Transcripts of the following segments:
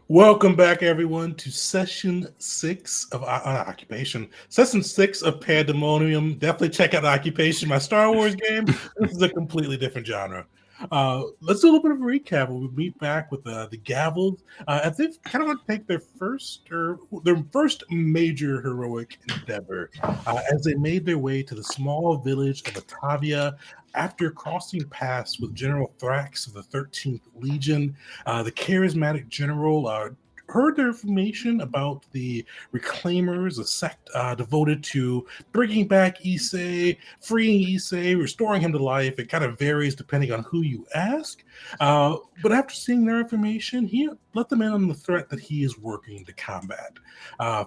Welcome back, everyone, to session six of Occupation. Session six of Pandemonium. Definitely check out Occupation, my Star Wars game. This is a completely different genre. Let's do a little bit of a recap. We'll meet back with the Gavels as they've kind of take their first major heroic endeavor as they made their way to the small village of Batavia after crossing paths with General Thrax of the 13th Legion. The charismatic general heard their information about the Reclaimers, a sect devoted to bringing back Issei, freeing Issei, restoring him to life. It kind of varies depending on who you ask. But after seeing their information, he let them in on the threat that he is working to combat,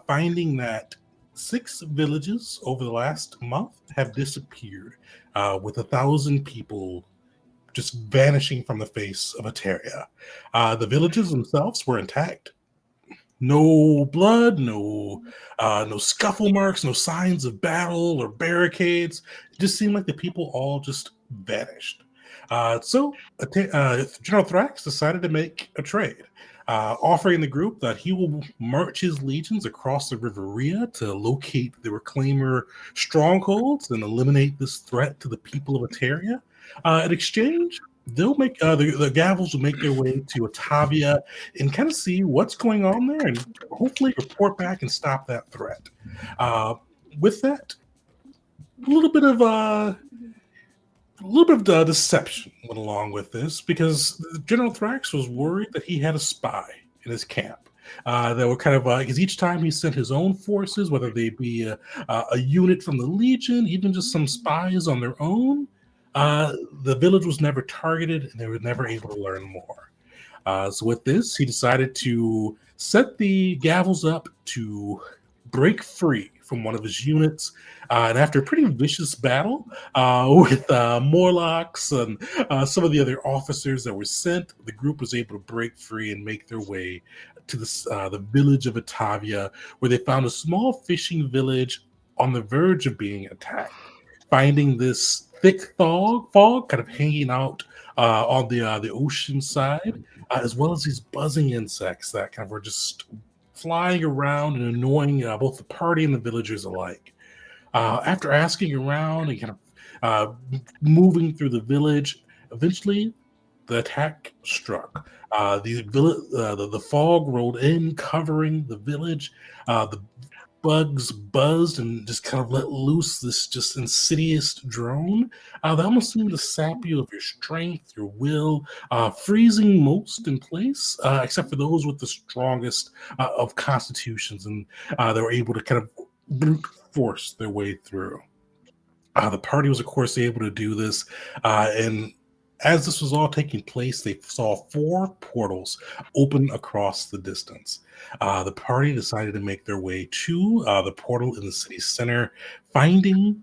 finding that 6 villages over the last month have disappeared, with 1,000 people just vanishing from the face of Eteria. The villages themselves were intact. No blood, no scuffle marks, no signs of battle or barricades. It just seemed like the people all just vanished. So General Thrax decided to make a trade, offering the group that he will march his legions across the River Rhea to locate the Reclaimer strongholds and eliminate this threat to the people of Eteria. In exchange, they'll make the Gavels will make their way to Otavia and kind of see what's going on there, and hopefully report back and stop that threat. Uh, with that, a little bit of deception went along with this because General Thrax was worried that he had a spy in his camp. That were kind of because each time he sent his own forces, whether they be a unit from the Legion, even just some spies on their own, the village was never targeted and they were never able to learn more. So with this, he decided to set the Gavels up to break free from one of his units. And after a pretty vicious battle with Morlocks and some of the other officers that were sent, the group was able to break free and make their way to the village of Batavia, where they found a small fishing village on the verge of being attacked. Finding this thick fog kind of hanging out on the ocean side, as well as these buzzing insects that kind of were just flying around and annoying both the party and the villagers alike. After asking around and kind of moving through the village, eventually the attack struck. The fog rolled in, covering the village. The bugs buzzed and just kind of let loose this just insidious drone that almost seemed to sap you of your strength, your will, freezing most in place, except for those with the strongest of constitutions, and they were able to kind of brute force their way through. The party was, of course, able to do this, and as this was all taking place, they saw 4 portals open across the distance. The party decided to make their way to the portal in the city center, finding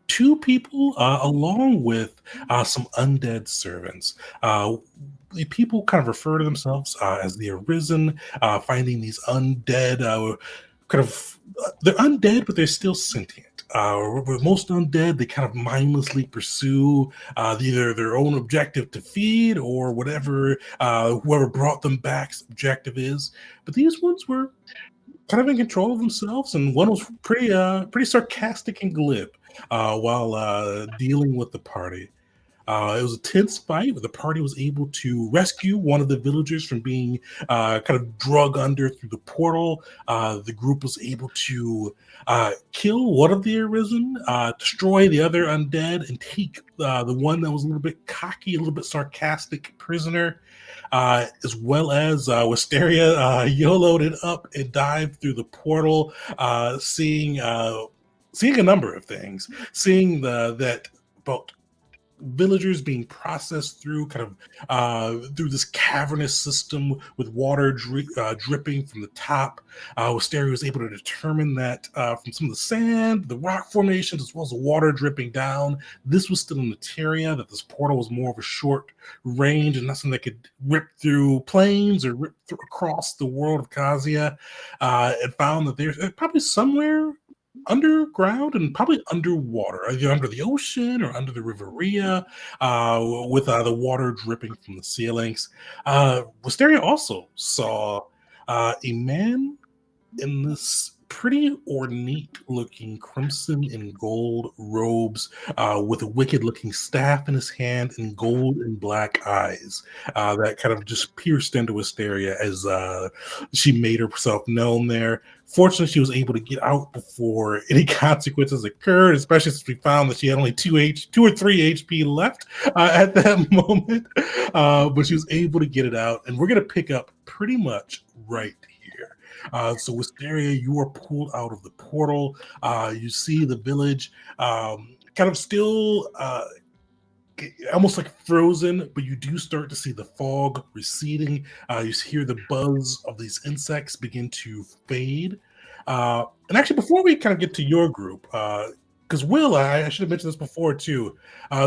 2 people along with some undead servants. The people kind of refer to themselves as the Arisen, finding these undead they're undead, but they're still sentient. With most undead, they kind of mindlessly pursue either their own objective to feed or whatever whoever brought them back's objective is. But these ones were kind of in control of themselves, and one was pretty sarcastic and glib while dealing with the party. It was a tense fight, but the party was able to rescue one of the villagers from being kind of drug under through the portal. The group was able to kill one of the Arisen, destroy the other undead, and take the one that was a little bit cocky, a little bit sarcastic prisoner, as well as Wisteria YOLO'd it up and dived through the portal, seeing a number of things, seeing that about villagers being processed through kind of through this cavernous system with water dripping from the top. Wisteria was able to determine that from some of the sand, the rock formations, as well as the water dripping down, this was still in materia, that this portal was more of a short range and nothing that could rip through plains or across the world of Kazia, and found that there's probably somewhere underground and probably underwater, either under the ocean or under the River Rhea, with the water dripping from the ceilings. Wisteria also saw A man in this pretty ornate looking crimson and gold robes with a wicked looking staff in his hand and gold and black eyes that kind of just pierced into Wisteria as she made herself known there. Fortunately, she was able to get out before any consequences occurred, especially since we found that she had only two or three HP left at that moment. But she was able to get it out, and we're going to pick up pretty much right here. So Wisteria, you are pulled out of the portal. You see the village kind of still almost like frozen, but you do start to see the fog receding. You hear the buzz of these insects begin to fade. And actually, before we kind of get to your group, because Will, I should have mentioned this before too.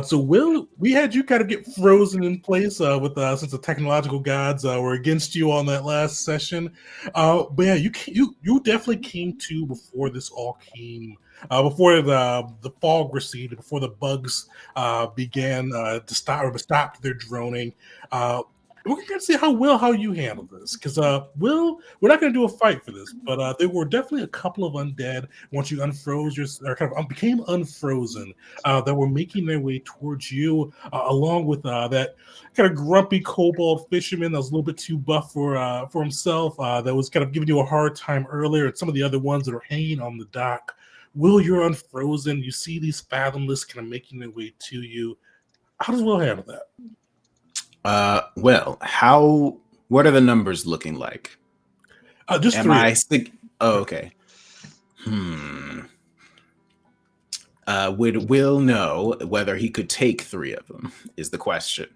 So Will, we had you kind of get frozen in place with since the technological gods were against you on that last session. But yeah, you definitely came to before this all came. Before the fog receded, before the bugs began to stop their droning. We're going to see how you handle this because Will, we're not going to do a fight for this, but there were definitely a couple of undead once you unfroze your or kind of became unfrozen that were making their way towards you, along with that kind of grumpy kobold fisherman that was a little bit too buff for himself. That was kind of giving you a hard time earlier, and some of the other ones that are hanging on the dock. Will, you're unfrozen. You see these fathomless kind of making their way to you. How does Will handle that? Well, what are the numbers looking like? Just Am three. okay. Would Will know whether he could take three of them is the question.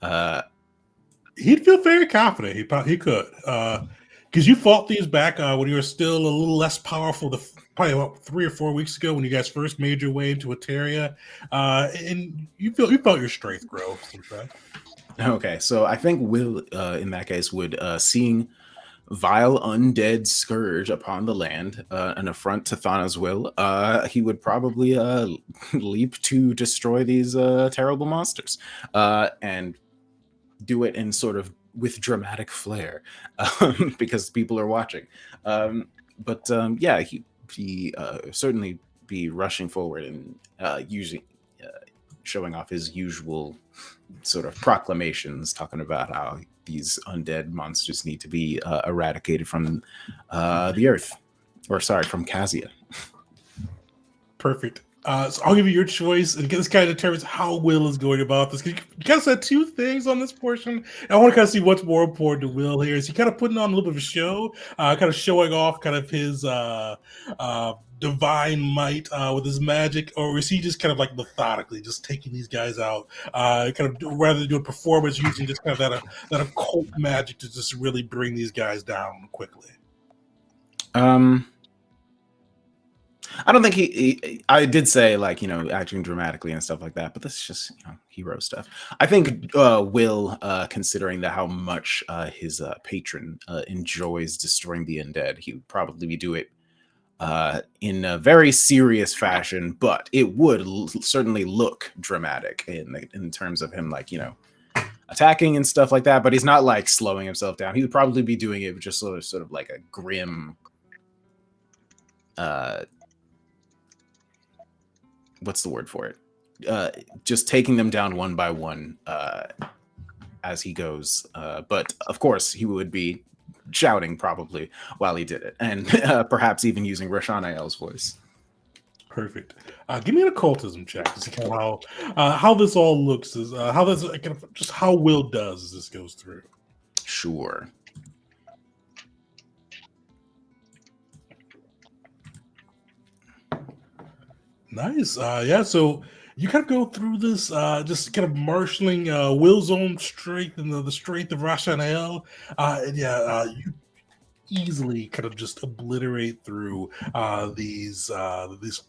He'd feel very confident. He could. Because you fought these back when you were still a little less powerful, probably about 3 or 4 weeks ago when you guys first made your way into Eteria. And you felt your strength grow since then. Okay, so I think Will, in that case, would seeing vile undead scourge upon the land, an affront to Thana's will, he would probably leap to destroy these terrible monsters, and do it in sort of with dramatic flair, because people are watching. But yeah, he certainly be rushing forward and showing off his usual sort of proclamations, talking about how these undead monsters need to be eradicated from the earth, or sorry, from Kazia. Perfect. So I'll give you your choice, and this kind of determines how Will is going about this. You kind of said two things on this portion. I want to kind of see what's more important to Will here. Is he kind of putting on a little bit of a show, kind of showing off kind of his divine might with his magic, or is he just kind of like methodically just taking these guys out, rather than do a performance using just kind of that occult magic to just really bring these guys down quickly? I don't think I did say, like, acting dramatically and stuff like that, but this is just, hero stuff. I think Will, considering how much his patron enjoys destroying the undead, he would probably do it in a very serious fashion, but it would certainly look dramatic in terms of him, like, attacking and stuff like that, but he's not like slowing himself down. He would probably be doing it just sort of like a grim what's the word for it? Just taking them down one by one as he goes. But of course, he would be shouting probably while he did it, and perhaps even using Rashanael's voice. Perfect. Give me an occultism check to see kind of how this all looks. Is how this just how Will does as this goes through. Sure. Nice. Yeah. So you kind of go through this, just kind of marshaling Will's own strength and the strength of Rashanael. And yeah, you easily kind of just obliterate through these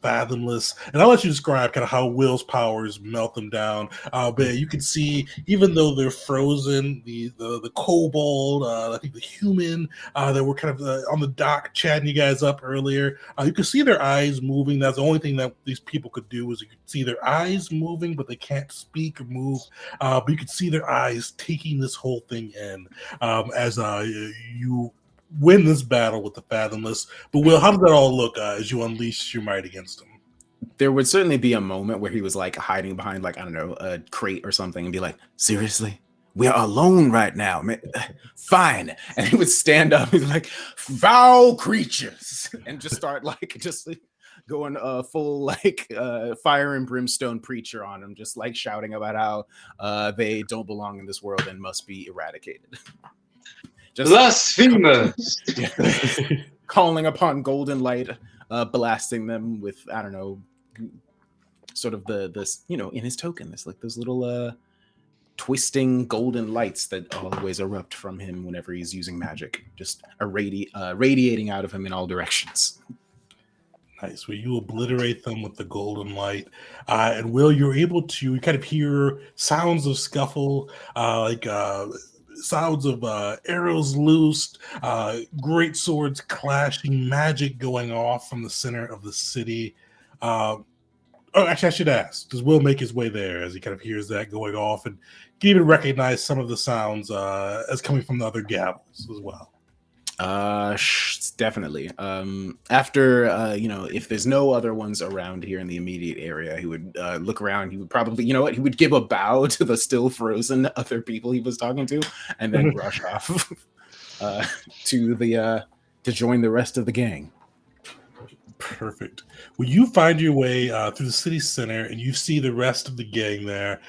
fathomless, and I'll let you describe kind of how Will's powers melt them down. But you can see, even though they're frozen, the kobold, I think the human that were kind of on the dock chatting you guys up earlier, you can see their eyes moving. That's the only thing that these people could do, is you could see their eyes moving, but they can't speak or move. But you could see their eyes taking this whole thing in, as you win this battle with the Fathomless. But Will, how does that all look as you unleash your might against him? There would certainly be a moment where he was like hiding behind, like, I don't know, a crate or something, and be like, seriously? We are alone right now, man. Fine. And he would stand up and be like, foul creatures, and just start like going full like fire and brimstone preacher on them, just like shouting about how they don't belong in this world and must be eradicated. Just blasphemers. calling upon golden light, blasting them with, I don't know, sort of this, you know, in his token, there's like those little twisting golden lights that always erupt from him whenever he's using magic, just radiating out of him in all directions. Nice. Where you obliterate them with the golden light, and Will, you're able to kind of hear sounds of scuffle, sounds of arrows loosed, great swords clashing, magic going off from the center of the city. Actually, I should ask, does Will make his way there as he kind of hears that going off, and can even recognize some of the sounds as coming from the other gavels as well? Definitely. After you know, if there's no other ones around here in the immediate area, he would look around. He would probably, you know what, he would give a bow to the still frozen other people he was talking to, and then rush off to join the rest of the gang. Perfect. Well, you find your way through the city center, and you see the rest of the gang there.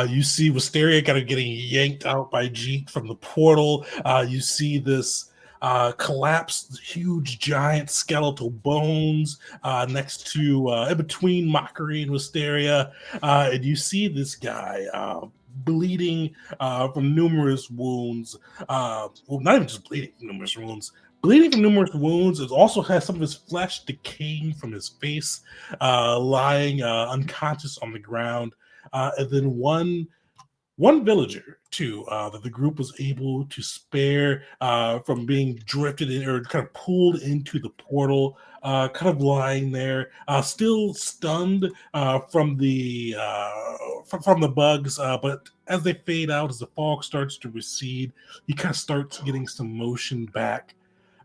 You see Wisteria kind of getting yanked out by Jeet from the portal. You see this collapsed, huge, giant skeletal bones next to, in between Mockery and Wisteria. And you see this guy bleeding from numerous wounds. Well, not even just bleeding from numerous wounds. Bleeding from numerous wounds. It also has some of his flesh decaying from his face, lying unconscious on the ground. And then one villager, too, that the group was able to spare from being drifted in, or kind of pulled into the portal, kind of lying there, still stunned from the bugs. But as they fade out, as the fog starts to recede, he kind of starts getting some motion back.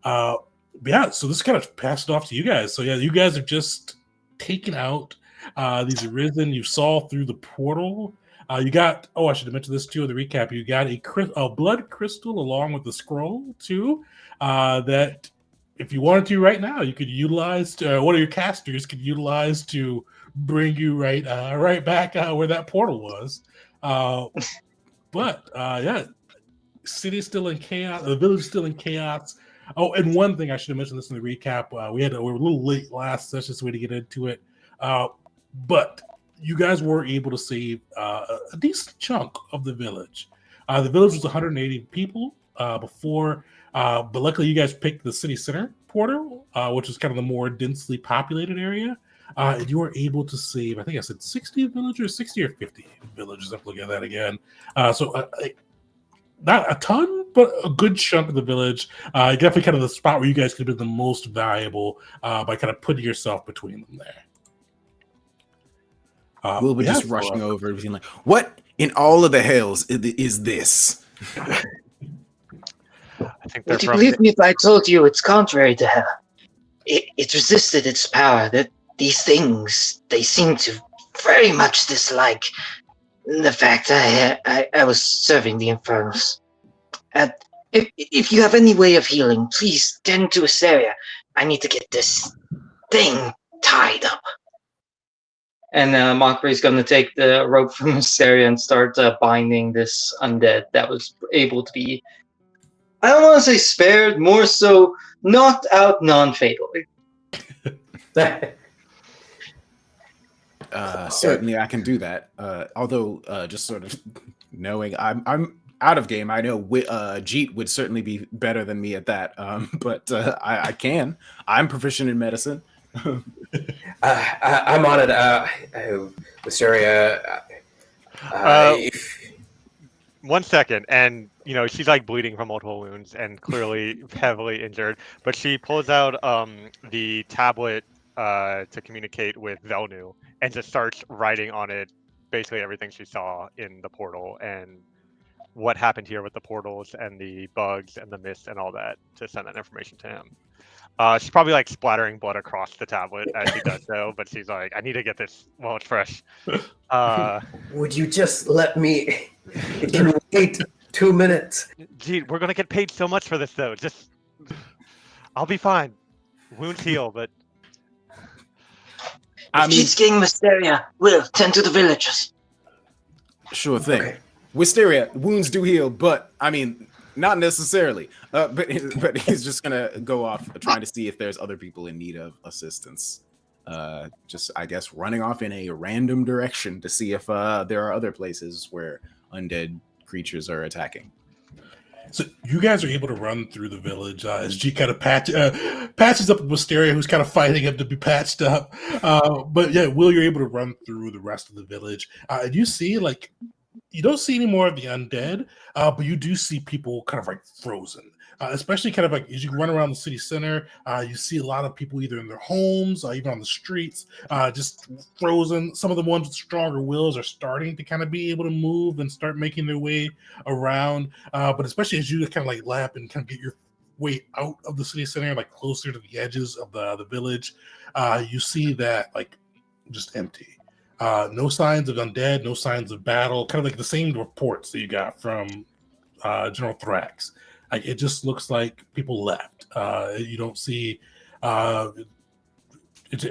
Yeah, so this kind of passed it off to you guys. So yeah, you guys have just taken out these Arisen. You saw through the portal. You got, I should have mentioned this too in the recap. You got a blood crystal along with the scroll too. That if you wanted to right now, you could utilize. One of your casters could utilize to bring you right back where that portal was. But yeah, city's still in chaos. The village is still in chaos. Oh, and one thing I should have mentioned this in the recap. We were a little late last session, so we had to get into it. But you guys were able to save a decent chunk of the village. The village was 180 people before, but luckily you guys picked the city center portal, which is kind of the more densely populated area. And you were able to save, I think I said 60 villagers, 60 or 50 villagers. I'm looking at that again. Not a ton, but a good chunk of the village. Definitely kind of the spot where you guys could have been the most valuable by kind of putting yourself between them there. Will be just rushing over and being like, what in all of the hells is this? I think Would you believe me if I told you it's contrary to hell? It resisted its power. That these things, they seem to very much dislike the fact I was serving the Infernals. If you have any way of healing, please tend to this area. I need to get this thing tied up. And Mockery's going to take the rope from Hysteria and start binding this undead that was able to be, I don't want to say spared, more so knocked out non-fatally. Certainly I can do that. Although just sort of knowing I'm out of game, I know Jeet would certainly be better than me at that. But I can. I'm proficient in medicine. I'm on it. Wisteria. One second, and you know she's like bleeding from multiple wounds and clearly heavily injured. But she pulls out the tablet to communicate with Velnu and just starts writing on it basically everything she saw in the portal. And what happened here with the portals and the bugs and the mist and all that to send that information to him. She's probably like splattering blood across the tablet as she does so, but she's like, I need to get this while it's fresh. Would you just let me? It can wait 2 minutes. Gee, we're gonna get paid so much for this though. Just, I'll be fine. Wounds heal, but If she's getting Mysteria, Will, tend to the villagers. Sure thing. Okay. Wisteria, wounds do heal, but I mean, not necessarily. But he's just gonna go off trying to see if there's other people in need of assistance. Just I guess running off in a random direction to see if there are other places where undead creatures are attacking. So you guys are able to run through the village as G kind of patches up with Wisteria, who's kind of fighting him to be patched up. But yeah, Will, you're able to run through the rest of the village. And you see, like, you don't see any more of the undead, but you do see people kind of like frozen. Especially kind of like as you run around the city center, you see a lot of people either in their homes or even on the streets, just frozen. Some of the ones with stronger wills are starting to kind of be able to move and start making their way around. But especially as you kind of like lap and kind of get your way out of the city center, like closer to the edges of the village, you see that like just empty. No signs of undead, no signs of battle, kind of like the same reports that you got from General Thrax. It just looks like people left. You don't see. If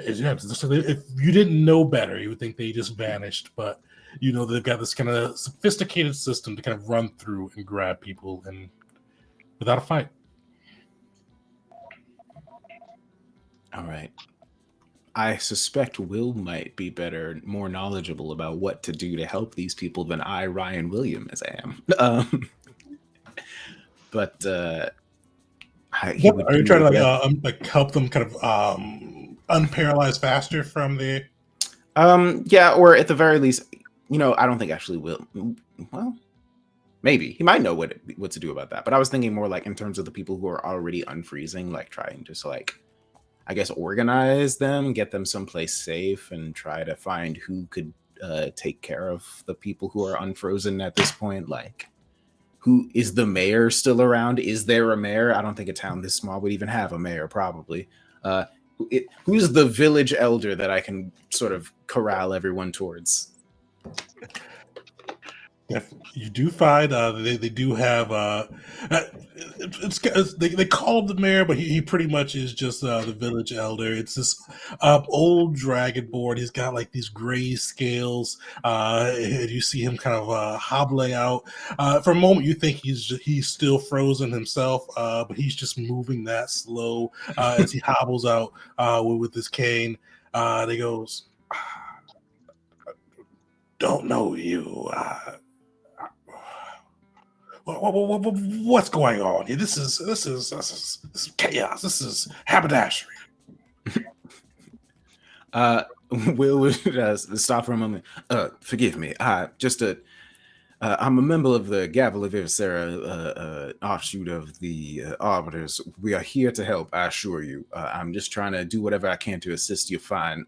you didn't know better, you would think they just vanished. But you know they've got this kind of sophisticated system to kind of run through and grab people, and without a fight. All right. I suspect Will might be better, more knowledgeable about what to do to help these people than I, Ryan Williams, am. But are you trying to like help them kind of unparalyze faster from the? Yeah, or at the very least, I don't think actually Will. Well, maybe he might know what to do about that. But I was thinking more like in terms of the people who are already unfreezing, like trying to like, I guess, organize them, get them someplace safe, and try to find who could take care of the people who are unfrozen at this point. Like, who is the mayor still around? Is there a mayor? I don't think a town this small would even have a mayor, probably. Who's the village elder that I can sort of corral everyone towards? Yeah, you do find they do have they call him the mayor, but he pretty much is just the village elder. It's this old dragonborn. He's got like these gray scales, and you see him kind of hobbling out. For a moment, you think he's still frozen himself, but he's just moving that slow as he hobbles out with his cane. And he goes, "Don't know you." What's going on here? This is chaos. This is haberdashery. Will would stop for a moment. Forgive me. I'm a member of the Gavel of Ivacera, offshoot of the Arbiters. We are here to help, I assure you. I'm just trying to do whatever I can to assist your fine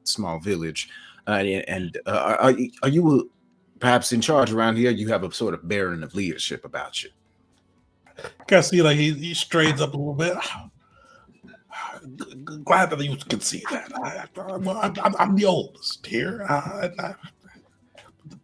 small village. Are you perhaps in charge around here? You have a sort of bearing of leadership about you. Can see like he straightens up a little bit. Glad that you can see that. I'm the oldest here.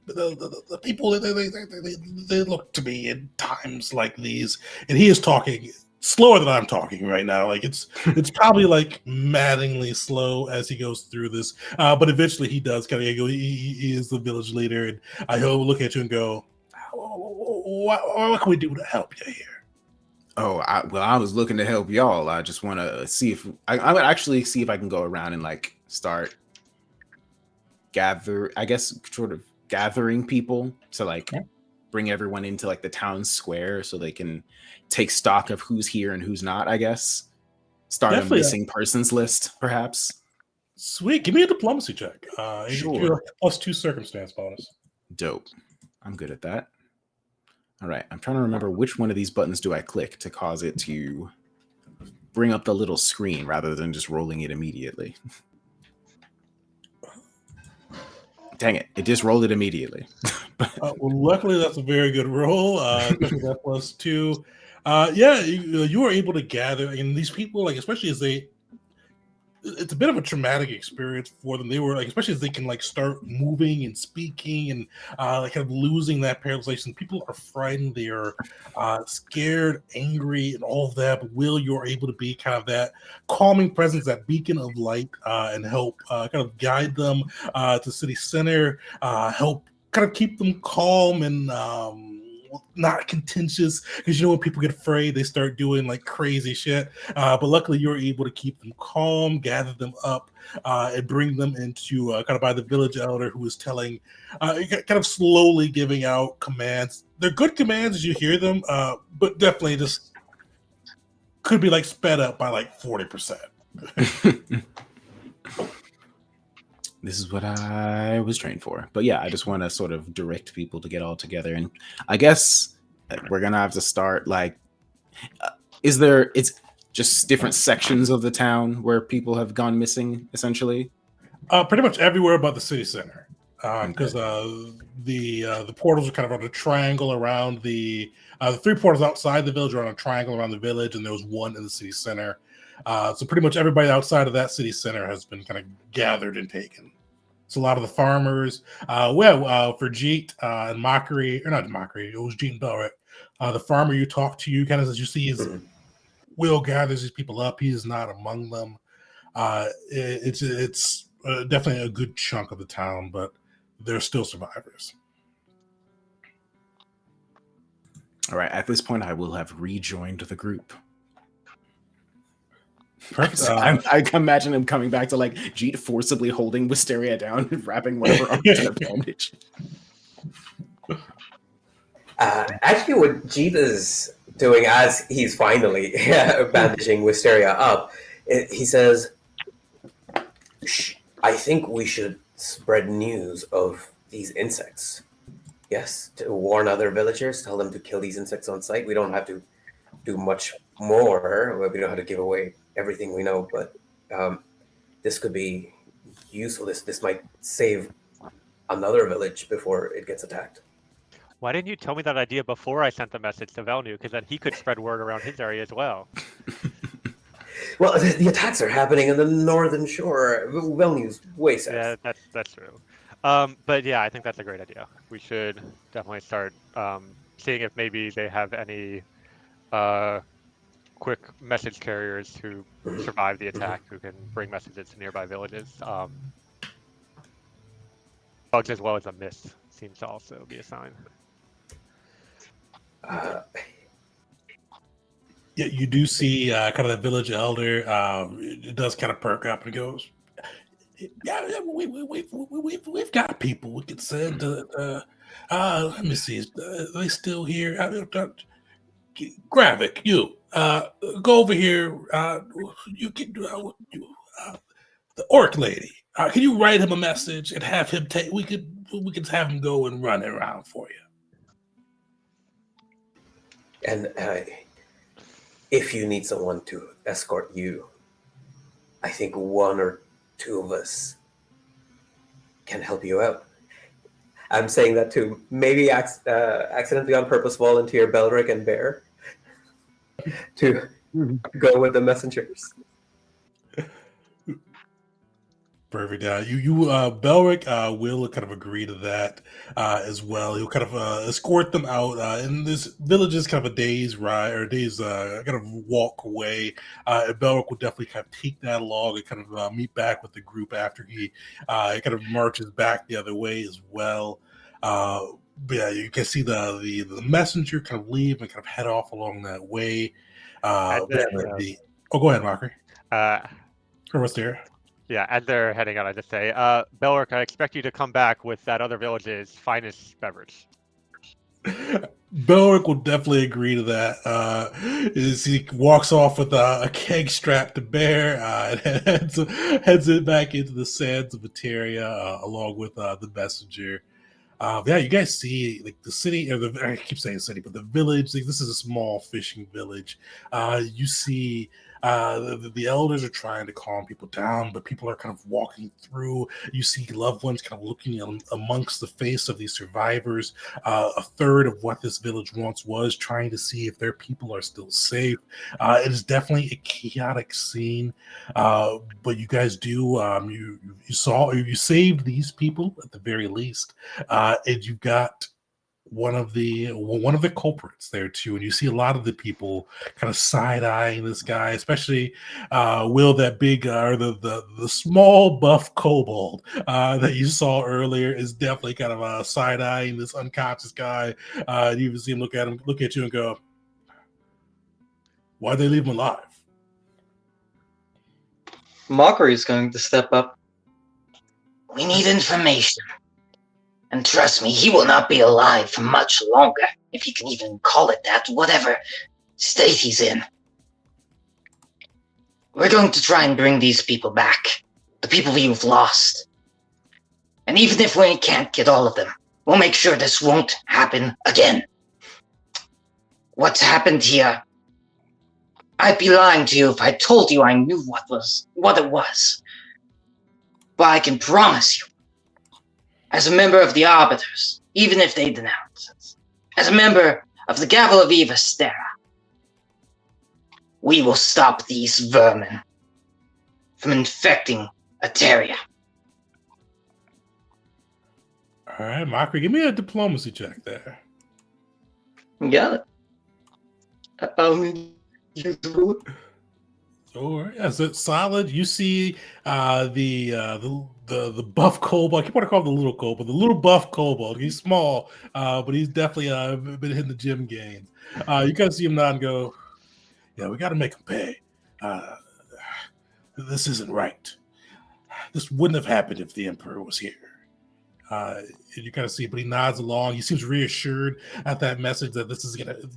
The people they look to me in times like these, and he is talking slower than I'm talking right now. Like it's probably like maddeningly slow as he goes through this, but eventually he does kind of go. He is the village leader, and he'll look at you and go, "What can we do to help you here?" Oh, I was looking to help y'all. I just want to see if I would actually see if I can go around and like start gathering people to like bring everyone into like the town square so they can take stock of who's here and who's not. I guess start definitely a missing persons list, perhaps. Sweet, give me a diplomacy check. Sure. +2 circumstance bonus. Dope. I'm good at that. All right, I'm trying to remember which one of these buttons do I click to cause it to bring up the little screen rather than just rolling it immediately. Dang it! It just rolled it immediately. Well, luckily that's a very good roll, especially that +2. You are able to gather, and these people, like especially as it's a bit of a traumatic experience for them. They were like, especially as they can like start moving and speaking and like kind of losing that paralyzation. People are frightened, they are scared, angry, and all of that. But Will, you're able to be kind of that calming presence, that beacon of light, and help kind of guide them to city center, help kind of keep them calm and not contentious, because when people get afraid they start doing like crazy shit, but luckily you're able to keep them calm, gather them up, and bring them into kind of by the village elder, who is telling kind of slowly giving out commands. They're good commands as you hear them, but definitely just could be like sped up by like 40%. This is what I was trained for. But yeah, I just want to sort of direct people to get all together. And I guess we're going to have to start like, it's just different sections of the town where people have gone missing, essentially? Pretty much everywhere but the city center. Because the portals are kind of on a triangle around the 3 portals outside the village are on a triangle around the village, and there was one in the city center. So pretty much everybody outside of that city center has been kind of gathered and taken. So a lot of the farmers, for Jeet and Mockery, or not Mockery, it was Jeet and Belric. The farmer you talk to, you kind of, as you see, is Will gathers these people up. He is not among them. It's definitely a good chunk of the town, but they're still survivors. All right. At this point, I will have rejoined the group. Perfect. I can imagine him coming back to like Jeet forcibly holding Wisteria down and wrapping whatever arms in a bandage. Actually, what Jeet is doing as he's finally bandaging Wisteria up, he says, I think we should spread news of these insects. Yes, to warn other villagers, tell them to kill these insects on sight. We don't have to do much more. We don't have to give away everything we know, but this could be useful. This might save another village before it gets attacked. Why didn't you tell me that idea before I sent the message to Velnu? Because then he could spread word around his area as well. Well, the attacks are happening in the northern shore. Velnu's way south. Yeah, that's true. But yeah, I think that's a great idea. We should definitely start seeing if maybe they have any quick message carriers who survive the attack, who can bring messages to nearby villages. Bugs as well as a mist seems to also be a sign. Yeah, you do see kind of the village elder. It does kind of perk up and goes, "Yeah, we've got people we could send. Let me see, are they still here? Gravik, you go over here. You can the orc lady. Can you write him a message and have him take? We could have him go and run it around for you." And if you need someone to escort you, I think 1 or 2 of us can help you out. I'm saying that to maybe accidentally on purpose volunteer Belric and Bear to go with the messengers. Perfect. Belric will kind of agree to that as well. He'll kind of escort them out. And this village is kind of a day's ride or a day's kind of walk away. And Belric will definitely kind of take that along and kind of meet back with the group after he kind of marches back the other way as well. But yeah, you can see the messenger kind of leave and kind of head off along that way. Go ahead, Mockery. Or what's there? Yeah, as they're heading out, I just say, Belric, I expect you to come back with that other village's finest beverage. Belric will definitely agree to that. As he walks off with a keg strapped to Bear and heads it back into the sands of Eteria along with the messenger. Yeah, you guys see like the city, or I keep saying city, but the village. Like, this is a small fishing village. You see The elders are trying to calm people down, but people are kind of walking through. You see loved ones kind of looking amongst the face of these survivors. A third of what this village once was, trying to see if their people are still safe. It is definitely a chaotic scene, but you guys do. You saved these people at the very least, and you've got one of the culprits there too, and you see a lot of the people kind of side eyeing this guy, especially Will, that big or the small buff kobold that you saw earlier is definitely kind of side eyeing this unconscious guy. You even see him look at you, and go, "Why'd they leave him alive?" Mockery is going to step up. We need information. And trust me, he will not be alive for much longer, if you can even call it that, whatever state he's in. We're going to try and bring these people back, the people you've lost. And even if we can't get all of them, we'll make sure this won't happen again. What's happened here? I'd be lying to you if I told you I knew what it was. But I can promise you, as a member of the Arbiters, even if they denounce us, as a member of the Gavel of Eva Stera, we will stop these vermin from infecting Ateria. All right, Mockery, give me a diplomacy check there. Got it. All right, as it's solid. You see the buff kobold. I keep wanting to call him the little kobold, the little buff kobold. He's small, but he's definitely been hitting the gym gains. You kind of see him nod and go, "Yeah, we got to make him pay. This isn't right. This wouldn't have happened if the Emperor was here." And you kind of see, but he nods along. He seems reassured at that message that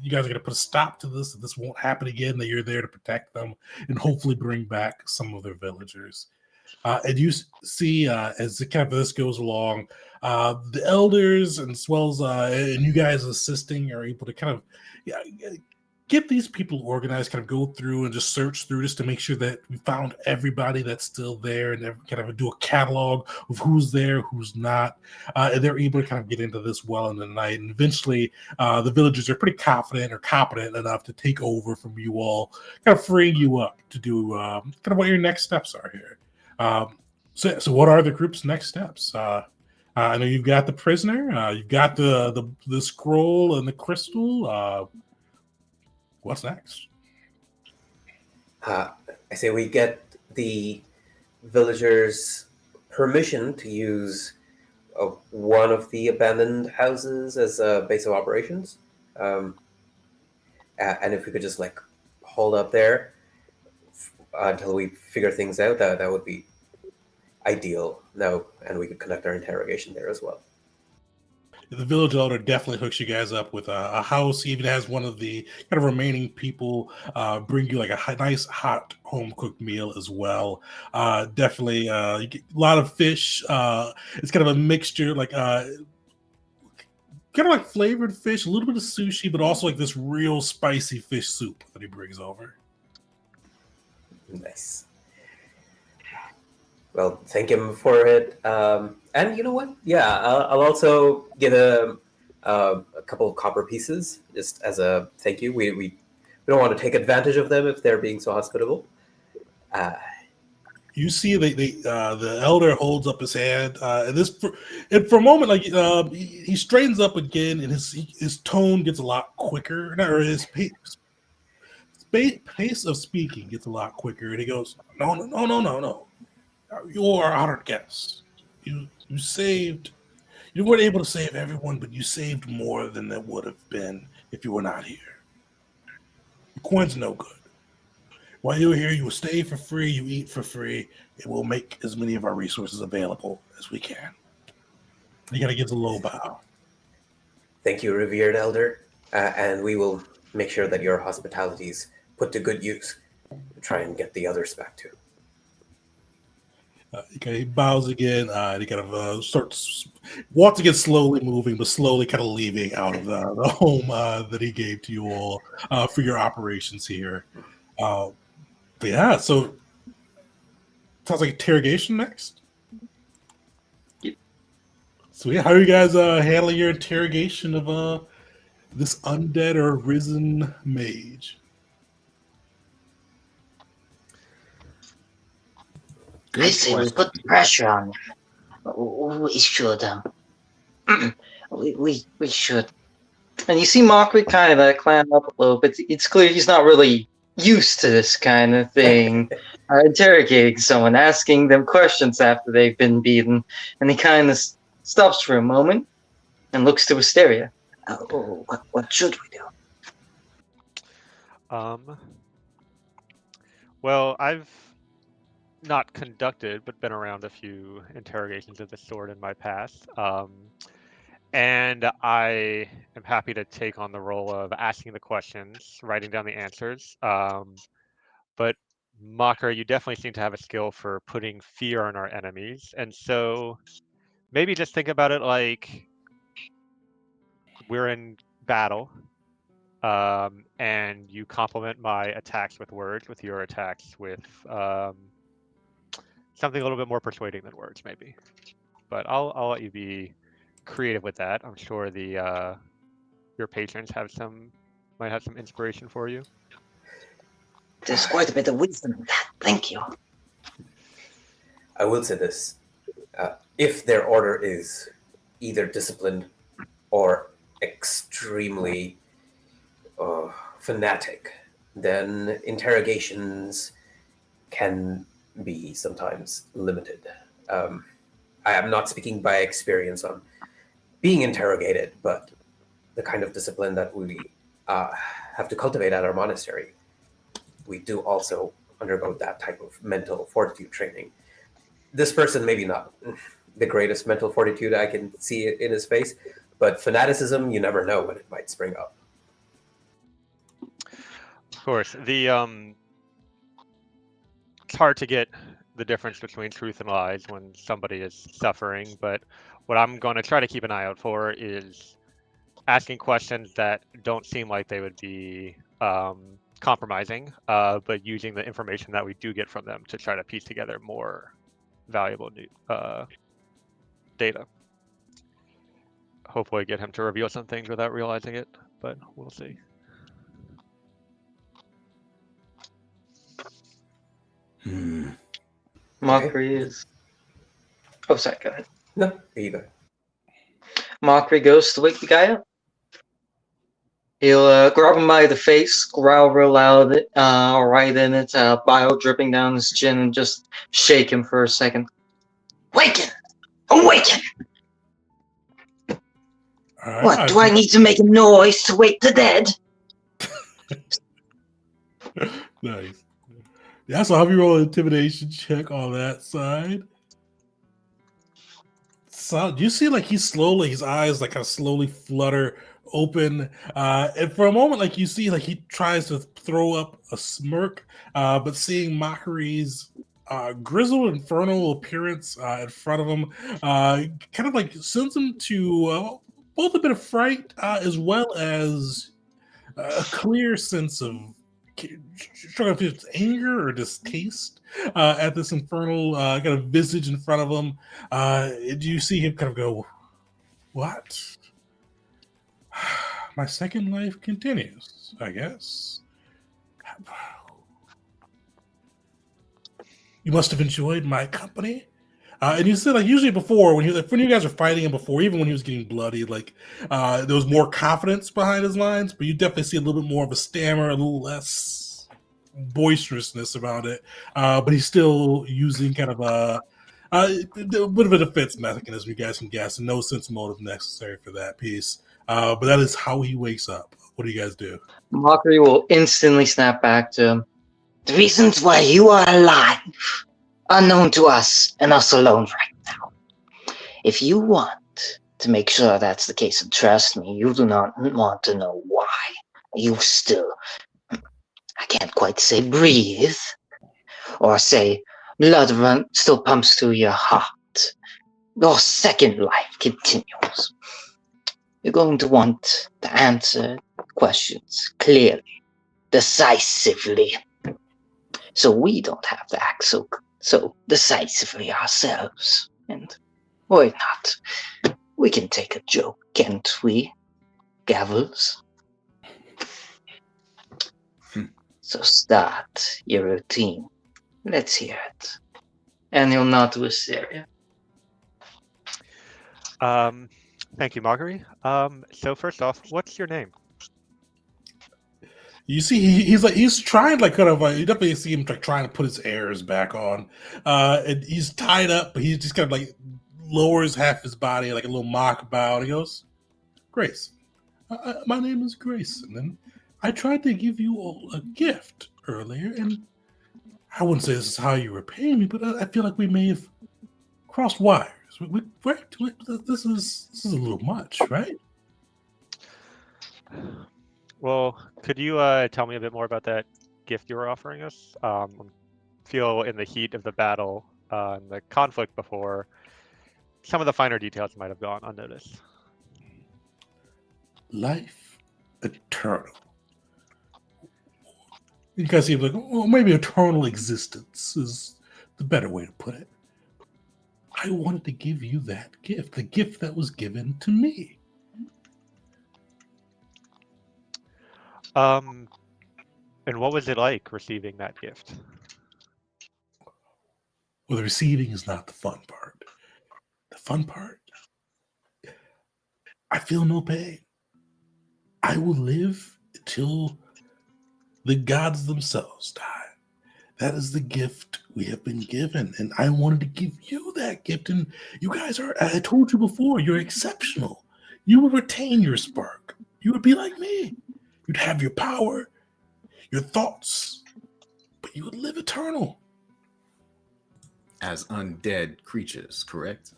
you guys are gonna put a stop to this, that this won't happen again, that you're there to protect them and hopefully bring back some of their villagers. And you see, as the kind of this goes along, the elders and as well as and you guys assisting are able to kind of get these people organized, kind of go through and just search through just to make sure that we found everybody that's still there and kind of do a catalog of who's there, who's not. And they're able to kind of get into this well in the night. And eventually the villagers are pretty confident or competent enough to take over from you all, kind of freeing you up to do kind of what your next steps are here. So what are the group's next steps? I know you've got the prisoner, you've got the scroll and the crystal. What's next? I say we get the villagers' permission to use one of the abandoned houses as a base of operations. And if we could just hold up there until we figure things out, that would be ideal. No, and we could conduct our interrogation there as well. The village elder definitely hooks you guys up with a house. He even has one of the kind of remaining people bring you like a nice hot home cooked meal as well. Definitely you get a lot of fish. It's kind of a mixture, kind of like flavored fish, a little bit of sushi, but also like this real spicy fish soup that he brings over. Nice. Well, thank him for it. And you know what? Yeah, I'll also get a couple of copper pieces just as a thank you. We don't want to take advantage of them if they're being so hospitable. You see, the elder holds up his hand, and for a moment, he straightens up again, and his tone gets a lot quicker, or his pace of speaking gets a lot quicker, and he goes, "No. You are honored guests. You saved. You weren't able to save everyone, but you saved more than there would have been if you were not here. The coin's no good. While you're here, you will stay for free, you eat for free, and we'll make as many of our resources available as we can." He kind of gives a low bow. Thank you, revered elder, and we will make sure that your hospitality is put to good use. Try and get the others back too. He bows again. And he kind of walks again, slowly moving, but slowly kind of leaving out of the home that he gave to you all for your operations here. But yeah, so sounds like interrogation next. Yep. So yeah, how are you guys handling your interrogation of this undead or risen mage? I Good say we question. put pressure on him. We should. We should. And you see Mockery kind of clam up a little bit. It's clear he's not really used to this kind of thing. Interrogating someone, asking them questions after they've been beaten. And he kind of stops for a moment and looks to Wisteria. What should we do? Well, I've not conducted, but been around a few interrogations of this sort in my past. And I am happy to take on the role of asking the questions, writing down the answers. But Mocker, you definitely seem to have a skill for putting fear on our enemies. And so maybe just think about it like we're in battle. And you complement my attacks with words with your attacks with something a little bit more persuading than words, maybe. But I'll let you be creative with that. I'm sure the your patrons might have some inspiration for you. There's quite a bit of wisdom in that. Thank you. I will say this. If their order is either disciplined or extremely fanatic, then interrogations can be sometimes limited. I am not speaking by experience on being interrogated, but the kind of discipline that we have to cultivate at our monastery, we do also undergo that type of mental fortitude training. This person, maybe not the greatest mental fortitude I can see it in his face, but fanaticism, you never know when it might spring up. Of course, it's hard to get the difference between truth and lies when somebody is suffering, but what I'm going to try to keep an eye out for is asking questions that don't seem like they would be compromising, but using the information that we do get from them to try to piece together more valuable data. Hopefully get him to reveal some things without realizing it, but we'll see. Mockery is... Oh, sorry, go ahead. No, here you go. Mockery goes to wake the guy up. He'll grab him by the face, growl real loud, right in it, bile dripping down his chin, and just shake him for a second. Waken! Awaken! All What, right, do I need to make a noise to wake the dead? Nice. Yeah, so have you roll an intimidation check on that side? So you see, like his eyes like kind of slowly flutter open, and for a moment, like you see, like he tries to throw up a smirk, but seeing Mockery's grizzled infernal appearance in front of him, kind of like sends him to both a bit of fright as well as a clear sense of struggling if it's anger or distaste at this infernal kind of visage in front of him. Do you see him kind of go, "What? My second life continues, I guess. You must have enjoyed my company." And you said, like, usually before when you guys are fighting him before, even when he was getting bloody, like there was more confidence behind his lines, but you definitely see a little bit more of a stammer, a little less boisterousness about it. But he's still using kind of a bit of a defense mechanism, you guys can guess, and no sense motive necessary for that piece. But that is how he wakes up. What do you guys do? Mockery will instantly snap back to him. The reasons why you are alive, unknown to us and us alone right now. If you want to make sure that's the case, and trust me, you do not want to know why. You still, I can't quite say breathe, or say blood still pumps through your heart. Your second life continues. You're going to want to answer questions clearly, decisively. so we don't have to act so decisively ourselves. And why not? We can take a joke, can't we, Gavels? So start your routine. Let's hear it. And he'll nod to Assyria. Thank you, Marguerite. So first off, what's your name? You see, he's trying like kind of you definitely see him like trying to put his airs back on, and he's tied up, but he just kind of like lowers half his body like a little mock bow. And he goes, "Grace, my name is Grace, and then I tried to give you all a gift earlier, and I wouldn't say this is how you repay me, but I feel like we may have crossed wires. This is a little much, right?" Well, could you tell me a bit more about that gift you were offering us? Feel in the heat of the battle and the conflict before, some of the finer details might have gone unnoticed. Life eternal. You guys seem like, well, maybe eternal existence is the better way to put it. I wanted to give you that gift, the gift that was given to me. And what was it like receiving that gift? Well, the receiving is not the fun part. The fun part, I feel no pain. I will live until the gods themselves die. That is the gift we have been given, and I wanted to give you that gift. And you guys are, I told you before, you're exceptional. You would retain your spark. You would be like me. You'd have your power, your thoughts, but you would live eternal. As undead creatures, correct?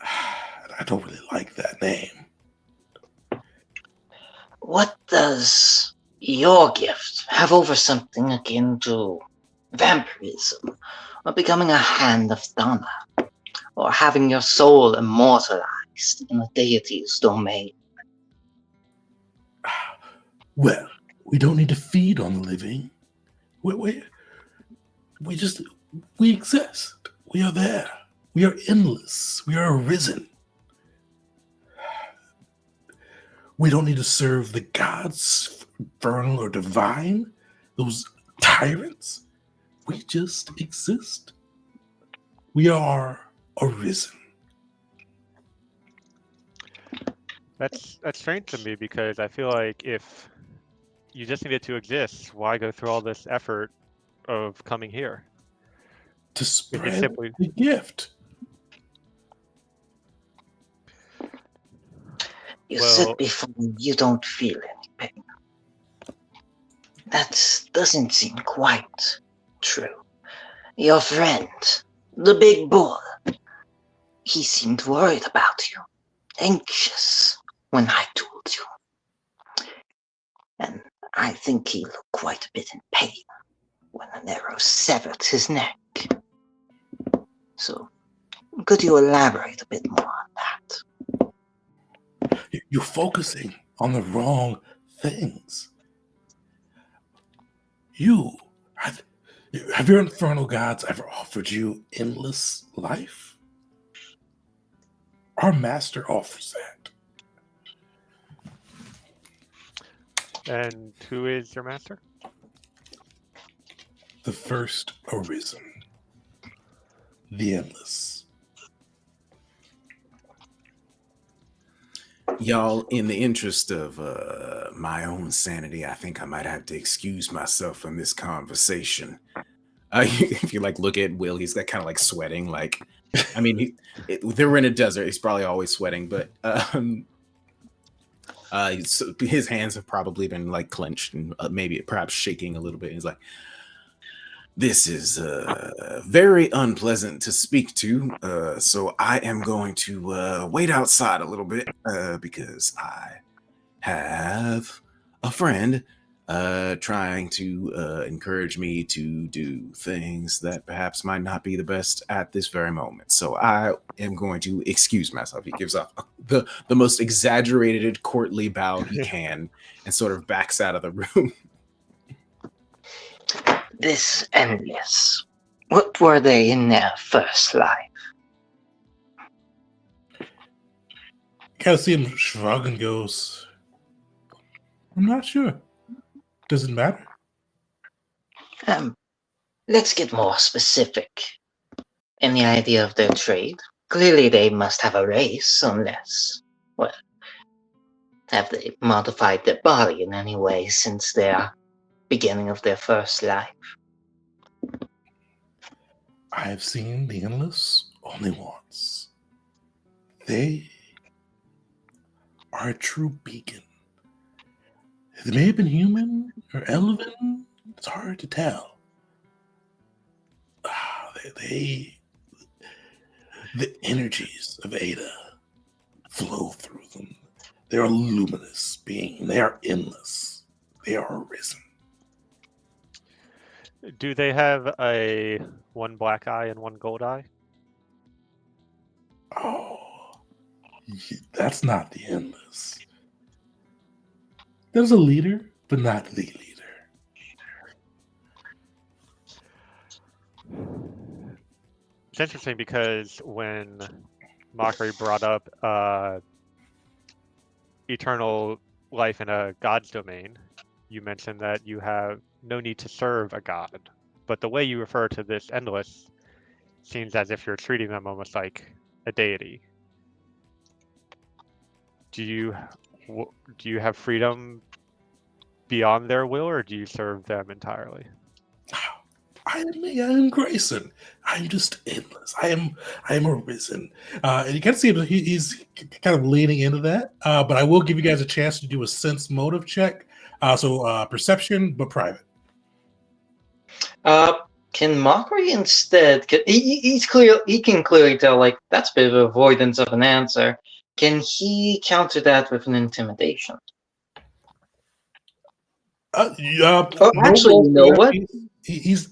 I don't really like that name. What does your gift have over something akin to vampirism, or becoming a hand of Dana, or having your soul immortalized in a deity's domain? Well, we don't need to feed on the living. We exist. We are there. We are endless. We are arisen. We don't need to serve the gods, infernal or divine, those tyrants. We just exist. We are arisen. That's strange to me because I feel like if you just needed to exist, why go through all this effort of coming here? To spread simply- the gift. You Well- said before you don't feel any pain. That doesn't seem quite true. Your friend, the big bull, he seemed worried about you, anxious when I told you. And I think he looked quite a bit in pain when an arrow severed his neck. So, could you elaborate a bit more on that? You're focusing on the wrong things. Have your infernal gods ever offered you endless life? Our master offers that. And who is your master? The first arisen. The endless. Y'all, in the interest of my own sanity, I think I might have to excuse myself from this conversation. If you like look at Will, he's like kind of like sweating. Like, I mean, they're in a desert. He's probably always sweating, but his hands have probably been like clenched and perhaps shaking a little bit. He's like, "This is very unpleasant to speak to, so I am going to wait outside a little bit because I have a friend trying to encourage me to do things that perhaps might not be the best at this very moment. So I am going to excuse myself." He gives off the most exaggerated courtly bow he can and sort of backs out of the room. this endless. What were they in their first life? Kind of see him shrug and goes, I'm not sure. Does it matter? Let's get more specific. Any idea of their trade? Clearly they must have a race, unless, well, have they modified their body in any way since their beginning of their first life? I have seen the Endless only once. They are a true beacon. They may have been human or elven. It's hard to tell. The energies of Ada flow through them. They are a luminous being. They are endless. They are arisen. Do they have a one black eye and one gold eye? Oh, that's not the Endless. There's a leader, but not the leader. It's interesting because when Mockery brought up eternal life in a god's domain, you mentioned that you have no need to serve a god. But the way you refer to this endless seems as if you're treating them almost like a deity. Do you have freedom beyond their will, or do you serve them entirely? I am Grayson. I'm just endless. I am arisen. And you can see he's kind of leaning into that. But I will give you guys a chance to do a sense motive check. So perception, but private. Can Mockery instead? He's clear. He can clearly tell, like, that's a bit of avoidance of an answer. Can he counter that with an intimidation? Yeah. Actually, you know what? He's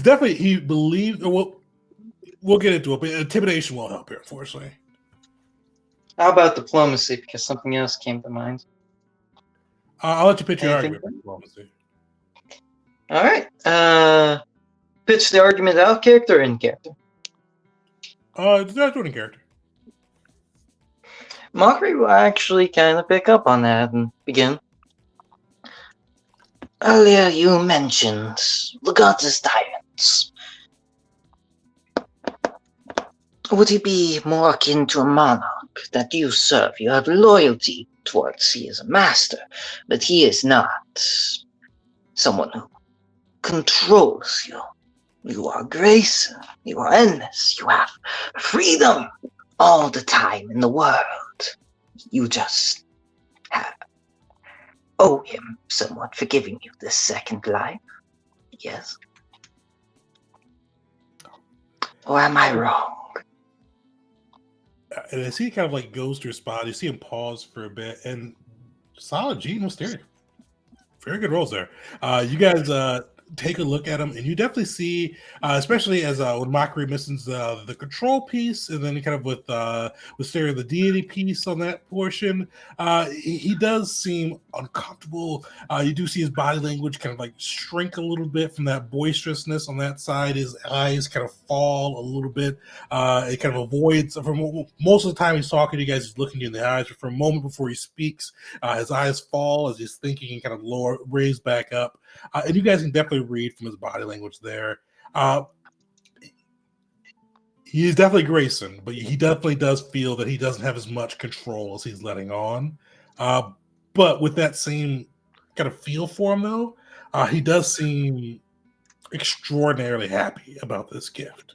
definitely, he believes. We'll get into it, but intimidation won't help here, unfortunately. How about diplomacy? Because something else came to mind. I'll let you pitch your Anything? argument for diplomacy. All right. Pitch the argument out, character or in character. It's not doing a character. Mockery will actually kind of pick up on that and begin. Earlier you mentioned the gods as tyrants. Would he be more akin to a monarch that you serve? You have loyalty towards. He is a master, but he is not someone who controls you. You are Grayson. You are endless. You have freedom all the time in the world. You just owe him somewhat for giving you this second life. Yes? Or am I wrong? And as he kind of like goes to his spot, you see him pause for a bit, and solid Gene was steering. Very good rolls there. You guys take a look at him, and you definitely see, especially as when Mockery misses the control piece, and then kind of with staring the deity piece on that portion, he does seem uncomfortable. You do see his body language kind of like shrink a little bit from that boisterousness on that side. His eyes kind of fall a little bit. It kind of avoids, for most of the time he's talking to you guys, he's looking you in the eyes, but for a moment before he speaks, his eyes fall as he's thinking and kind of raise back up. And you guys can definitely read from his body language there. He is definitely Grayson, but he definitely does feel that he doesn't have as much control as he's letting on. But with that same kind of feel for him, though, he does seem extraordinarily happy about this gift.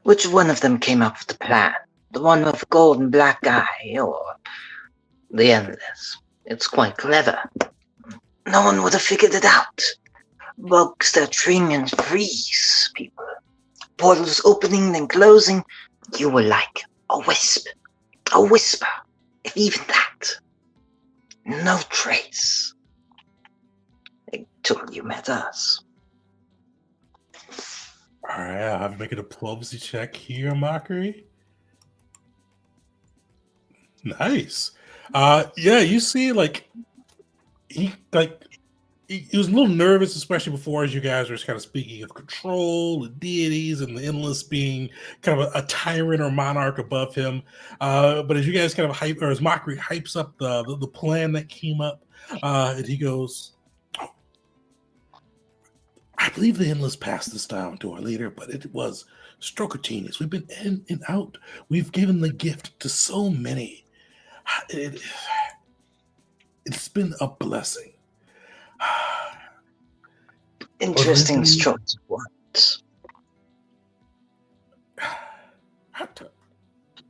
Which one of them came up with the plan? The one with the gold and black eye, or the endless? It's quite clever. No one would have figured it out. Bugs that ring and freeze people. Portals opening and closing. You were like a wisp. A whisper. If even that. No trace. Until you met us. All right, I'll have to make a diplomacy check here, Mockery. Nice. Yeah, you see, like he like he was a little nervous, especially before as you guys were kind of speaking of control, the deities, and the endless being kind of a tyrant or monarch above him. But as you guys kind of hype, or as Mockery hypes up the plan that came up, and he goes, "Oh, I believe the endless passed this down to our leader, but it was stroke of genius. We've been in and out. We've given the gift to so many. It, it's been a blessing." Interesting Originally, choice of words.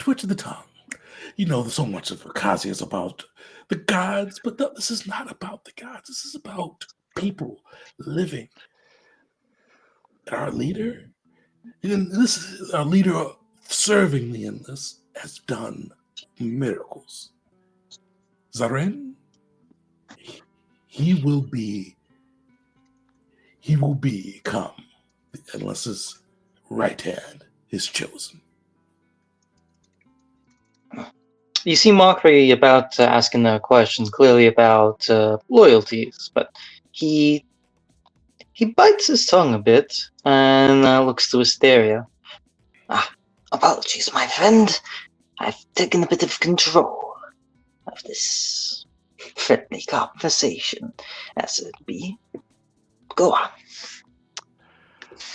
twitch of the tongue. You know, so much of Akazi is about the gods, but no, this is not about the gods. This is about people living. And our leader, and this is our leader serving the endless, has done miracles. Zaren, he will become the endless's right hand, his chosen. You see Mockery about asking questions, clearly about loyalties, but he bites his tongue a bit and looks to Asteria. Apologies, my friend. I've taken a bit of control of this friendly conversation, as it be. Go on.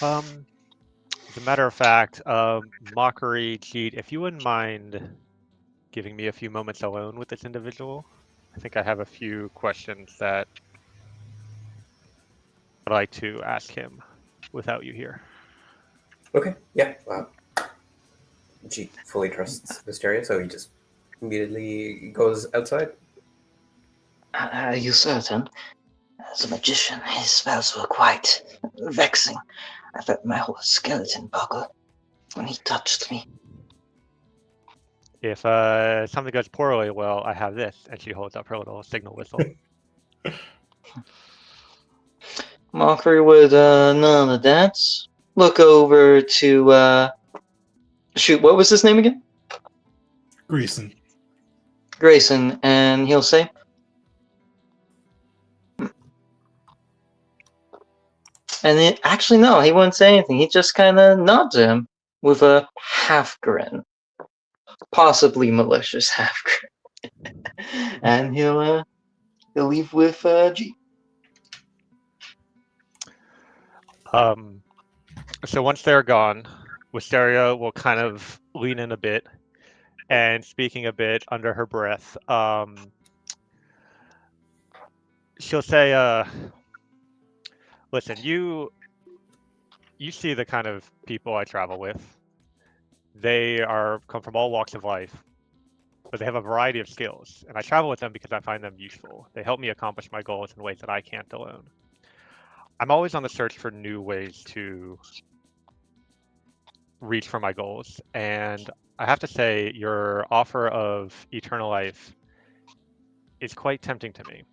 As a matter of fact, Mockery, Cheat, if you wouldn't mind giving me a few moments alone with this individual, I think I have a few questions that I'd like to ask him without you here. Okay, yeah. G fully trusts Mysteria, so he just immediately goes outside. Are you certain? As a magician, his spells were quite vexing. I felt my whole skeleton buckle when he touched me. If something goes poorly, well, I have this, and she holds up her little signal whistle. Mockery would none of that. Look over to shoot, what was his name again? Grayson. Grayson, and he'll say, and actually no, he wouldn't say anything. He just kind of nods at him with a half grin, possibly malicious half grin, and he'll leave with G. So once they're gone, Wisteria will kind of lean in a bit and speaking a bit under her breath, she'll say, listen, you see the kind of people I travel with. They come from all walks of life, but they have a variety of skills, and I travel with them because I find them useful. They help me accomplish my goals in ways that I can't alone. I'm always on the search for new ways to reach for my goals, and I have to say your offer of eternal life is quite tempting to me.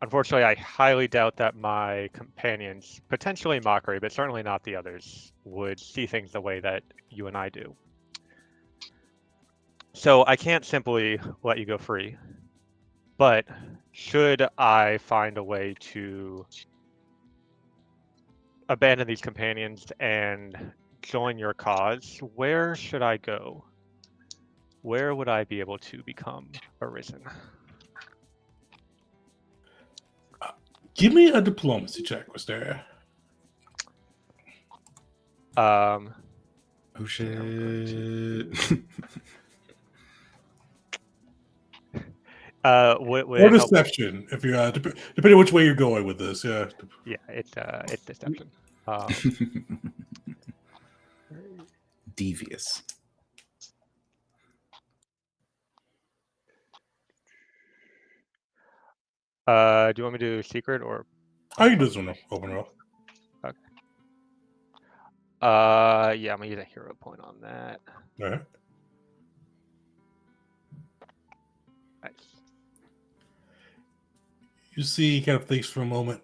Unfortunately, I highly doubt that my companions, potentially Mockery, but certainly not the others, would see things the way that you and I do. So I can't simply let you go free, but should I find a way to abandon these companions and join your cause, where should I go? Where would I be able to become arisen? Give me a diplomacy check, Wisteria. Oh shit. Would Or it help? deception, if you depending on which way you're going with this. Yeah. Yeah, it's deception. Devious. Do you want me to do secret or? I can do this one open up. Okay. Yeah, I'm gonna use a hero point on that. All right. Nice. You see, he kind of thinks for a moment.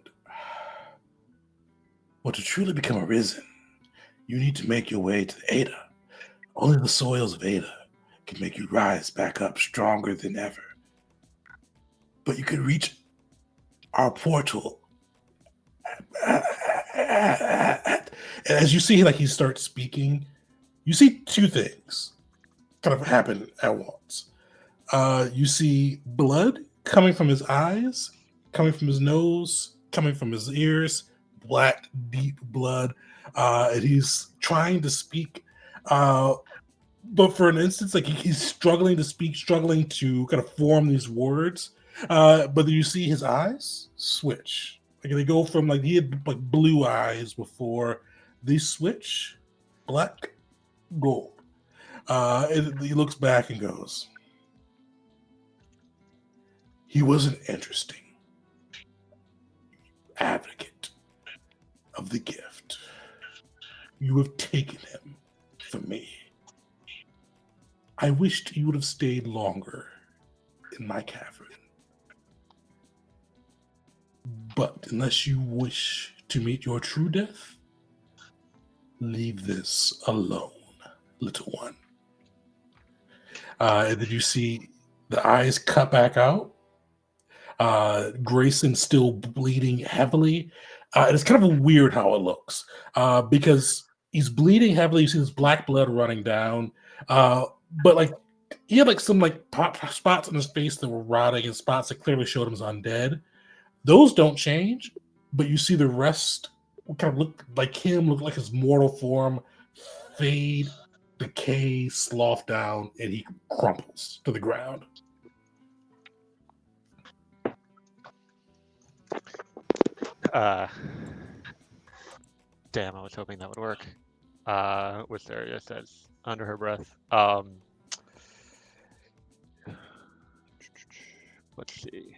Well, to truly become arisen, you need to make your way to Ada, Only the soils of Ada can make you rise back up stronger than ever. But you can reach our portal. And as you see, like he starts speaking, you see two things kind of happen at once. You see blood coming from his eyes, coming from his nose, coming from his ears, black, deep blood. And he's trying to speak. But for an instance, like he's struggling to speak, struggling to kind of form these words. But then you see his eyes switch. Like they go from like he had like blue eyes before, they switch black, gold. And he looks back and goes, he was an interesting advocate of the gift. You have taken him from me. I wished you would have stayed longer in my cavern. But unless you wish to meet your true death, leave this alone, little one. And then you see the eyes cut back out. Grayson still bleeding heavily. And it's kind of weird how it looks because he's bleeding heavily. You see this black blood running down. But like he had like some like pop spots on his face that were rotting and spots that clearly showed him as undead. Those don't change, but you see the rest kind of look like him, look like his mortal form fade, decay, slough down, and he crumples to the ground. Damn, I was hoping that would work. Wisteria says under her breath. Let's see.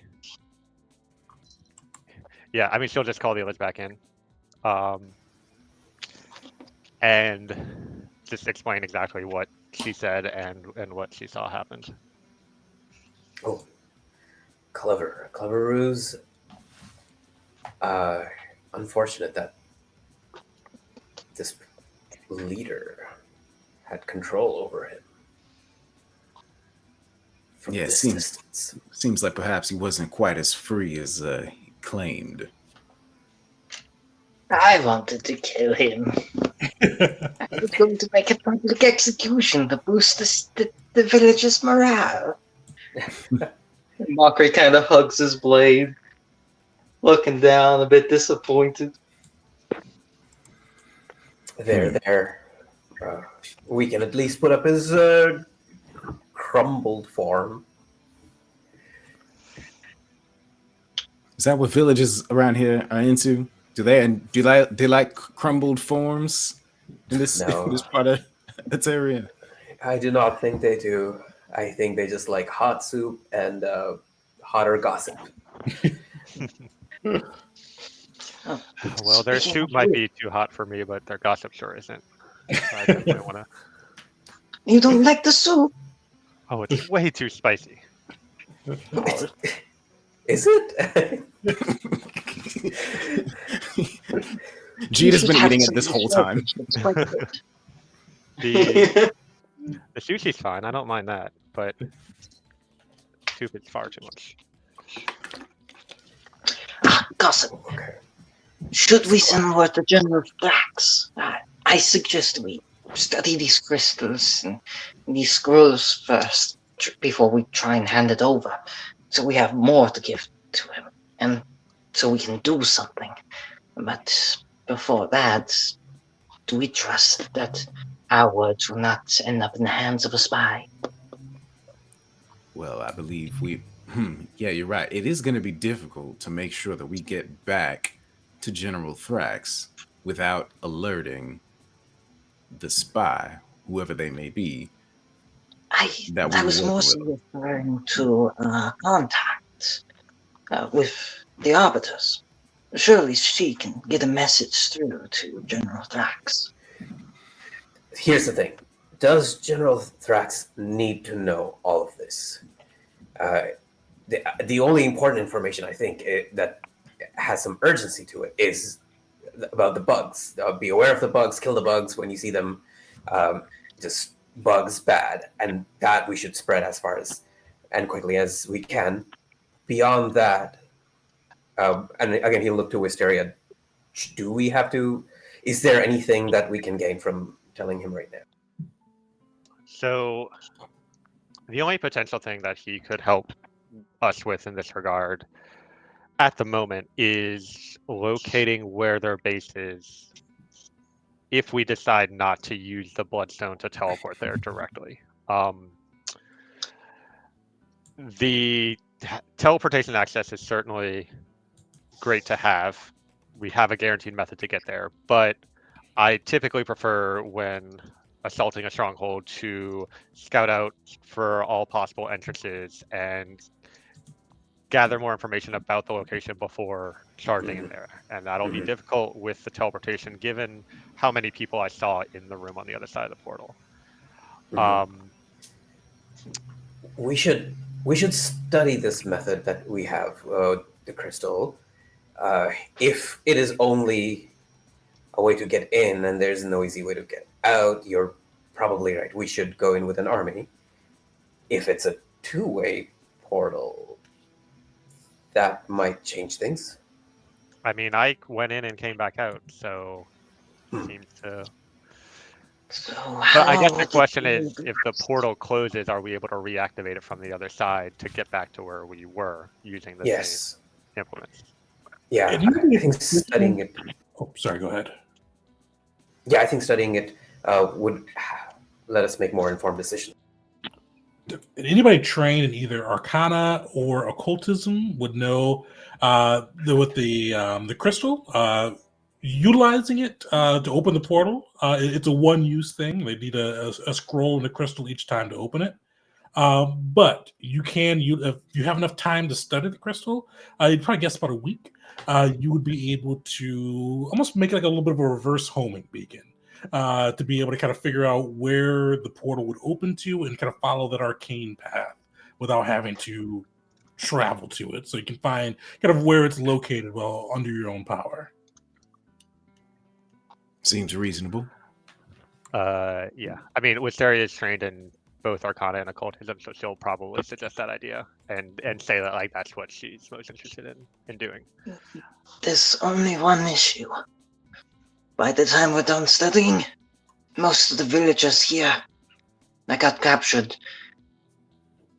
Yeah, I mean, she'll just call the others back in. And just explain exactly what she said and what she saw happened. Oh, clever ruse. Unfortunate that this leader had control over him. From Yeah, it this seems distance. seems like perhaps he wasn't quite as free as he claimed. I wanted to kill him. I was going to make a public execution to boost the village's morale. Mockery kind of hugs his blade, looking down, a bit disappointed. There. We can at least put up his crumbled form. Is that what villages around here are into? Do they like crumbled forms in this No. in this part of this area? I do not think they do. I think they just like hot soup and hotter gossip. Well, their soup might be too hot for me, but their gossip sure isn't. So I definitely want to. You don't like the soup? Oh, it's way too spicy. Is it? Jeet has been eating it this whole time. The sushi's fine. I don't mind that, but soup is far too much. Gossip. Okay. Should we send word to General Thrax? I suggest we study these crystals and these scrolls first before we try and hand it over, so we have more to give to him, and so we can do something. But before that, do we trust that our words will not end up in the hands of a spy? Well, I believe yeah, you're right. It is going to be difficult to make sure that we get back to General Thrax without alerting the spy, whoever they may be. I was more so referring to contact with the Arbiters. Surely she can get a message through to General Thrax. Here's the thing. Does General Thrax need to know all of this? The only important information, I think, that has some urgency to it is about the bugs. Be aware of the bugs, kill the bugs when you see them. Just bugs bad, and that we should spread as far as and quickly as we can. Beyond that, and again, he'll look to Wisteria. Do we have to? Is there anything that we can gain from telling him right now? So the only potential thing that he could help us with in this regard at the moment is locating where their base is if we decide not to use the Bloodstone to teleport there directly. The teleportation access is certainly great to have. We have a guaranteed method to get there, but I typically prefer when assaulting a stronghold to scout out for all possible entrances and gather more information about the location before charging in there. And that'll be difficult with the teleportation given how many people I saw in the room on the other side of the portal. We should study this method that we have, the crystal. If it is only a way to get in and there's no easy way to get out, you're probably right. We should go in with an army. If it's a two-way portal, that might change things. I mean, I went in and came back out, so it seems to. So But I guess how the question is, if the portal closes, are we able to reactivate it from the other side to get back to where we were using the Yes. same implements? Yeah, And even I if think it's- studying it. Oh, sorry. Go ahead. Yeah, I think studying it would let us make more informed decisions. Anybody trained in either Arcana or Occultism would know with the crystal, utilizing it to open the portal. It's a one-use thing. They need a scroll in the crystal each time to open it. But you can, if you have enough time to study the crystal, you'd probably guess about a week. You would be able to almost make it like a little bit of a reverse homing beacon. To be able to kind of figure out where the portal would open to and kind of follow that arcane path without having to travel to it. So you can find kind of where it's located while under your own power. Seems reasonable. Yeah. I mean, Wisteria is trained in both Arcana and Occultism, so she'll probably suggest that idea and say that like that's what she's most interested in doing. There's only one issue. By the time we're done studying, most of the villagers here that got captured,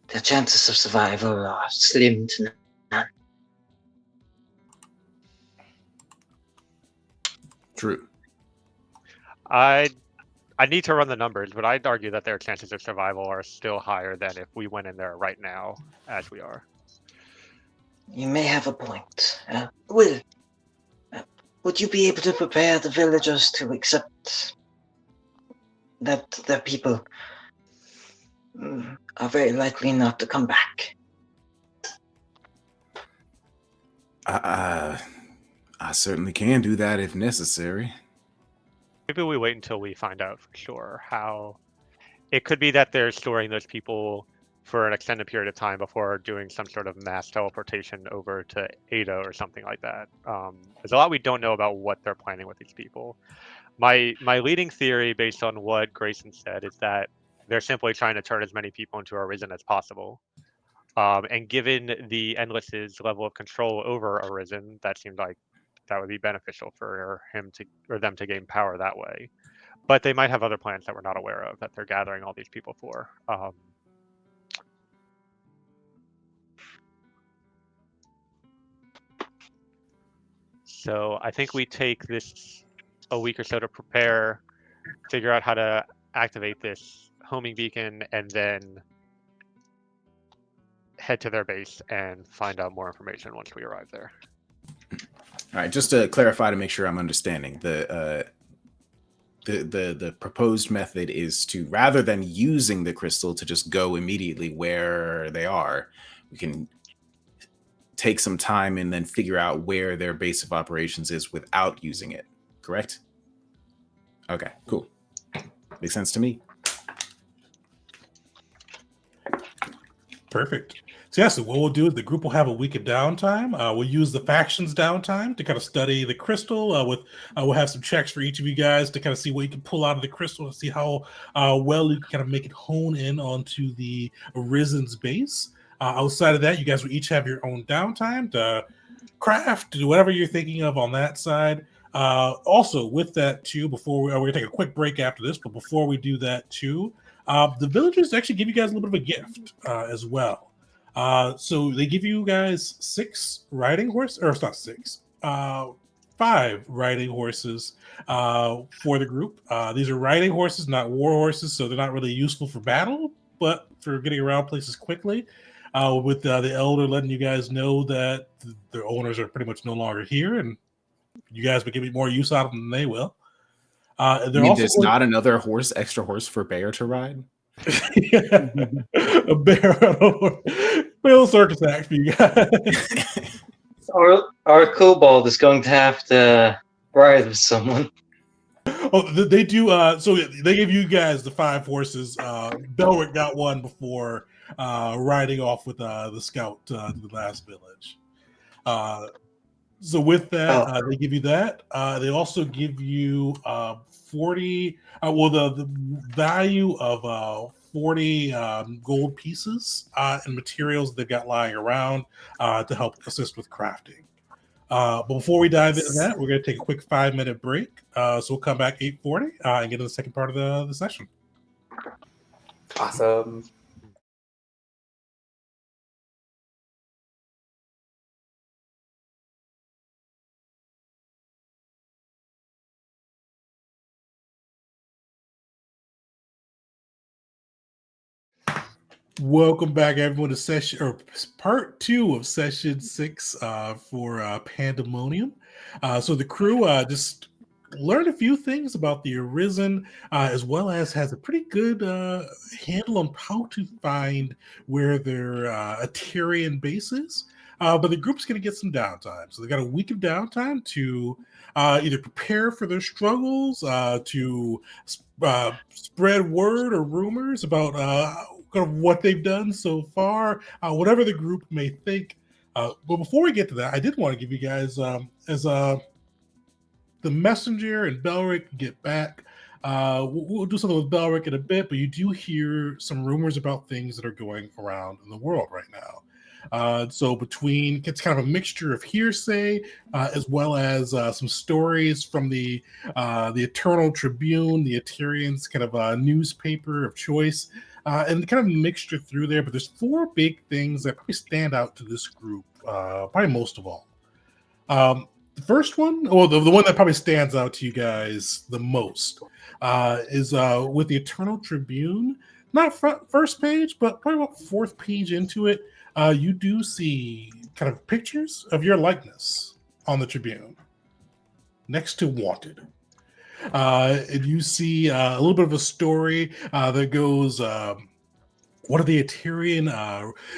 their chances of survival are slim to none. True. I need to run the numbers, but I'd argue that their chances of survival are still higher than if we went in there right now, as we are. You may have a point. Will, would you be able to prepare the villagers to accept that their people are very likely not to come back? I certainly can do that if necessary. Maybe we wait until we find out for sure how. It could be that they're storing those people for an extended period of time before doing some sort of mass teleportation over to Ada or something like that. There's a lot we don't know about what they're planning with these people. My leading theory, based on what Grayson said, is that they're simply trying to turn as many people into Arisen as possible. And given the Endless's level of control over Arisen, that seemed like that would be beneficial for him to or them to gain power that way. But they might have other plans that we're not aware of that they're gathering all these people for. So I think we take this a week or so to prepare, figure out how to activate this homing beacon, and then head to their base and find out more information once we arrive there. All right, just to clarify to make sure I'm understanding, the proposed method is to, rather than using the crystal to just go immediately where they are, we can take some time and then figure out where their base of operations is without using it. Correct? Okay, cool. Makes sense to me. Perfect. So yeah, so what we'll do is the group will have a week of downtime. We'll use the factions downtime to kind of study the crystal. We'll have some checks for each of you guys to kind of see what you can pull out of the crystal and see how well you can kind of make it hone in onto the Arisen's base. Outside of that, you guys will each have your own downtime to craft, do whatever you're thinking of on that side. Also, with that too, before we're gonna take a quick break after this, but before we do that too, the villagers actually give you guys a little bit of a gift as well. So they give you guys 6 riding horses, or it's not 6, 5 riding horses for the group. These are riding horses, not war horses, so they're not really useful for battle, but for getting around places quickly. With the elder letting you guys know that their owners are pretty much no longer here, and you guys will give more use out of them than they will. They're also there's not another extra horse for Bear to ride? a bear Bill circus act for you guys. Our kobold is going to have to ride with someone. Oh, they do. So they gave you guys the 5 horses. Belric got one before riding off with the scout to the last village. So with that, they give you that. They also give you 40. The value of 40 gold pieces and materials they've got lying around to help assist with crafting. But before we dive into that, we're going to take a quick 5-minute break. So we'll come back 8:40 and get to the second part of the session. Awesome. Welcome back, everyone, to part 2 of session 6 for Pandemonium. So the crew just learned a few things about the Arisen, as well as has a pretty good handle on how to find where their Aterian base is. But the group's going to get some downtime. So they got a week of downtime to either prepare for their struggles, to spread word or rumors about kind of what they've done so far, whatever the group may think. But before we get to that, I did want to give you guys, as the messenger and Belric get back, we'll do something with Belric in a bit, but you do hear some rumors about things that are going around in the world right now. So it's kind of a mixture of hearsay, as well as some stories from the Eternal Tribune, the Aterian's kind of newspaper of choice. And kind of mixture through there, but there's 4 big things that probably stand out to this group, probably most of all. The first one, or the one that probably stands out to you guys the most, is with the Eternal Tribune. Not first page, but probably about 4th page into it, you do see kind of pictures of your likeness on the Tribune next to Wanted. And you see a little bit of a story that goes, what are the Aterian,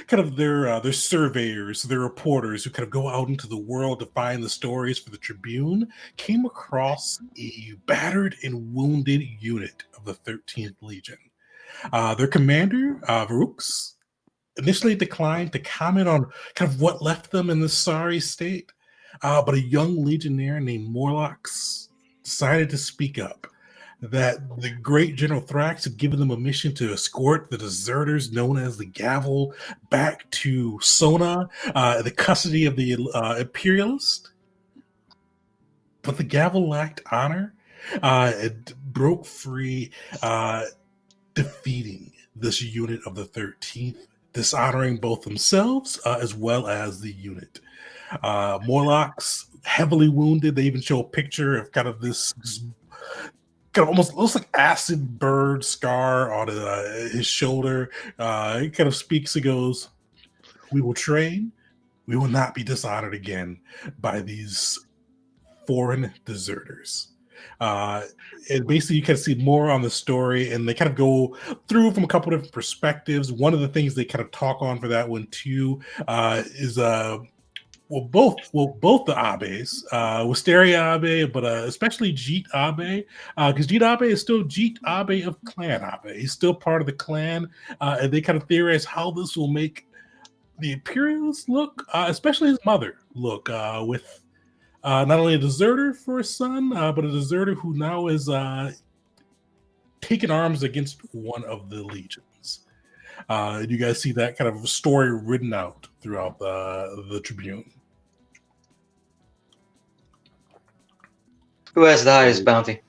kind of their surveyors, their reporters who kind of go out into the world to find the stories for the Tribune, came across a battered and wounded unit of the 13th Legion. Their commander, Varux, initially declined to comment on kind of what left them in this sorry state, but a young legionnaire named Morlox decided to speak up that the great General Thrax had given them a mission to escort the deserters known as the Gavel back to Sona, the custody of the Imperialist. But the Gavel lacked honor. It broke free, defeating this unit of the 13th, dishonoring both themselves as well as the unit. Morlock's heavily wounded. They even show a picture of kind of this kind of almost looks like acid bird scar on his shoulder. He kind of speaks and goes, "We will train. We will not be dishonored again by these foreign deserters." And basically, you can see more on the story, and they kind of go through from a couple different perspectives. One of the things they kind of talk on for that one too is both the Abes, Wisteria Abe, but especially Jeet Abe, because Jeet Abe is still Jeet Abe of Clan Abe. He's still part of the clan, and they kind of theorize how this will make the Imperials look, especially his mother, look with not only a deserter for a son, but a deserter who now is taken arms against one of the legions. You guys see that kind of story written out throughout the Tribune. Who has the highest bounty?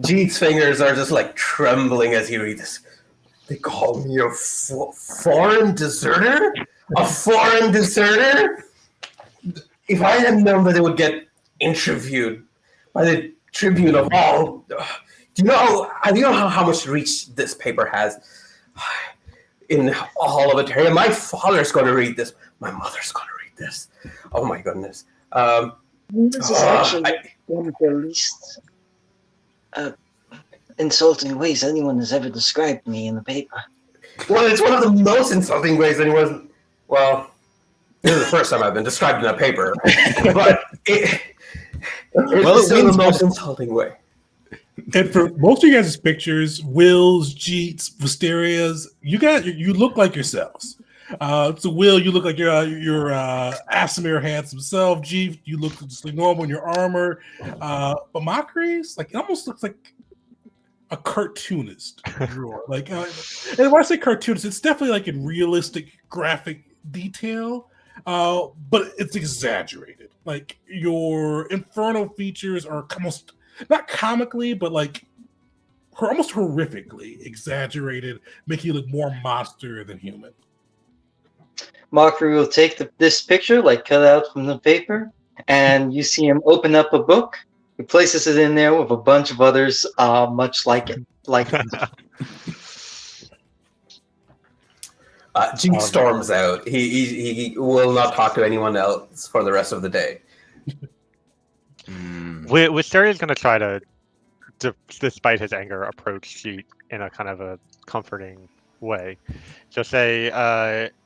Jeet's fingers are just like trembling as he reads this. They call me a foreign deserter? A foreign deserter? If I had known that it would get interviewed by the Tribune of all, do you know how much reach this paper has in all of Ontario? My father's going to read this. My mother's going to read this. Oh my goodness. This is actually one of the least insulting ways anyone has ever described me in the paper. Well, it's one of the most insulting ways anyone. Well, this is the first time I've been described in a paper, but it's still the most insulting way. And for most of you guys' pictures, Will's, Jeet's, Wisteria's, you look like yourselves. So Will, you look like your Asimir handsome self. Jeet, you look just like normal in your armor. But Mockery's, like, it almost looks like a cartoonist drawer. Like, and when I say cartoonist, it's definitely like in realistic graphic detail, but it's exaggerated. Like, your infernal features are almost not comically, but like almost horrifically exaggerated, making you look more monster than human. Mockery will take this picture, like cut out from the paper, and you see him open up a book. He places it in there with a bunch of others, much like it. Jeet storms out. He will not talk to anyone else for the rest of the day. Wisteria is going to try to, despite his anger, approach Jeet in a kind of a comforting way. Just say,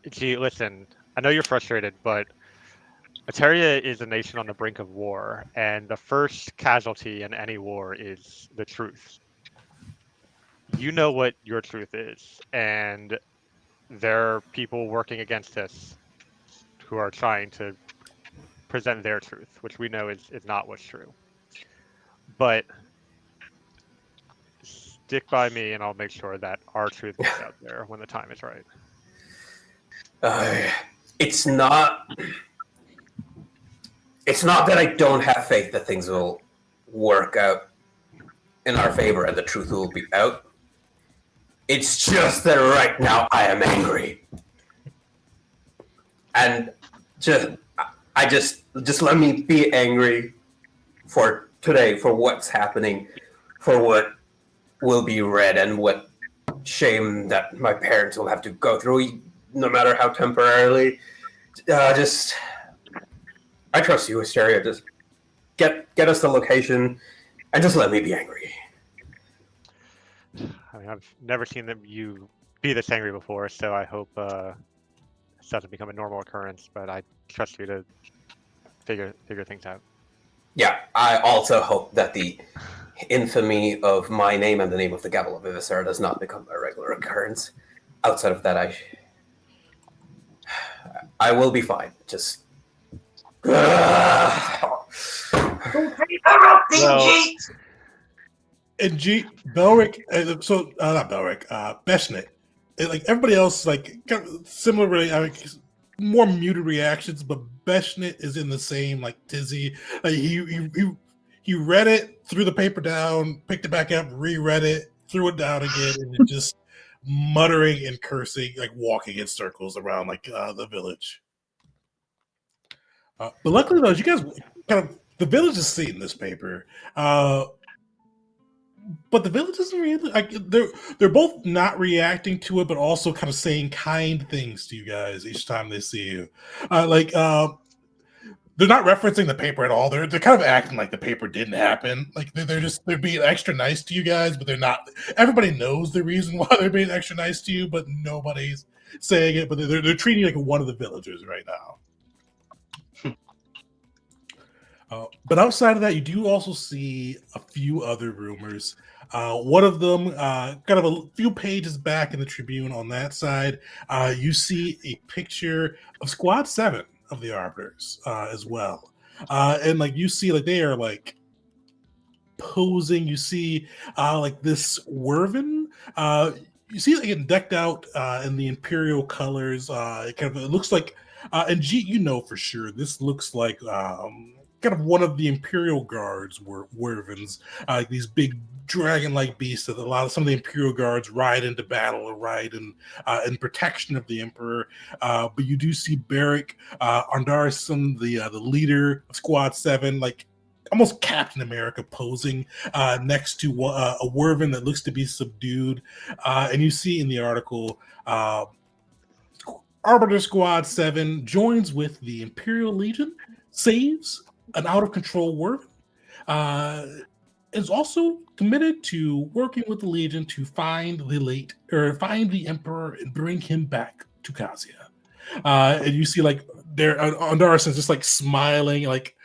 Jeet, listen, I know you're frustrated, but Ontario is a nation on the brink of war, and the first casualty in any war is the truth. You know what your truth is, and there are people working against us who are trying to present their truth, which we know is not what's true. But stick by me, and I'll make sure that our truth gets out there when the time is right. It's not that I don't have faith that things will work out in our favor and the truth will be out. It's just that right now I am angry. And just let me be angry for today, for what's happening, for what will be read and what shame that my parents will have to go through, no matter how temporarily. I trust you, Wisteria. Just get us the location and just let me be angry. I mean, I've never seen you be this angry before, so I hope this doesn't become a normal occurrence, but I trust you to figure things out. Yeah, I also hope that the infamy of my name and the name of the Gavel of Vivisera does not become a regular occurrence. Outside of that, I will be fine. Just... And Belric, not Belric, Beshnet, like everybody else, like similarly, I mean, more muted reactions, but Beshnet is in the same like tizzy. Like he read it, threw the paper down, picked it back up, reread it, threw it down again, and just muttering and cursing, like walking in circles around like the village. But luckily, though, you guys the village is seeing this paper. But the village isn't really like they're both not reacting to it, but also kind of saying kind things to you guys each time they see you. They're not referencing the paper at all. They're kind of acting like the paper didn't happen. Like they're being extra nice to you guys, but they're not. Everybody knows the reason why they're being extra nice to you, but nobody's saying it. But they're treating you like one of the villagers right now. But outside of that, you do also see a few other rumors. One of them, kind of a few pages back in the Tribune on that side, you see a picture of Squad 7 of the Arbiters as well. And like you see, like they are like posing. You see like this Wervin. You see like it decked out in the Imperial colors. It looks like, and G, you know for sure, this looks like kind of one of the Imperial guards were Wervins, like these big dragon-like beasts that some of the Imperial guards ride into battle or ride in protection of the Emperor. But you do see Beric Arndarson, the leader of Squad 7, like almost Captain America posing next to a Wervin that looks to be subdued. And you see in the article, Arbiter Squad 7 joins with the Imperial Legion, saves an out-of-control Wervin, is also committed to working with the Legion to find the Emperor and bring him back to Kasia. And you see like there Andarson's just like smiling, like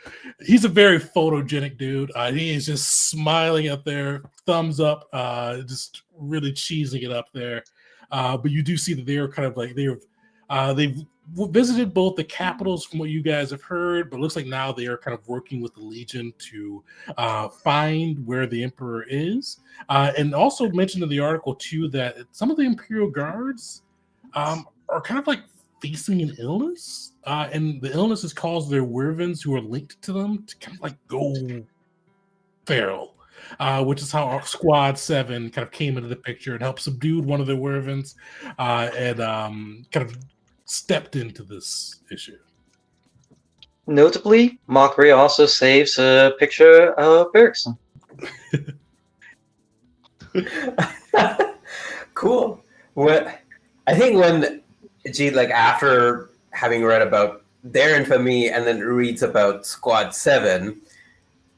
he's a very photogenic dude. He is just smiling up there, thumbs up, just really cheesing it up there. But you do see that they're kind of like they've visited both the capitals from what you guys have heard, but it looks like now they are kind of working with the Legion to find where the Emperor is. And also mentioned in the article too that some of the Imperial guards are kind of like facing an illness, and the illness has caused their Wervins who are linked to them to kind of like go feral, which is how our Squad 7 kind of came into the picture and helped subdue one of the Wervins, and kind of stepped into this issue. Notably, Mockery also saves a picture of Bergson. Cool. What I think when G, like after having read about their infamy and then reads about Squad 7,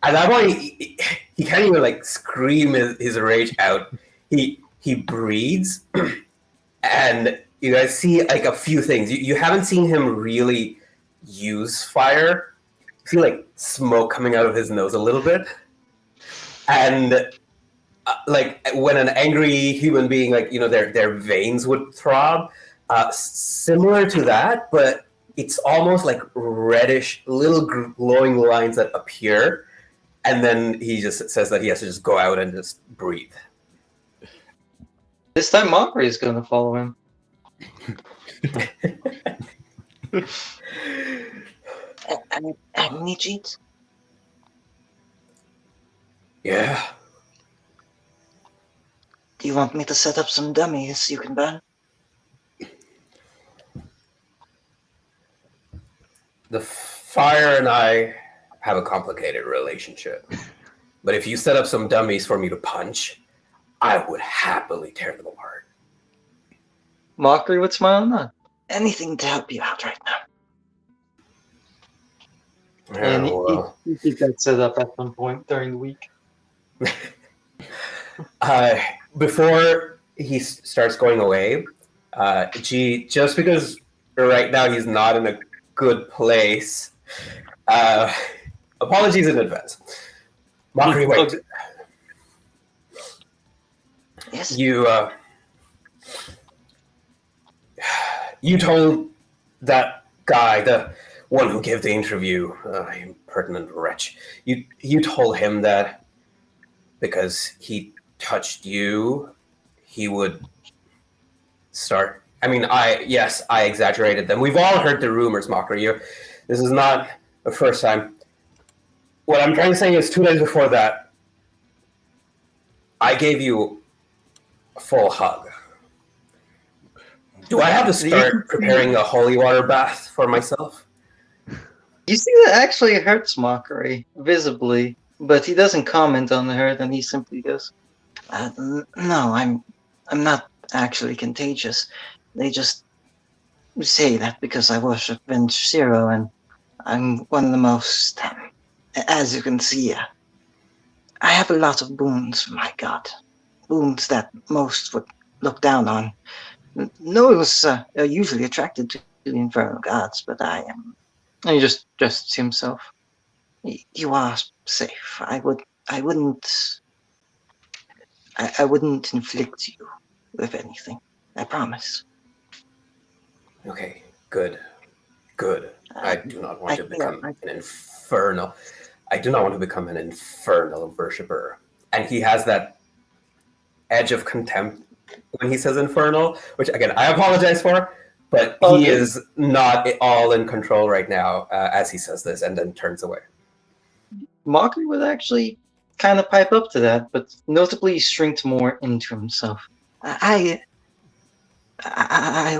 at that point he can't even like scream his rage out. He breathes, and you guys see like a few things. You haven't seen him really use fire. You see like smoke coming out of his nose a little bit, and like when an angry human being, like their veins would throb. Similar to that, but it's almost like reddish, little glowing lines that appear, and then he just says that he has to just go out and just breathe. This time, Mockery is going to follow him. Any cheats? Yeah. Do you want me to set up some dummies you can burn? The fire and I have a complicated relationship. But if you set up some dummies for me to punch, I would happily tear them apart. Mockery would smile none. Anything to help you out right now. And he keep that set up at some point during the week. Before he starts going away, just because right now he's not in a good place, apologies in advance. Mockery, wait. Yes. You told that guy, the one who gave the interview, impertinent wretch. You told him that because he touched you, he would start. I mean, I exaggerated them. We've all heard the rumors, Mockery. This is not the first time. What I'm trying to say is 2 days before that, I gave you a full hug. Do I have to start preparing a holy water bath for myself? You see, that actually hurts Mockery, visibly, but he doesn't comment on the hurt, and he simply goes, "No, I'm not actually contagious. They just say that because I worship Venge Zero, and I'm one of the most, as you can see, I have a lot of boons from my god, boons that most would look down on. Nobles are usually attracted to the infernal gods, but I am." And he just adjusts himself. "You are safe. I wouldn't I wouldn't inflict you with anything. I promise. Okay, good. Good. I do not want to become an infernal. I do not want to become an infernal worshiper. And he has that edge of contempt when he says infernal, which again I apologize for, but he is not all in control right now as he says this, and then turns away. Mockery would actually kind of pipe up to that, but notably shrink more into himself. I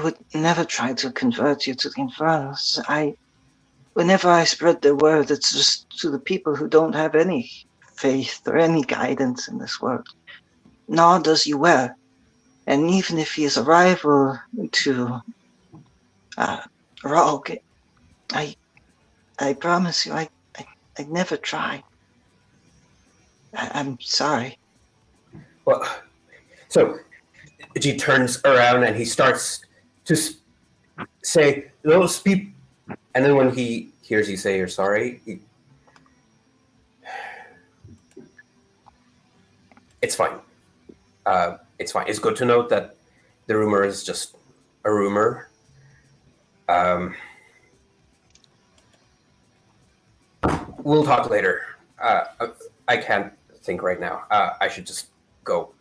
would never try to convert you to the Infernals. Whenever I spread the word, it's just to the people who don't have any faith or any guidance in this world. Nor does you well. And even if he is a rival to Rogue, I promise you, I'd never try. I'm sorry. Well, so G turns around and he starts to say those people, and then when he hears you say you're sorry, it's fine. It's fine. It's good to note that the rumor is just a rumor. We'll talk later. I can't think right now. I should just go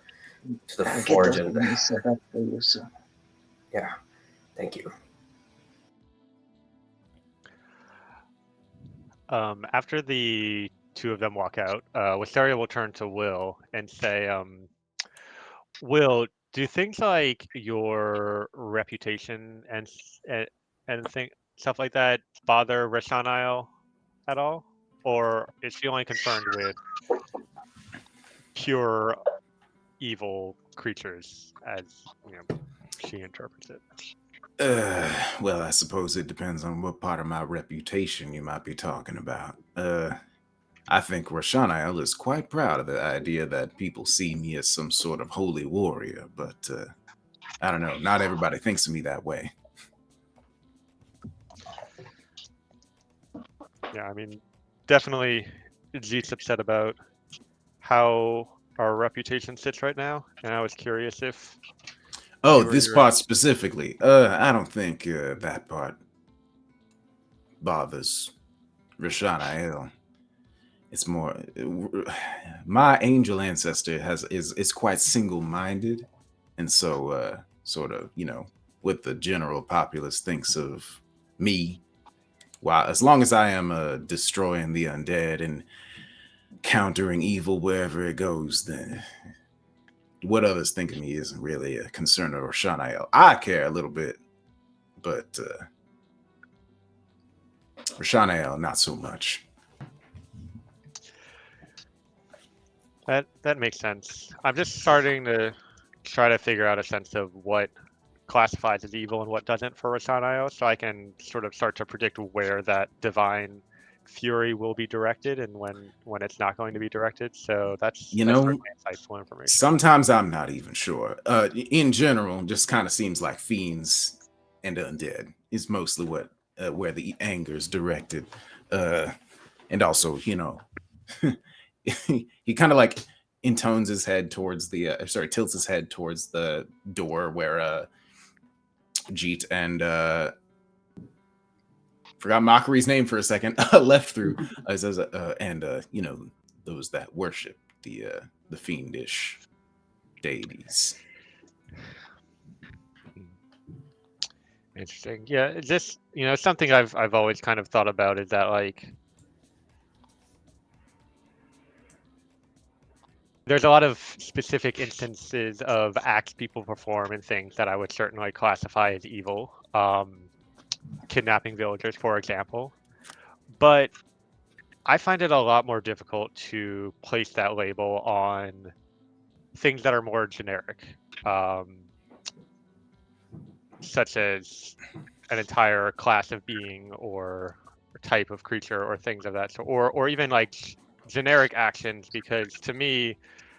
to the forge and set up for you, sir. Yeah, thank you. After the two of them walk out, Wisteria will turn to Will and say, Will, do things like your reputation and stuff like that bother Rashanael at all? Or is she only concerned with pure evil creatures as she interprets it? Well, I suppose it depends on what part of my reputation you might be talking about. I think Rashanael is quite proud of the idea that people see me as some sort of holy warrior, but I don't know. Not everybody thinks of me that way. Yeah, I mean, definitely Jeet's upset about how our reputation sits right now, and I was curious if... Oh, this part specifically. I don't think that part bothers Rashanael. It's more my angel ancestor is quite single-minded, and so sort of, what the general populace thinks of me, while as long as I am destroying the undead and countering evil wherever it goes, then what others think of me isn't really a concern of Rashanael. I care a little bit, but Rashanael not so much. That makes sense. I'm just starting to try to figure out a sense of what classifies as evil and what doesn't for Rashanael, so I can sort of start to predict where that divine fury will be directed and when it's not going to be directed. So that's insightful information. Sometimes I'm not even sure. In general, just kind of seems like fiends and undead is mostly what where the anger is directed, and also he kind of like intones his head towards the tilts his head towards the door where Jeet and forgot Mockery's name for a second left through. Says those that worship the fiendish deities. Interesting. Yeah, it's just something I've always kind of thought about is that like there's a lot of specific instances of acts people perform and things that I would certainly classify as evil. Kidnapping villagers, for example. But I find it a lot more difficult to place that label on things that are more generic, such as an entire class of being or type of creature or things of that sort, or even like generic actions, because to me,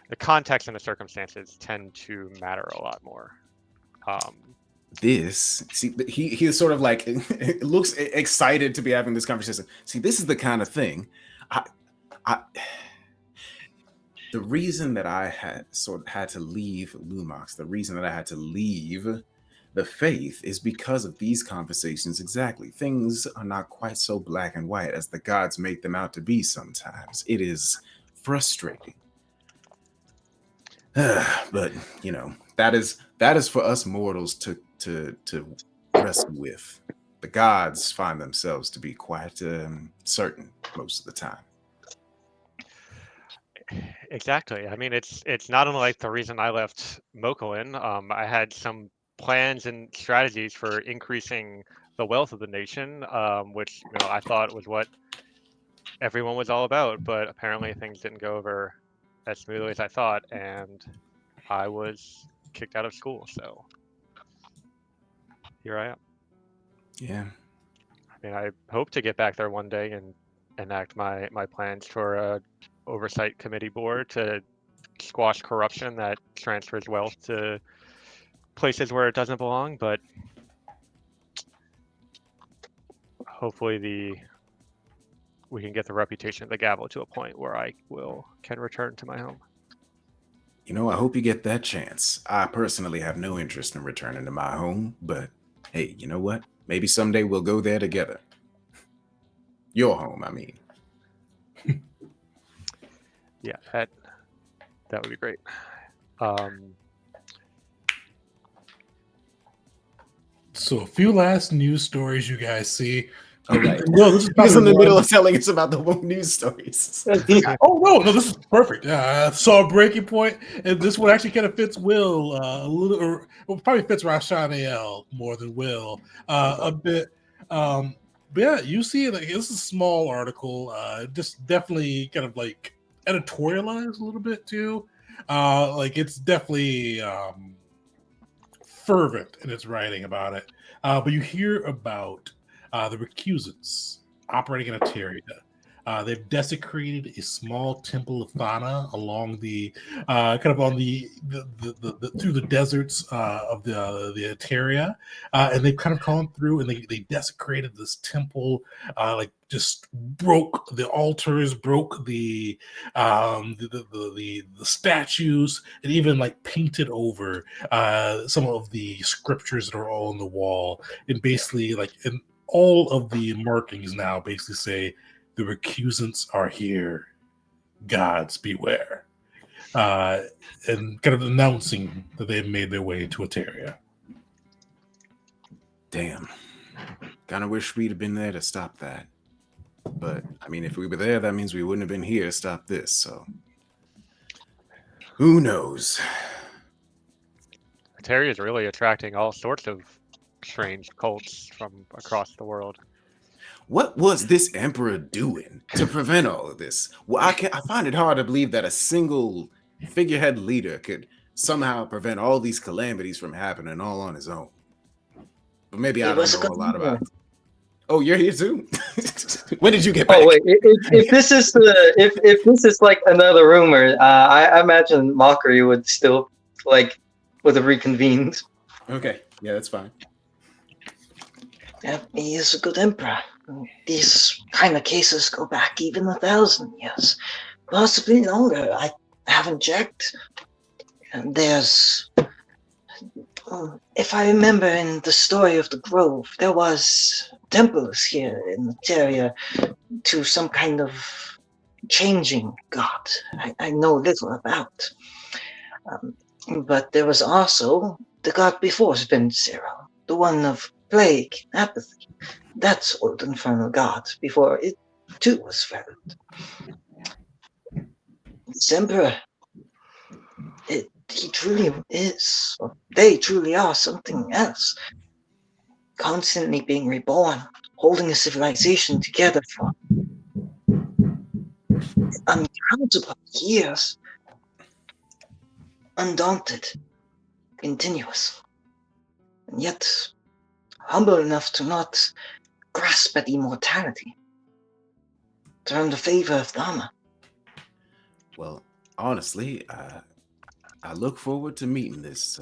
the context and the circumstances tend to matter a lot more. He is sort of like looks excited to be having this conversation. See, this is the kind of thing the reason that I had to leave Lumox, the reason that I had to leave the faith is because of these conversations. Exactly. Things are not quite so black and white as the gods make them out to be sometimes. It is frustrating. But that is for us mortals to wrestle with. The gods find themselves to be quite certain most of the time. Exactly. I mean, it's not unlike the reason I left Mokoin. I had some plans and strategies for increasing the wealth of the nation, which I thought was what everyone was all about. But apparently, things didn't go over as smoothly as I thought, and I was kicked out of school. So here I am. Yeah. I mean, I hope to get back there one day and enact my plans for a oversight committee board to squash corruption that transfers wealth to places where it doesn't belong. But hopefully we can get the reputation of the gavel to a point where I can return to my home. I hope you get that chance. I personally have no interest in returning to my home, but hey, you know what? Maybe someday we'll go there together. Your home, I mean. Yeah, that would be great. So a few last news stories you guys see. Oh, right. No, this is Because in the probably middle one- of telling us about the news stories. Oh no, this is perfect. I saw a breaking point, and this one actually kind of fits Will a little, or well, probably fits Rashaniel more than Will a bit. But yeah, you see, like this is a small article, just definitely kind of like editorialized a little bit too. Like it's definitely fervent in its writing about it. But you hear about the recusants operating in Eteria. They've desecrated a small temple of Thana along the kind of on the through the deserts of the Eteria, and they've kind of gone through and they desecrated this temple, like just broke the altars, broke the statues, and even like painted over some of the scriptures that are all on the wall, and basically like in all of the markings now basically say the recusants are here, gods beware, and kind of announcing that they've made their way to Eteria. Damn. Kind of wish we'd have been there to stop that. But, I mean, if we were there, that means we wouldn't have been here to stop this, so. Who knows? Eteria is really attracting all sorts of strange cults from across the world. What was this emperor doing to prevent all of this? Well, I find it hard to believe that a single figurehead leader could somehow prevent all these calamities from happening all on his own. But maybe I don't know a lot about it. Oh, you're here too? When did you get back? Oh wait, if this is if this is like another rumor, I imagine Mockery would still would have reconvened. Okay, yeah, that's fine. Yeah, he is a good emperor. These kind of cases go back even 1,000 years, possibly longer. I haven't checked. And there's, if I remember in the story of the Grove, there was temples here in the area to some kind of changing god. I know little about. But there was also the god before Zero, the one of plague, apathy. That's old infernal god before it too was found. This emperor, he truly is, or they truly are something else. Constantly being reborn, holding a civilization together for uncountable years. Undaunted, continuous, and yet humble enough to not grasp at immortality, to earn the favor of Dharma. Well, honestly, I look forward to meeting this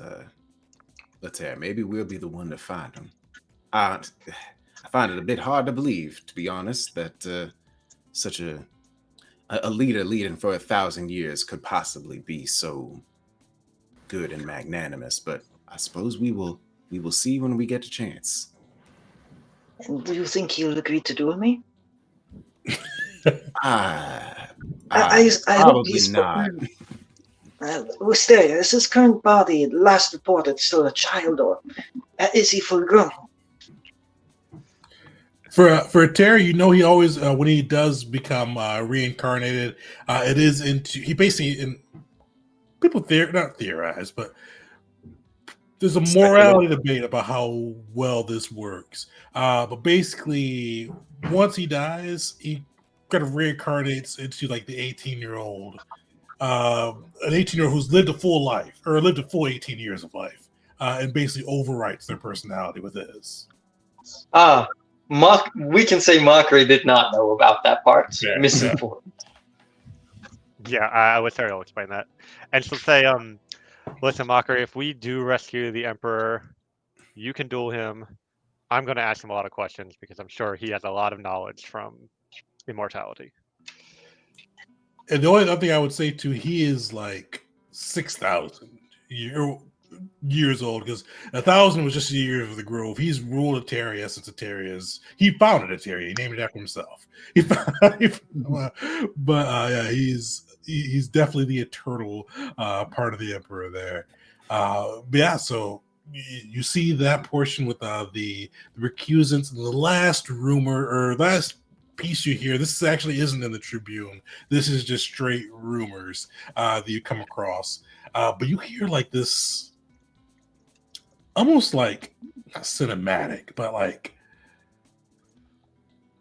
Later. Maybe we'll be the one to find him. I find it a bit hard to believe, to be honest, that such a a leader leading for 1,000 years could possibly be so good and magnanimous. But I suppose we will see when we get a chance. And do you think he'll agree to duel me? I I hope probably he's not. Wisteria, is his current body last reported still a child, or is he full grown? For Terry, you know, he always when he does become reincarnated, it is into he basically in people not theorize, but there's a morality debate about how well this works. But basically, once he dies, he kind of reincarnates into like the 18-year-old, an 18-year-old who's lived a full life or lived a full 18 years of life, and basically overwrites their personality with his. We can say Mockery did not know about that part. Yeah, Misinformed. Yeah, I would say I'll explain that. And she'll say, listen, Mockery, if we do rescue the Emperor, you can duel him. I'm going to ask him a lot of questions because I'm sure he has a lot of knowledge from immortality. And the only other thing I would say too, he is like 6,000 years old, because 1,000 was just a year of the Grove. He's ruled Eteria since Eteria's. He founded Eteria. He named it after himself. Yeah, he's definitely the eternal part of the Emperor there. But yeah, so you see that portion with the recusants, and the last rumor or last piece you hear. This actually isn't in the Tribune. This is just straight rumors that you come across. But you hear like this, almost like not cinematic, but like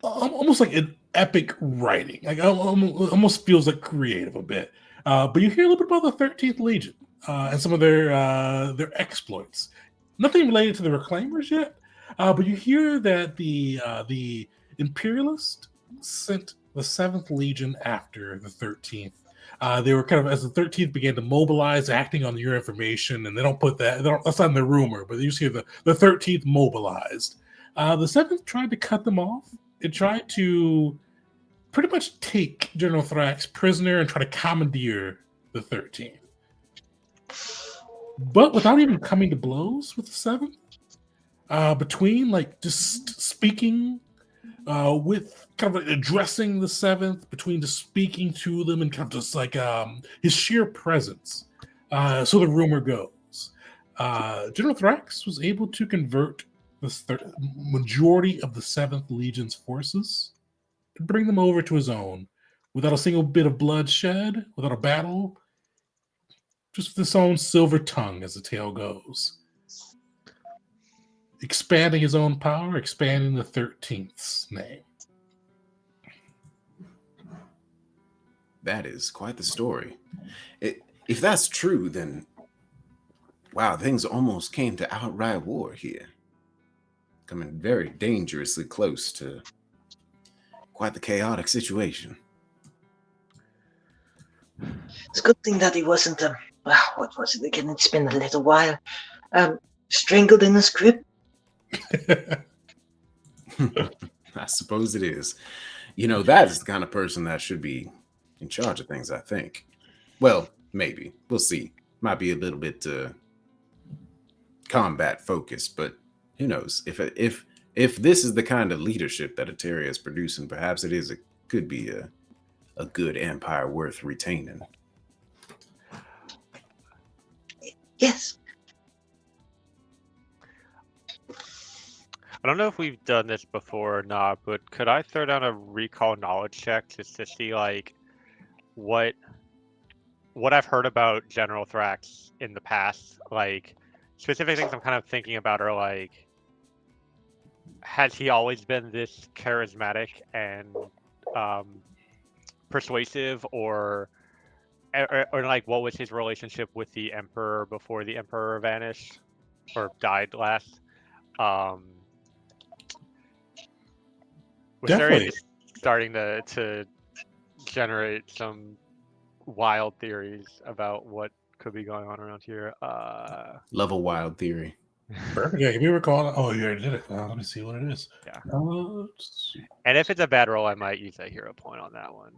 almost like an epic writing. Like almost feels like creative a bit. But you hear a little bit about the 13th Legion and some of their exploits. Nothing related to the Reclaimers yet, but you hear that the Imperialist sent the 7th Legion after the 13th. They were kind of, as the 13th began to mobilize, acting on your information, and they don't put that, that's not in the rumor, but you see the 13th mobilized. The 7th tried to cut them off. It tried to pretty much take General Thrax prisoner and try to commandeer the 13th. But without even coming to blows with the 7th, between like just speaking with kind of like addressing the 7th, between just speaking to them and kind of just like his sheer presence. So the rumor goes, General Thrax was able to convert the majority of the 7th Legion's forces and bring them over to his own without a single bit of bloodshed, without a battle, just with his own silver tongue, as the tale goes. Expanding his own power, expanding the 13th's name. That is quite the story. If that's true, then wow, things almost came to outright war here. Coming very dangerously close to quite the chaotic situation. It's a good thing that he wasn't, what was it again? It's been a little while. Strangled in his crib? I suppose it is. You know, that is the kind of person that should be in charge of things, I think. Well, maybe. We'll see. Might be a little bit combat focused, but who knows? If this is the kind of leadership that Eteria is producing, perhaps it could be a good empire worth retaining. Yes. I don't know if we've done this before or not, but could I throw down a recall knowledge check just to see like what I've heard about General Thrax in the past? Like specific things I'm kind of thinking about are like, has he always been this charismatic and persuasive, or like what was his relationship with the Emperor before the Emperor vanished or died last? Definitely. Is starting to generate some wild theories about what could be going on around here. Love a wild theory. Perfect. Yeah, if you recall, oh, you already did it. Let me see what it is. Yeah. And And if it's a bad roll, I might use a hero point on that one.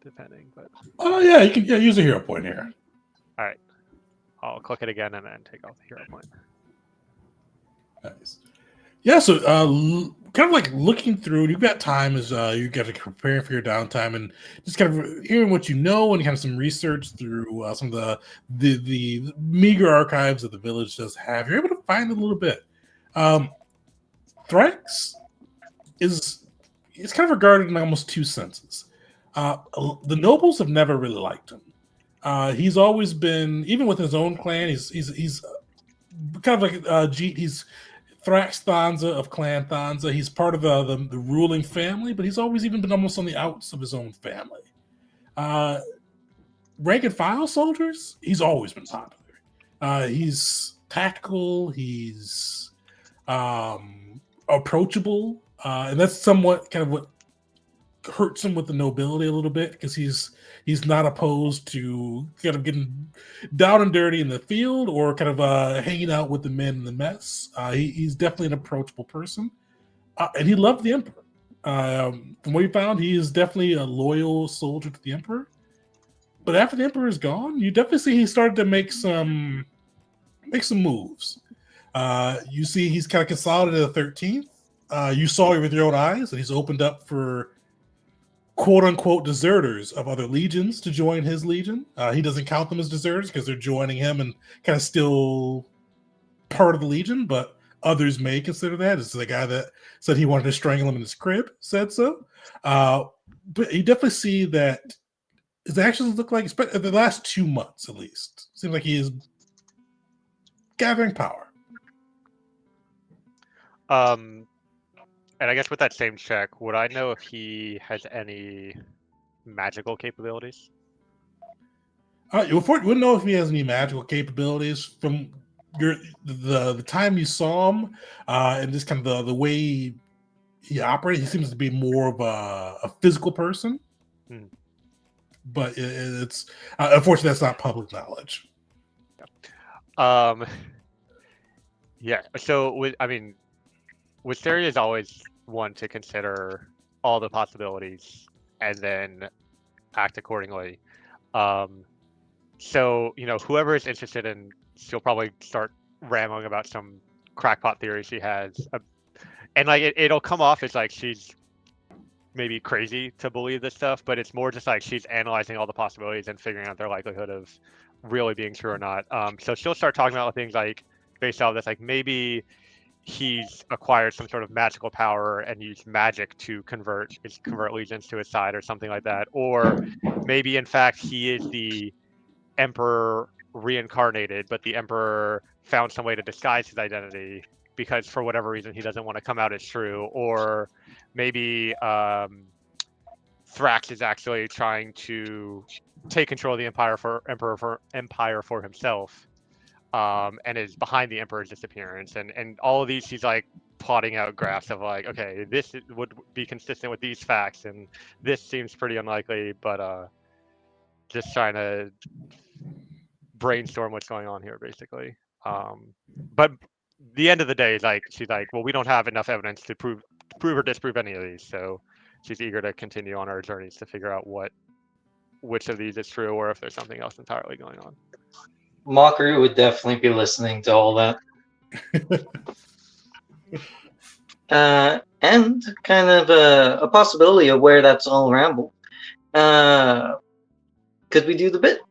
depending. But Oh yeah, you can use a hero point here. all right, I'll click it again and then take off the hero point. Nice. Yeah, so kind of like looking through, you've got time as you got to prepare for your downtime and just kind of hearing what you know and kind of some research through some of the meager archives that the village does have. You're able to find a little bit. Thrax is kind of regarded in almost two senses. The nobles have never really liked him. He's always been, even with his own clan, he's kind of like Jeet. He's Thrax Thanza of Clan Thanza. He's part of the ruling family, but he's always even been almost on the outs of his own family. Rank and file soldiers, he's always been popular. He's tactical. He's approachable, and that's somewhat kind of what hurts him with the nobility a little bit because he's not opposed to kind of getting down and dirty in the field or kind of hanging out with the men in the mess. He's definitely an approachable person, and he loved the emperor. From what we found, he is definitely a loyal soldier to the emperor. But after the emperor is gone, you definitely see he started to make some moves. You see he's kind of consolidated the 13th. You saw it with your own eyes, and he's opened up for quote-unquote deserters of other legions to join his legion. He doesn't count them as deserters because they're joining him and kind of still part of the legion, but others may consider that. This is the guy that said he wanted to strangle him in his crib, said so. But you definitely see that his actions look like, especially the last 2 months at least, seems like he is gathering power. And I guess with that same check, would I know if he has any magical capabilities? You wouldn't know if he has any magical capabilities from the time you saw him, and just kind of the way he operates. He seems to be more of a physical person, but it's unfortunately that's not public knowledge. Yeah. So Wisteria is always one to consider all the possibilities and then act accordingly. So, whoever is interested in, she'll probably start rambling about some crackpot theory she has. And like it'll come off as like she's maybe crazy to believe this stuff, but it's more just like she's analyzing all the possibilities and figuring out their likelihood of really being true or not. So she'll start talking about things like based off this, like maybe he's acquired some sort of magical power and used magic to convert legions to his side or something like that. Or maybe in fact he is the emperor reincarnated, but the emperor found some way to disguise his identity because for whatever reason he doesn't want to come out as true. Or maybe Thrax is actually trying to take control of the empire for himself. And is behind the emperor's disappearance, and all of these she's like plotting out graphs of like, okay, this would be consistent with these facts, and this seems pretty unlikely, but just trying to brainstorm what's going on here, basically. But the end of the day, like she's like, well, we don't have enough evidence to prove or disprove any of these, so she's eager to continue on our journeys to figure out which of these is true or if there's something else entirely going on. Mockery would definitely be listening to all that. And kind of a possibility of where that's all rambled. Could we do the bit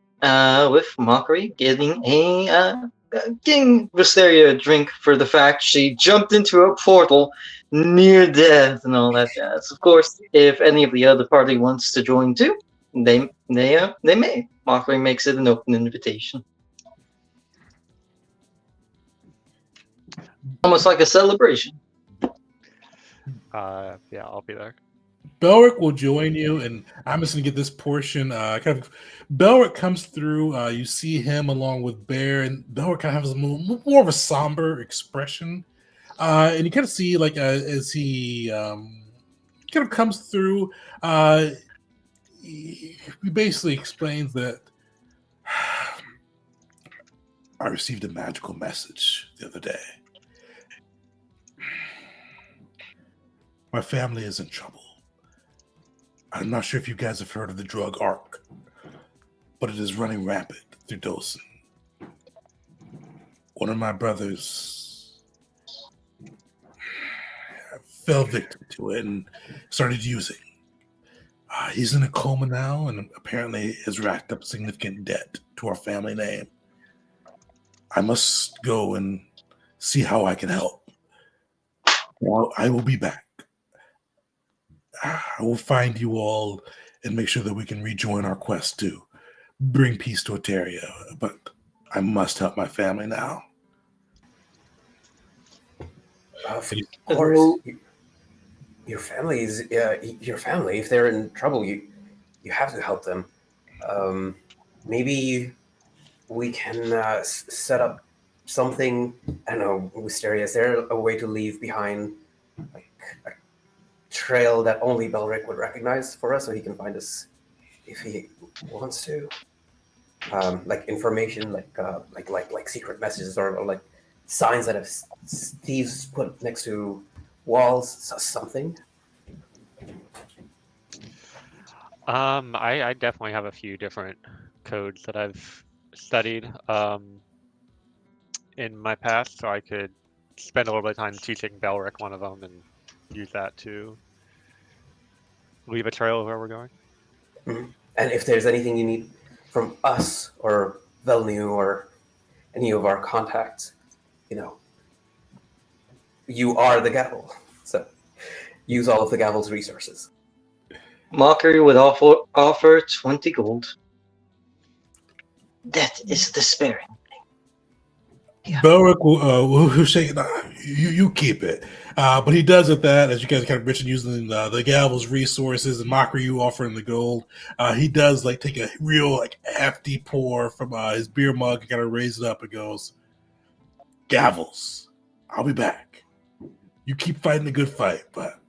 with Mockery getting getting Wisteria a drink for the fact she jumped into a portal near death and all that jazz? Of course, if any of the other party wants to join too, they may. Mockery makes it an open invitation. Almost like a celebration. Yeah, I'll be there. Belric will join you, and I'm just going to get this portion. Belric comes through. You see him along with Bear, and Belric kind of has more of a somber expression. And you kind of see, like, as he kind of comes through, he basically explains that I received a magical message the other day. My family is in trouble. I'm not sure if you guys have heard of the drug ARC, but it is running rampant through Dawson. One of my brothers fell victim to it and started using. He's in a coma now and apparently has racked up significant debt to our family name. I must go and see how I can help. Well, I will be back. I will find you all and make sure that we can rejoin our quest to bring peace to Eteria. But I must help my family now. Of course. Your family is your family. If they're in trouble, you have to help them. Maybe we can set up something. I don't know, Wisteria. Is there a way to leave behind like a trail that only Belric would recognize for us, so he can find us if he wants to? Like information, like secret messages or like signs that have thieves put next to walls, something. I definitely have a few different codes that I've studied in my past, so I could spend a little bit of time teaching Belric one of them and use that to leave a trail of where we're going. Mm-hmm. And if there's anything you need from us or Velnu or any of our contacts, you are the gavel. So use all of the gavel's resources. Mockery would offer 20 gold. That is despairing. Yeah. Belric will say, you keep it. But he does at that, as you guys kind of mentioned, using the gavel's resources and Mockery, you offering the gold. He does like take a real like hefty pour from his beer mug and kind of raise it up and goes, "Gavels, I'll be back. You keep fighting a good fight, but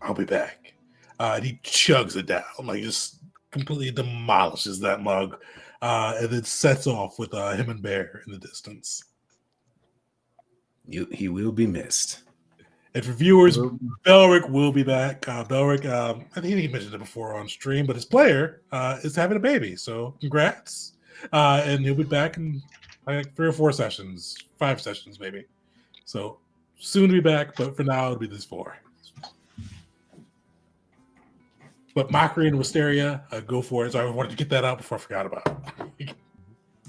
I'll be back." And he chugs it down, like just completely demolishes that mug, and then sets off with him and Bear in the distance. He will be missed. And for viewers, Belric will be back. Belric, I think he mentioned it before on stream, but his player is having a baby. So congrats. And he'll be back in like 3 or 4 sessions, 5 sessions maybe. So soon to be back, but for now it'll be this 4. But Mockery and Wisteria, go for it. So I wanted to get that out before I forgot about it.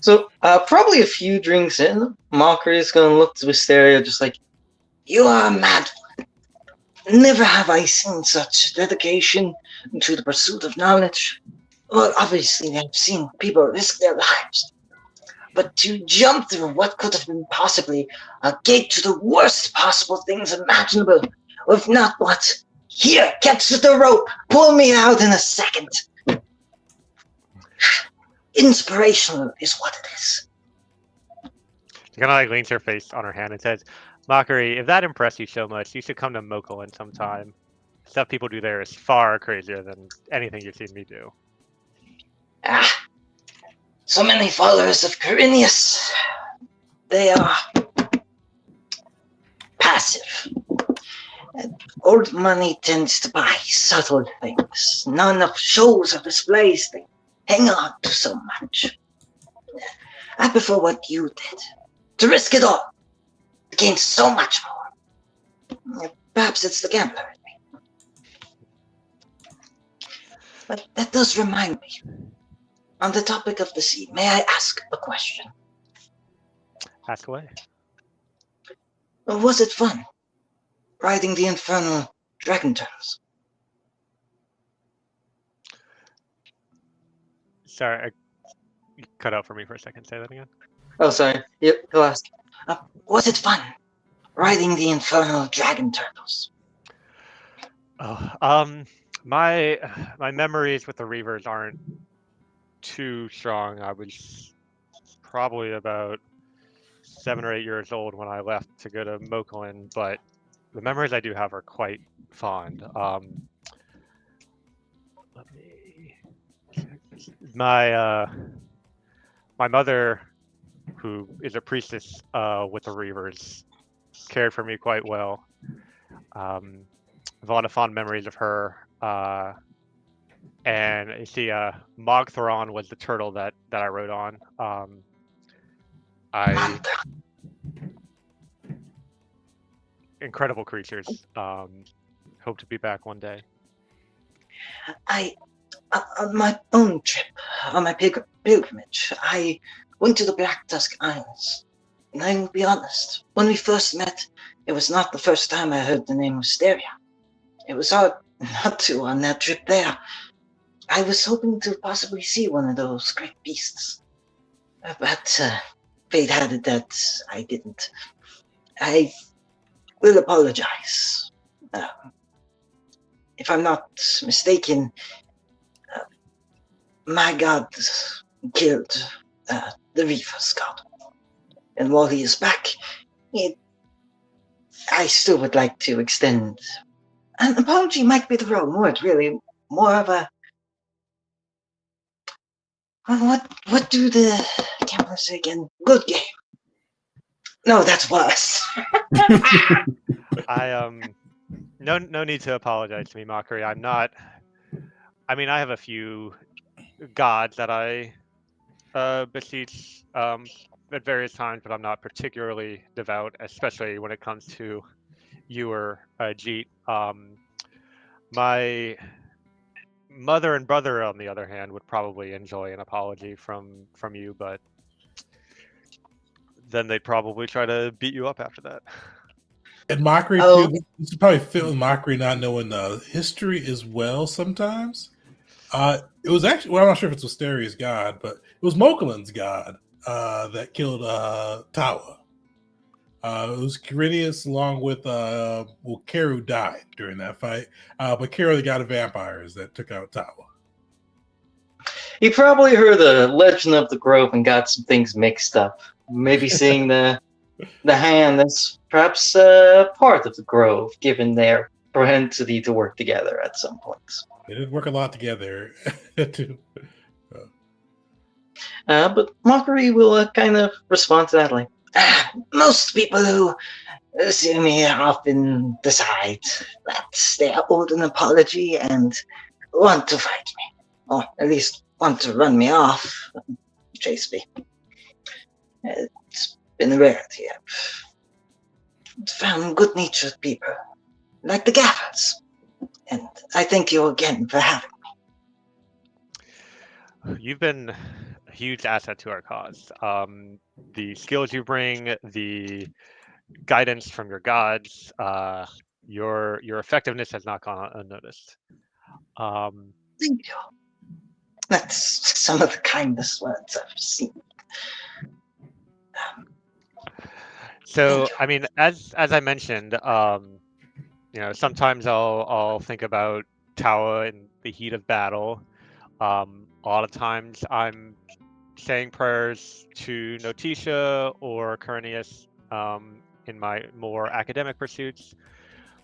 So probably a few drinks in, Mockery is going to look to Wisteria just like, "You are a mad one. Never have I seen such dedication to the pursuit of knowledge. Well, obviously I've seen people risk their lives. But to jump through what could have been possibly a gate to the worst possible things imaginable, if not what? Here, catch the rope, pull me out in a second. Inspirational is what it is." She kind of like leans her face on her hand and says, "Mockery, if that impressed you so much, you should come to Mokulin sometime. Stuff people do there is far crazier than anything you've seen me do." So many followers of Corinius. They are passive. Old money tends to buy subtle things. None of shows or displays they hang on to so much. I prefer what you did. To risk it all. To gain so much more. Perhaps it's the gambler in me. But that does remind me. On the topic of the sea, may I ask a question? Ask away. Was it fun? Riding the infernal dragon turtles? Sorry, you cut out for me for a second. Say that again. Oh, sorry. Yep, he'll ask. Was it fun? Riding the infernal dragon turtles? Oh, my memories with the Reavers aren't too strong. I was probably about 7 or 8 years old when I left to go to Mokulin, but the memories I do have are quite fond. Let me. My mother, who is a priestess with the Reavers, cared for me quite well. I have a lot of fond memories of her And you see, Mogtheron was the turtle that I rode on. I incredible creatures. Hope to be back one day. On my own trip, on my pilgrimage, I went to the Black Tusk Islands. And I will be honest, when we first met, it was not the first time I heard the name Wisteria. It was hard not to on that trip there. I was hoping to possibly see one of those great beasts. But fate had it that I didn't. I will apologize. If I'm not mistaken, my god killed the Reaver's god. And while he is back, I still would like to extend an apology might be the wrong word, really. More of a what do the cameras say again? Good game. No, that's worse. No need to apologize to me, Mockery. I'm not. I mean, I have a few gods that I beseech at various times, but I'm not particularly devout, especially when it comes to you or Jeet. My mother and brother, on the other hand, would probably enjoy an apology from you, but then they'd probably try to beat you up after that. And Mockery, Oh. too. This is probably fit with Mockery not knowing history as well sometimes. It was actually, well, I'm not sure if it's Wisteria's god, but it was Mokalin's god that killed Tawa. It was Quirinius along with, Karu died during that fight, but Karu, the god of vampires, that took out Tawa. He probably heard the Legend of the Grove and got some things mixed up. Maybe seeing the hand as perhaps part of the Grove, given their propensity to work together at some points. They did work a lot together, too. But Mockery will kind of respond to that like, Most people who see me often decide that they owed an apology and want to fight me, or at least want to run me off, chase me. It's been a rarity. I've found good-natured people, like the Gaffers, and I thank you again for having me. You've been a huge asset to our cause. The skills you bring, the guidance from your gods, your effectiveness has not gone unnoticed. Thank you. That's some of the kindest words I've seen. So, I mean, as I mentioned, sometimes I'll think about Tawa in the heat of battle. A lot of times I'm saying prayers to Notisha or Quirinius in my more academic pursuits.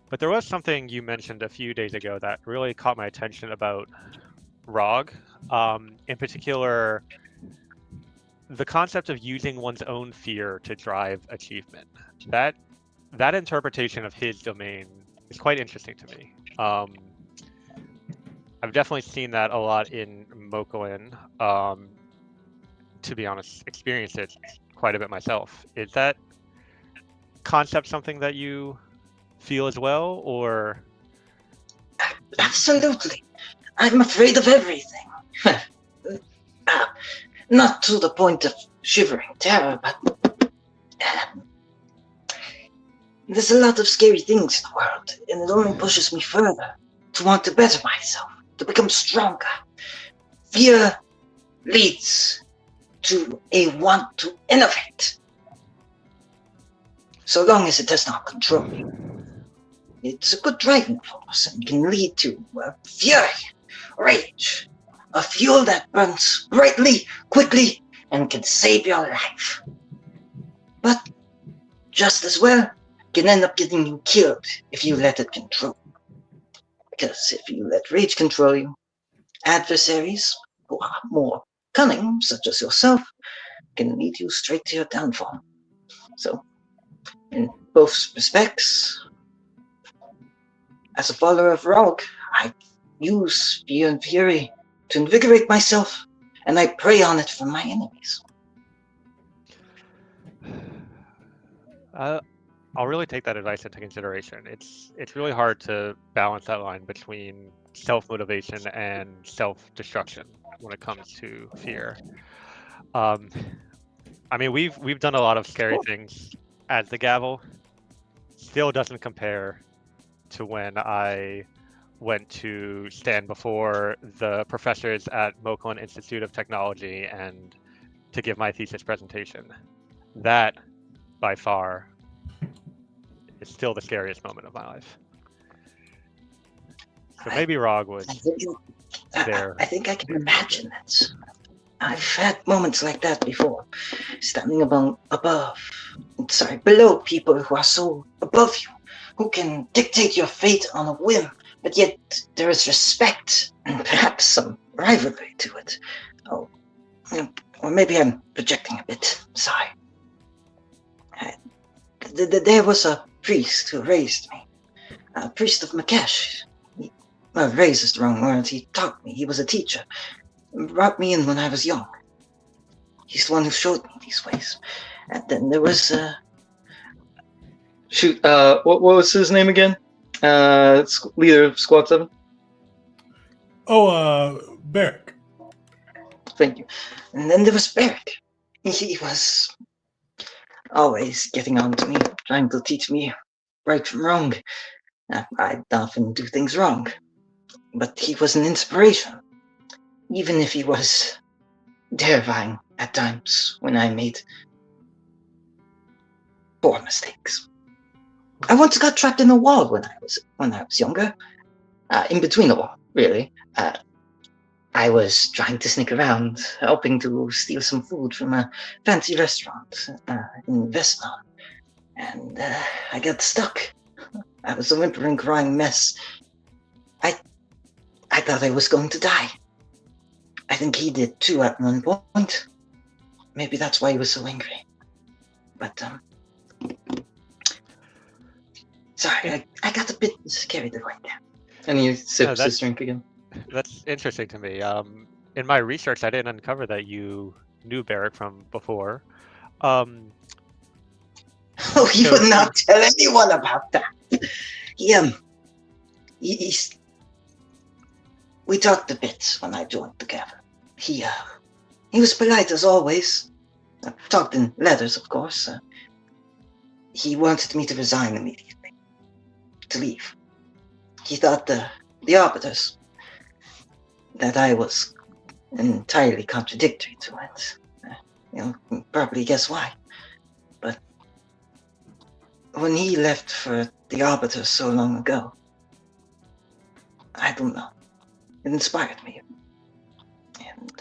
But there was something you mentioned a few days ago that really caught my attention about ROG. In particular, the concept of using one's own fear to drive achievement. That interpretation of his domain is quite interesting to me. I've definitely seen that a lot in Mokalin. To be honest, experienced it quite a bit myself. Is that concept something that you feel as well, or? Absolutely. I'm afraid of everything. Not to the point of shivering terror, but there's a lot of scary things in the world, and it only pushes me further to want to better myself, to become stronger. Fear leads to a want to innovate. So long as it does not control you. It's a good driving force and can lead to fury, rage, a fuel that burns brightly, quickly, and can save your life. But just as well, can end up getting you killed if you let it control you. Because if you let rage control you, adversaries who are more cunning, such as yourself, can lead you straight to your downfall. So, in both respects, as a follower of Rogue, I use fear and fury to invigorate myself, and I prey on it from my enemies. I'll really take that advice into consideration. It's really hard to balance that line between self-motivation and self-destruction when it comes to fear. Um, I mean, we've done a lot of scary things as the Gavel. Still doesn't compare to when I went to stand before the professors at Moklin Institute of Technology and to give my thesis presentation. That, by far, is still the scariest moment of my life. So maybe Rog was there. I think I can imagine it. I've had moments like that before, standing below people who are so above you, who can dictate your fate on a whim, but yet there is respect and perhaps some rivalry to it. Oh, or maybe I'm projecting a bit. Sorry. There was a priest who raised me, a priest of Makesh. Raised is the wrong word. He taught me. He was a teacher. Brought me in when I was young. He's the one who showed me these ways. And then there was what was his name again? Leader of Squad 7. Oh, Beric. Thank you. And then there was Beric. He was always getting on to me, trying to teach me right from wrong. I'd often do things wrong, but he was an inspiration, even if he was terrifying at times when I made poor mistakes. I once got trapped in a wall when I was younger, in between a wall, really. I was trying to sneak around, hoping to steal some food from a fancy restaurant in Vesnon, and I got stuck. I was a whimpering, crying mess. I thought I was going to die. I think he did too at one point. Maybe that's why he was so angry. But sorry, I got a bit carried away there. And he sips his drink again. That's interesting to me. In my research, I didn't uncover that you knew Beric from before. Oh, you would not tell anyone about that. We talked a bit when I joined the Gavin. He was polite as always. Talked in letters, of course. He wanted me to resign immediately, to leave. He thought the arbiters, that I was entirely contradictory to it. Probably guess why. But when he left for the arbiters so long ago, I don't know. It inspired me. And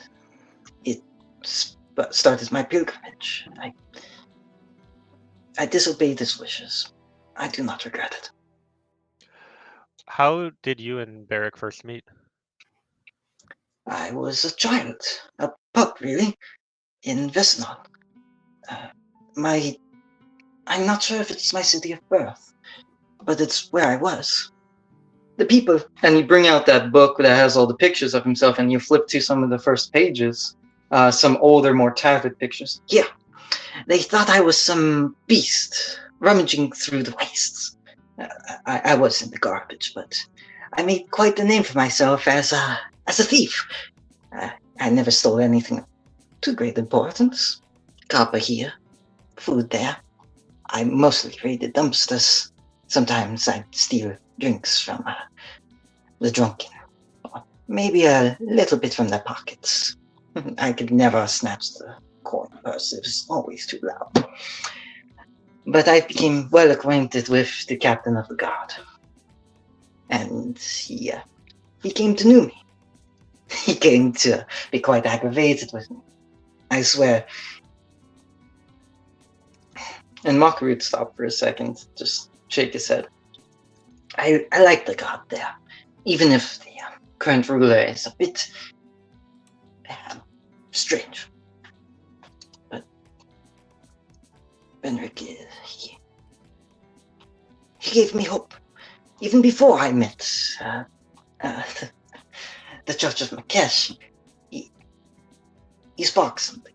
it started my pilgrimage. I disobeyed his wishes. I do not regret it. How did you and Beric first meet? I was a child, a pup really, in Vesnon. I'm not sure if it's my city of birth, but it's where I was. The people, and you bring out that book that has all the pictures of himself, and you flip to some of the first pages, some older, more tattered pictures. Yeah, they thought I was some beast rummaging through the wastes. I was in the garbage, but I made quite a name for myself as a thief. I never stole anything of too great importance. Copper here, food there. I mostly raided dumpsters. Sometimes I'd steal drinks from the drunken, or maybe a little bit from their pockets. I could never snatch the coin purse, it was always too loud. But I became well acquainted with the captain of the guard, and he came to know me. He came to be quite aggravated with me, I swear. And Mockery would stop for a second, just shake his head. I like the god there, even if the current ruler is a bit strange. But Benric, he gave me hope, even before I met the Church of Makesh. He spoke something.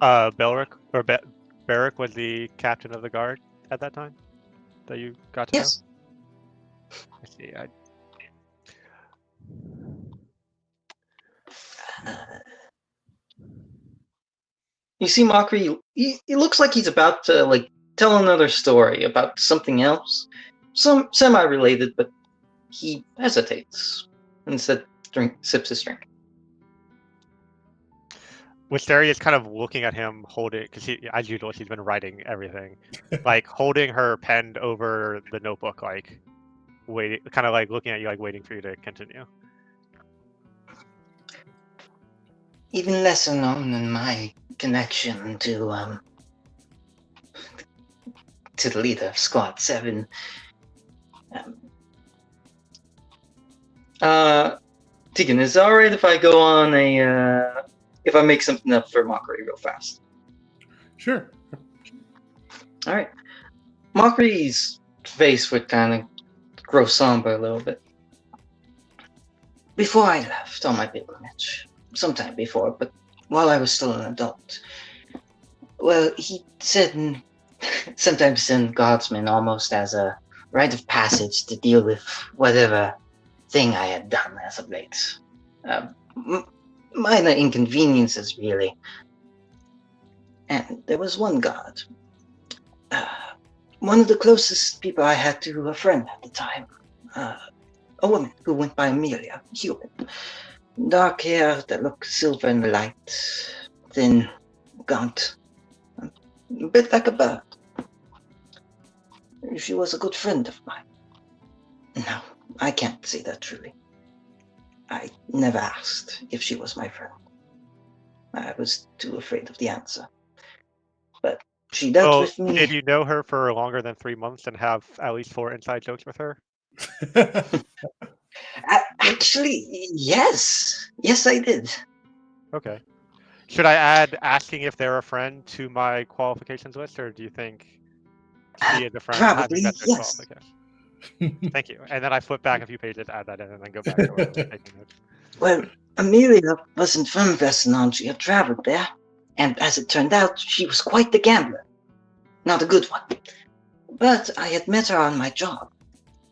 Barrick was the captain of the guard at that time that you got to Yes. know? I see. You see Mockery, he looks like he's about to like tell another story about something else. Some semi-related, but he hesitates. Instead sips his drink. Wisteria is kind of looking at him holding, because as usual, she's been writing everything. Like holding her pen over the notebook, like waiting, kind of like looking at you, like waiting for you to continue. Even lesser known than my connection to the leader of Squad 7. Tegan, is it alright if I go on if I make something up for Mockery real fast? Sure. Alright. Mockery's face would kind of grow somber a little bit. Before I left on my pilgrimage, sometime before, but while I was still an adult, well, he said sometimes send guardsmen almost as a rite of passage to deal with whatever thing I had done as of late. Minor inconveniences, really. And there was one guard. One of the closest people I had to a friend at the time. A woman who went by Amelia, human. Dark hair that looked silver in the light. Thin, gaunt. A bit like a bird. She was a good friend of mine. No, I can't say that truly. I never asked if she was my friend. I was too afraid of the answer. But she dealt with me. Did you know her for longer than 3 months and have at least 4 inside jokes with her? Actually, yes. Yes, I did. Okay. Should I add asking if they're a friend to my qualifications list, or do you think she is a friend and having Probably, met their yes. qualifications? Thank you. And then I flip back a few pages, add that in, and then go back to where I was taking notes. Well, Amelia wasn't from Vestanon. She had traveled there. And as it turned out, she was quite the gambler. Not a good one. But I had met her on my job,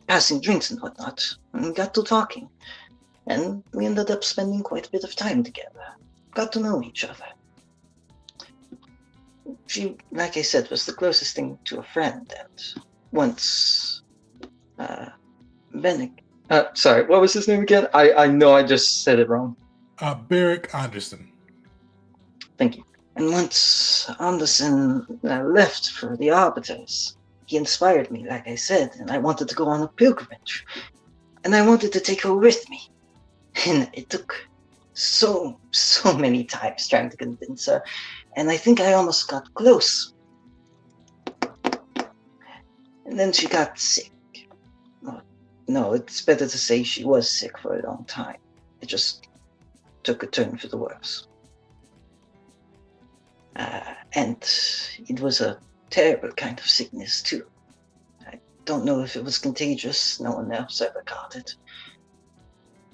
passing drinks and whatnot, and got to talking. And we ended up spending quite a bit of time together. Got to know each other. She, like I said, was the closest thing to a friend. And once, Bennick. Sorry, what was his name again? I know I just said it wrong. Barrick Anderson. Thank you. And once Anderson left for the Arbiters, he inspired me, like I said, and I wanted to go on a pilgrimage. And I wanted to take her with me. And it took so many times trying to convince her. And I think I almost got close. And then she got sick. No, it's better to say she was sick for a long time. It just took a turn for the worse. And it was a terrible kind of sickness, too. I don't know if it was contagious. No one else ever got it.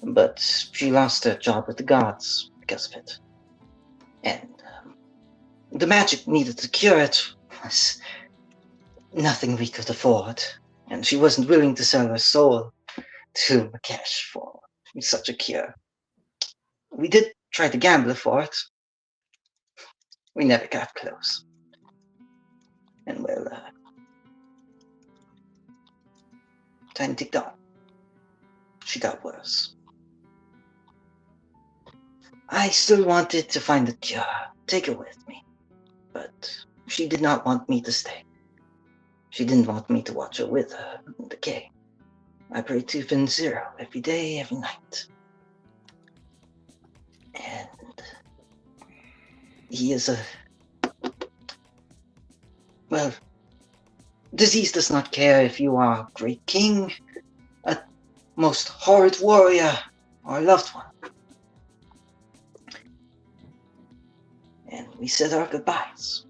But she lost her job with the gods because of it. And the magic needed to cure it was nothing we could afford. And she wasn't willing to sell her soul to Makesh for such a cure. We did try to gamble for it. We never got close. And well, time ticked on. She got worse. I still wanted to find a cure, take her with me. But she did not want me to stay. She didn't want me to watch her with her in the cave. I prayed to Fin Zero every day, every night. And he is a... Well, disease does not care if you are a great king, a most horrid warrior, or a loved one. And we said our goodbyes.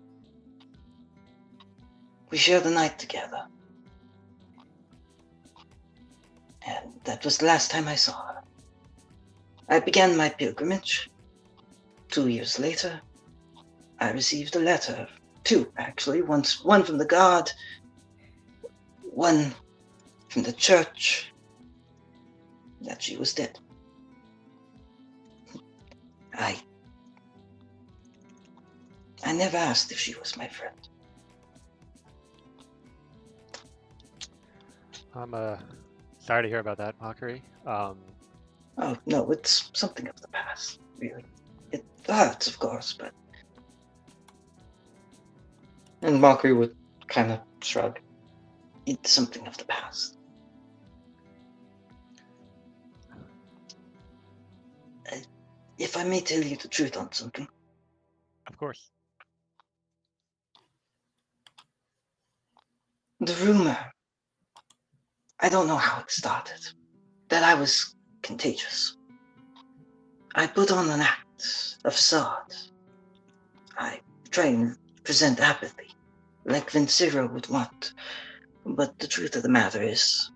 We shared the night together. That was the last time I saw her. I began my pilgrimage. 2 years later, I received a letter. 2, actually. One from the guard, one from the church, that she was dead. I never asked if she was my friend. I'm sorry to hear about that, Mockery. Oh, no, it's something of the past, really. It hurts, of course, but... And Mockery would kind of shrug. It's something of the past. If I may tell you the truth on something. Of course. The rumor, I don't know how it started, that I was contagious. I put on an act, a facade. I try and present apathy, like Vincero would want. But the truth of the matter is,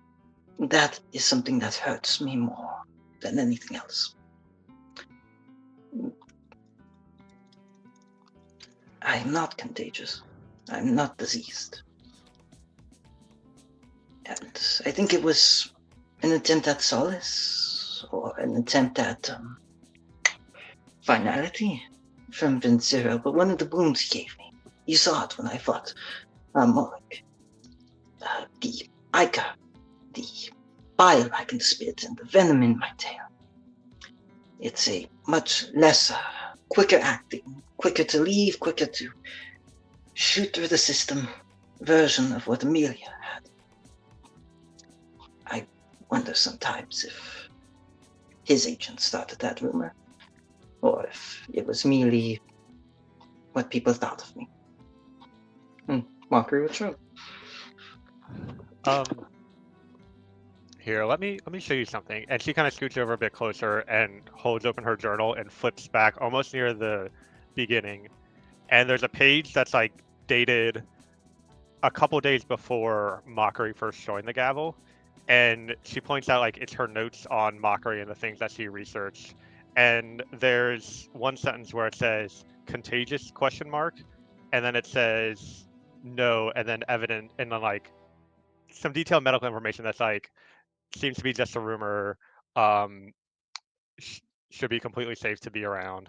that is something that hurts me more than anything else. I'm not contagious. I'm not diseased. And I think it was an attempt at solace, or an attempt at finality from Vincero, but one of the wounds he gave me, you saw it when I fought Moloch. The ichor, the bile I can spit, and the venom in my tail. It's a much lesser, quicker acting, quicker to leave, quicker to shoot through the system version of what Amelia had. I wonder sometimes if his agent started that rumor, or if it was merely what people thought of me. Mockery would shrug. Here, let me show you something. And she kind of scoots over a bit closer and holds open her journal and flips back almost near the beginning. And there's a page that's like dated a couple days before Mockery first joined the Gavel. And she points out like it's her notes on Mockery and the things that she researched. And there's one sentence where it says contagious ? And then it says no, and then evident, and then like some detailed medical information that's like seems to be just a rumor. Should be completely safe to be around.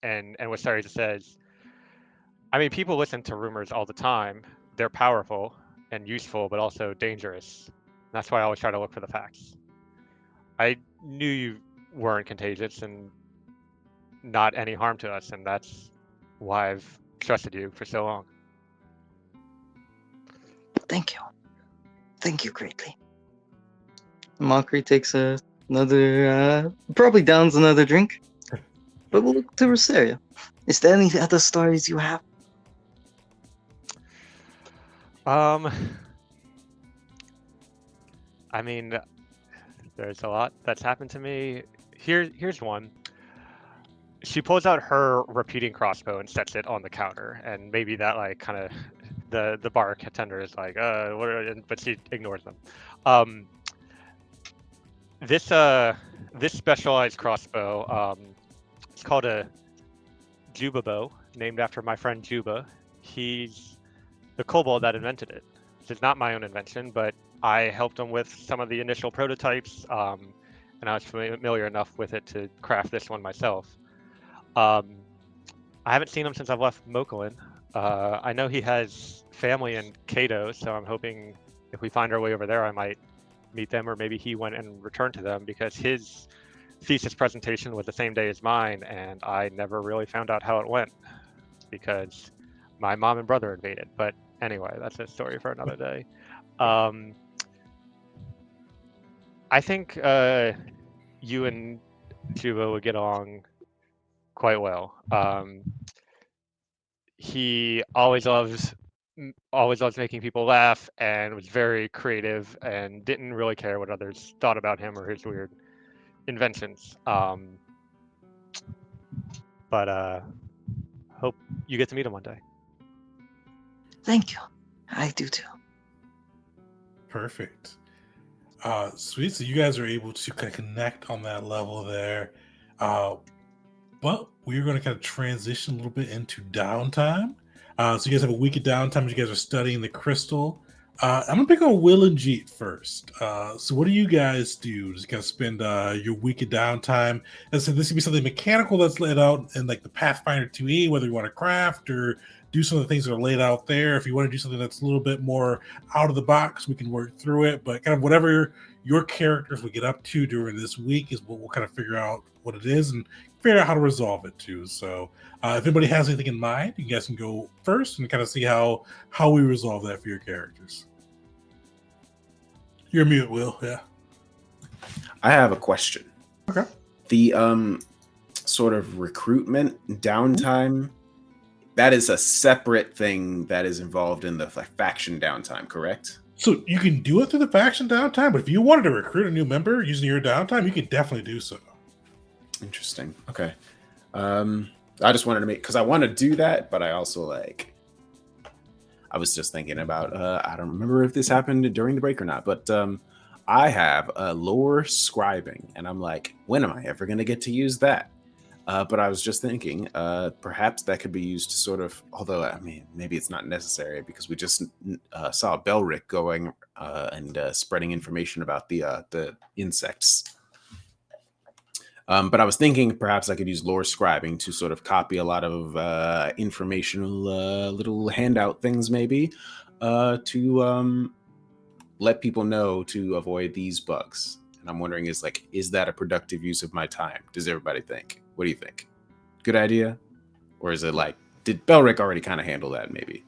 And what Sarah just says, I mean, people listen to rumors all the time. They're powerful and useful, but also dangerous. That's why I always try to look for the facts. I knew you weren't contagious and not any harm to us, and that's why I've trusted you for so long. Thank you. Thank you greatly. Mockery takes another, probably downs another drink. But we'll look to Rosaria. Is there any other stories you have? I mean, there's a lot that's happened to me. Here's one. She pulls out her repeating crossbow and sets it on the counter, and maybe that like kind of the bar tender is like, what are, but she ignores them. This specialized crossbow, it's called a Juba bow, named after my friend Juba. He's the kobold that invented it. It's not my own invention, but I helped him with some of the initial prototypes, and I was familiar enough with it to craft this one myself. I haven't seen him since I've left Mokulin. I know he has family in Kato, so I'm hoping if we find our way over there, I might meet them, or maybe he went and returned to them, because his thesis presentation was the same day as mine, and I never really found out how it went because my mom and brother invaded. But anyway, that's a story for another day. I think you and Juba would get along quite well. He always loves making people laugh, and was very creative and didn't really care what others thought about him or his weird inventions. But hope you get to meet him one day. Thank you. I do too. Perfect. Sweet. So you guys are able to kind of connect on that level there. But we're going to kind of transition a little bit into downtime. So you guys have a week of downtime as you guys are studying the crystal. I'm going to pick on Will and Jeet first. So what do you guys do to kind of spend your week of downtime? As I said, this could be something mechanical that's laid out in like the Pathfinder 2E, whether you want to craft or do some of the things that are laid out there. If you want to do something that's a little bit more out of the box, we can work through it. But kind of whatever your characters will get up to during this week is what we'll kind of figure out what it is and figure out how to resolve it too. So if anybody has anything in mind, you guys can go first and kind of see how we resolve that for your characters. You're mute, Will. Yeah. I have a question. Okay. The sort of recruitment downtime, that is a separate thing that is involved in the faction downtime, correct? So you can do it through the faction downtime, but if you wanted to recruit a new member using your downtime, you can definitely do so. Interesting. Okay. I just wanted to make, because I want to do that, but I also I was just thinking about, I don't remember if this happened during the break or not, but I have lore scribing, and I'm like, when am I ever going to get to use that? But I was just thinking, perhaps that could be used to sort of, although, I mean, maybe it's not necessary because we just saw Belric going and spreading information about the insects. But I was thinking perhaps I could use lore scribing to sort of copy a lot of informational little handout things, maybe, to let people know to avoid these bugs. And I'm wondering, is that a productive use of my time? Does everybody think? What do you think? Good idea? Or is it did Belric already kind of handle that maybe?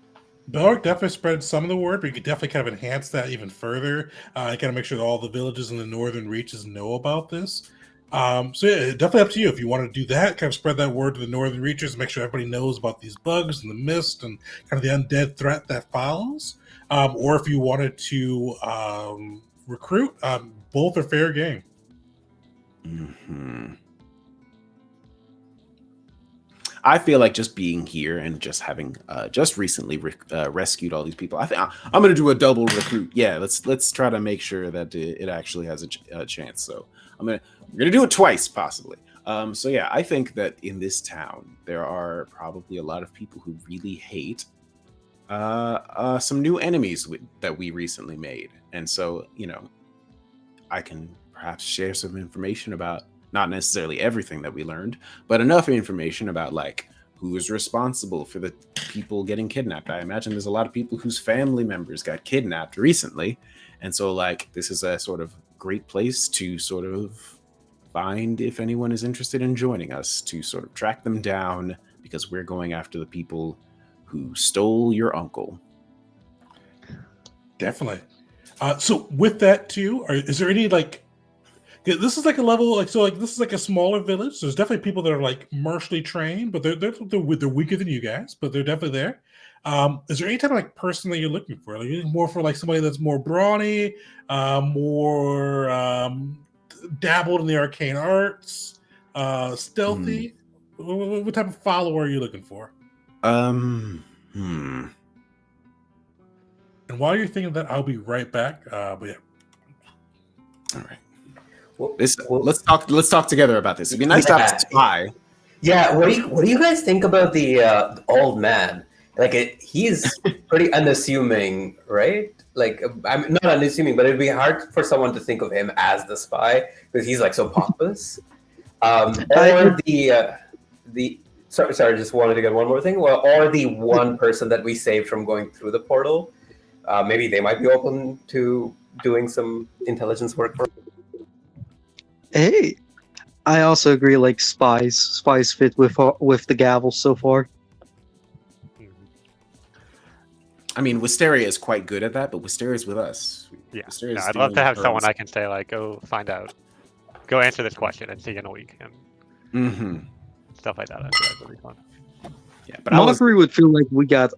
Belric definitely spread some of the word, but you could definitely kind of enhance that even further. And kind of make sure that all the villages in the northern reaches know about this. So yeah, definitely up to you if you want to do that, kind of spread that word to the northern reaches, make sure everybody knows about these bugs and the mist and kind of the undead threat that follows. Or if you wanted to recruit, both are fair game. Mm-hmm. I feel like just being here and just having just recently rescued all these people, I think I'm going to do a double recruit. Yeah, let's try to make sure that it actually has a chance. So we're gonna do it twice, possibly. So yeah, I think that in this town there are probably a lot of people who really hate some new enemies that we recently made, and so I can perhaps share some information about not necessarily everything that we learned, but enough information about who is responsible for the people getting kidnapped. I imagine there's a lot of people whose family members got kidnapped recently, and so this is a sort of great place to sort of find if anyone is interested in joining us to sort of track them down, because we're going after the people who stole your uncle. Definitely. So with that too, is there any this is a level this is a smaller village. So there's definitely people that are martially trained, but they're weaker than you guys, but they're definitely there. Is there any type of person that you're looking for? Are you looking more for somebody that's more brawny, more dabbled in the arcane arts, stealthy? What type of follower are you looking for? And while you're thinking of that, I'll be right back. But yeah. All right. Let's talk together about this. It'd be nice to have a spy. Yeah. What do you guys think about the old man? He's pretty unassuming, right? I'm not unassuming, but it'd be hard for someone to think of him as the spy because he's so pompous. Or the sorry, just wanted to get one more thing. Well, or the one person that we saved from going through the portal. Maybe they might be open to doing some intelligence work for. Hey, I also agree. Spies fit with the gavel so far. I mean, Wisteria is quite good at that, but Wisteria's with us. Yeah, I'd love to have someone I can say go find out, go answer this question and see in a week, and stuff like that. That's really fun. Yeah, but Mockery would feel like we got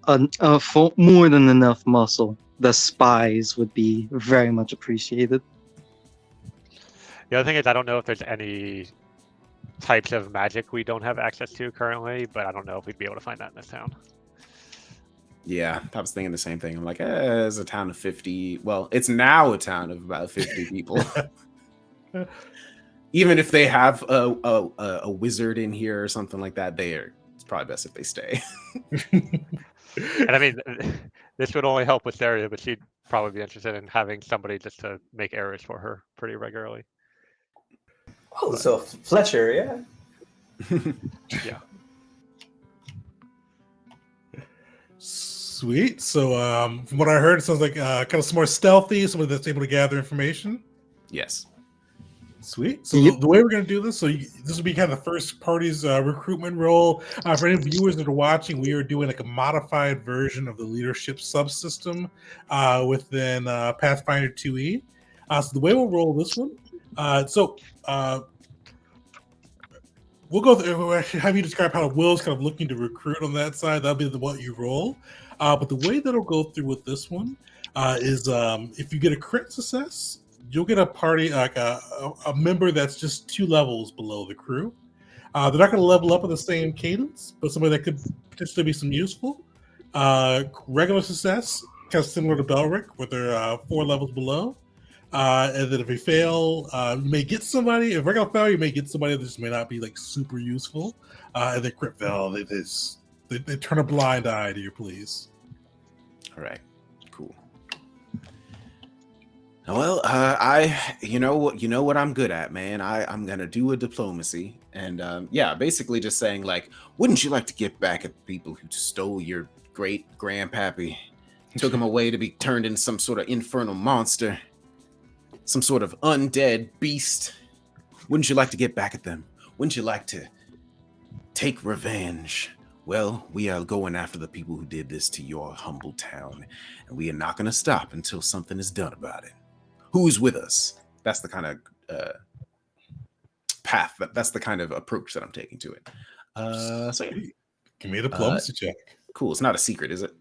more than enough muscle. The spies would be very much appreciated. The other thing is, I don't know if there's any types of magic we don't have access to currently, but I don't know if we'd be able to find that in this town. Yeah, I was thinking the same thing. I'm like, it's a town of 50. Well, it's now a town of about 50 people. Even if they have a wizard in here or something like that, it's probably best if they stay. And I mean, this would only help with Daria, but she'd probably be interested in having somebody just to make errors for her pretty regularly. Oh, so Fletcher, yeah. Yeah. Sweet. So, from what I heard, it sounds like kind of more stealthy, somebody that's able to gather information. Yes. Sweet. So the way we're going to do this, this will be kind of the first party's recruitment role. For any viewers that are watching, we are doing like a modified version of the leadership subsystem within Pathfinder 2e. So the way we'll roll this one, we'll go through, we'll actually have you describe how Will's kind of looking to recruit on that side. That'll be what you roll. But the way that'll go through with this one is if you get a crit success, you'll get a party, like a member that's just 2 levels below the crew. They're not going to level up at the same cadence, but somebody that could potentially be some useful. Regular success, kind of similar to Belric, where they're 4 levels below. And then if you fail, you may get somebody. If regular fail, you may get somebody that just may not be like super useful. And then crit fail, they turn a blind eye to your pleas. All right, cool. Well, you know what I'm good at, man. I'm gonna do a diplomacy, and basically just saying like, wouldn't you like to get back at the people who stole your great grandpappy, took him away to be turned into some sort of infernal monster, some sort of undead beast? Wouldn't you like to get back at them? Wouldn't you like to take revenge? Well, we are going after the people who did this to your humble town, and we are not going to stop until something is done about it. Who's with us? That's the kind of path. That's the kind of approach that I'm taking to it. Give me a diplomacy check. Cool. It's not a secret, is it?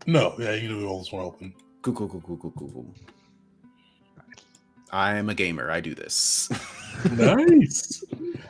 No. Yeah, you can roll this one open. Cool. I am a gamer. I do this. Nice.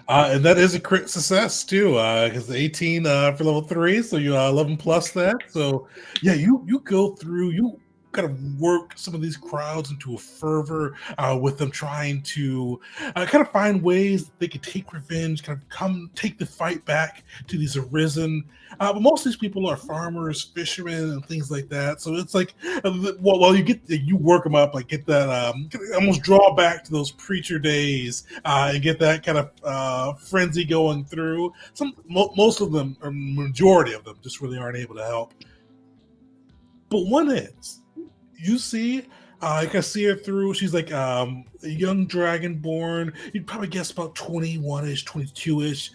And that is a crit success too, because 18 for level 3, so you 11 plus that. So yeah, you go through, you kind of work some of these crowds into a fervor with them trying to kind of find ways that they could take revenge, kind of come take the fight back to these arisen. But most of these people are farmers, fishermen, and things like that. So it's like, while you work them up, like get that, almost draw back to those preacher days and get that kind of frenzy going through. Most of them, or majority of them, just really aren't able to help. But one is, you see, I can see her through. She's like a young dragonborn. You'd probably guess about 21-ish, 22-ish.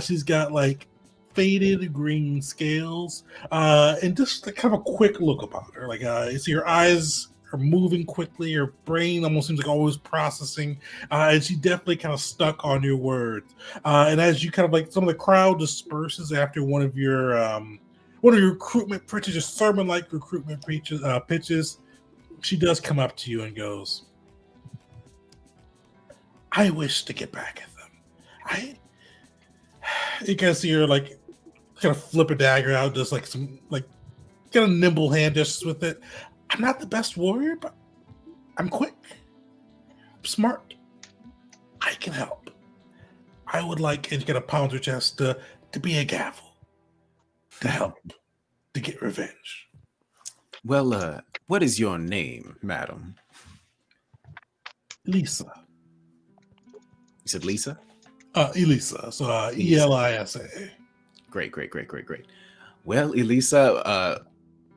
She's got like faded green scales, and just kind of a quick look about her. Like you see her eyes are moving quickly. Her brain almost seems like always processing, and she definitely kind of stuck on your words. And as you kind of like, some of the crowd disperses after one of your recruitment pitches, your sermon-like recruitment pitches, she does come up to you and goes, I wish to get back at them. You kind of see her like kind of flip a dagger out, just like some like kind of nimble hand gestures with it. I'm not the best warrior, but I'm quick, I'm smart. I can help. I would like, and you kind of pound her chest, to be a gavel, to help, to get revenge. Well, what is your name, madam? Lisa. You said Lisa? Elisa. So Elisa. Great. Well, Elisa,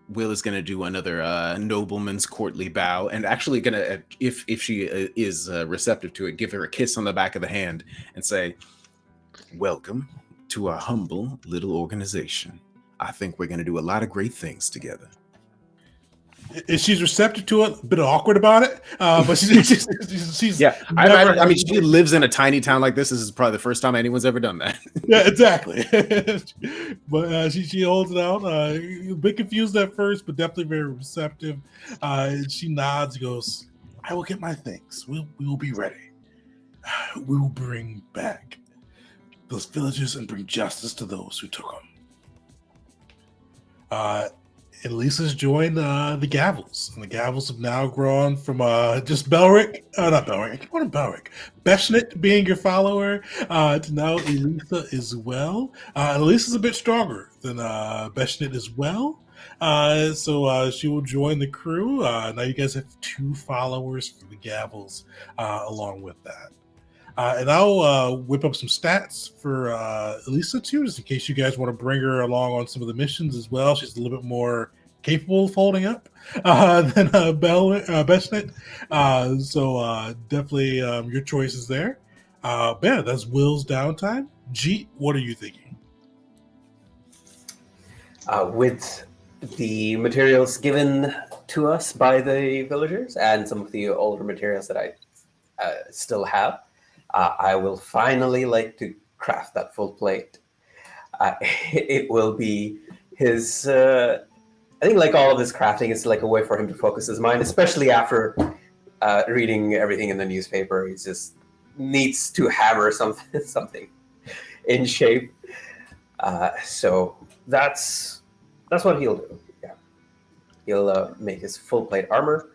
Will is going to do another nobleman's courtly bow, and actually going to, if she is receptive to it, give her a kiss on the back of the hand and say, welcome to our humble little organization. I think we're going to do a lot of great things together. She's receptive to it, a bit awkward about it, but she's yeah. I mean, she lives in a tiny town like this. This is probably the first time anyone's ever done that. Yeah, exactly. But she holds it out. A bit confused at first, but definitely very receptive. She nods, goes, "I will get my things. We will be ready. We will bring back those villages and bring justice to those who took them." And Lisa's joined the Gavels, and the Gavels have now grown from just Belric, not Belric, I keep wanting Belric, Beshnit being your follower, to now Elisa as well. And Elisa's a bit stronger than Beshnit as well. So she will join the crew. Now you guys have 2 followers for the Gavels along with that. And I'll whip up some stats for Elisa too, just in case you guys want to bring her along on some of the missions as well. She's a little bit more capable of holding up than Bestnet. So definitely your choices there. Yeah, that's Will's downtime. Jeet, what are you thinking? With the materials given to us by the villagers and some of the older materials that I still have, I will finally like to craft that full plate. It will be his. I think like all of his crafting is like a way for him to focus his mind, especially after reading everything in the newspaper. He just needs to hammer something in shape. So that's what he'll do. Yeah, he'll make his full plate armor,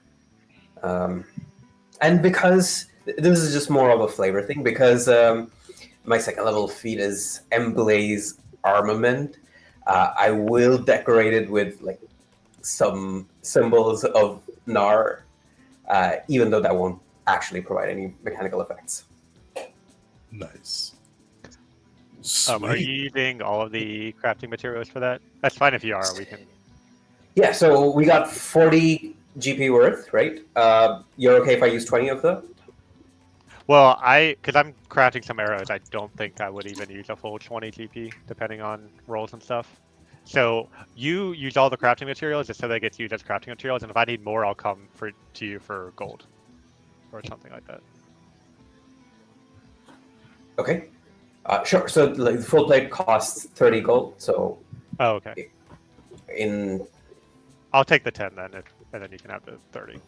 and because this is just more of a flavor thing, because my second level feat is Emblaze Armament. I will decorate it with like some symbols of Nar, even though that won't actually provide any mechanical effects. Nice. Are you using all of the crafting materials for that? That's fine if you are. We can. Yeah, so we got 40 GP worth, right? You're okay if I use 20 of them? Well, because I'm crafting some arrows, I don't think I would even use a full 20 GP, depending on rolls and stuff. So you use all the crafting materials just so they get used as crafting materials, and if I need more, I'll come to you for gold or something like that. Okay. Sure. So like, the full plate costs 30 gold. So. Oh, okay. I'll take the 10 then, and then you can have the 30.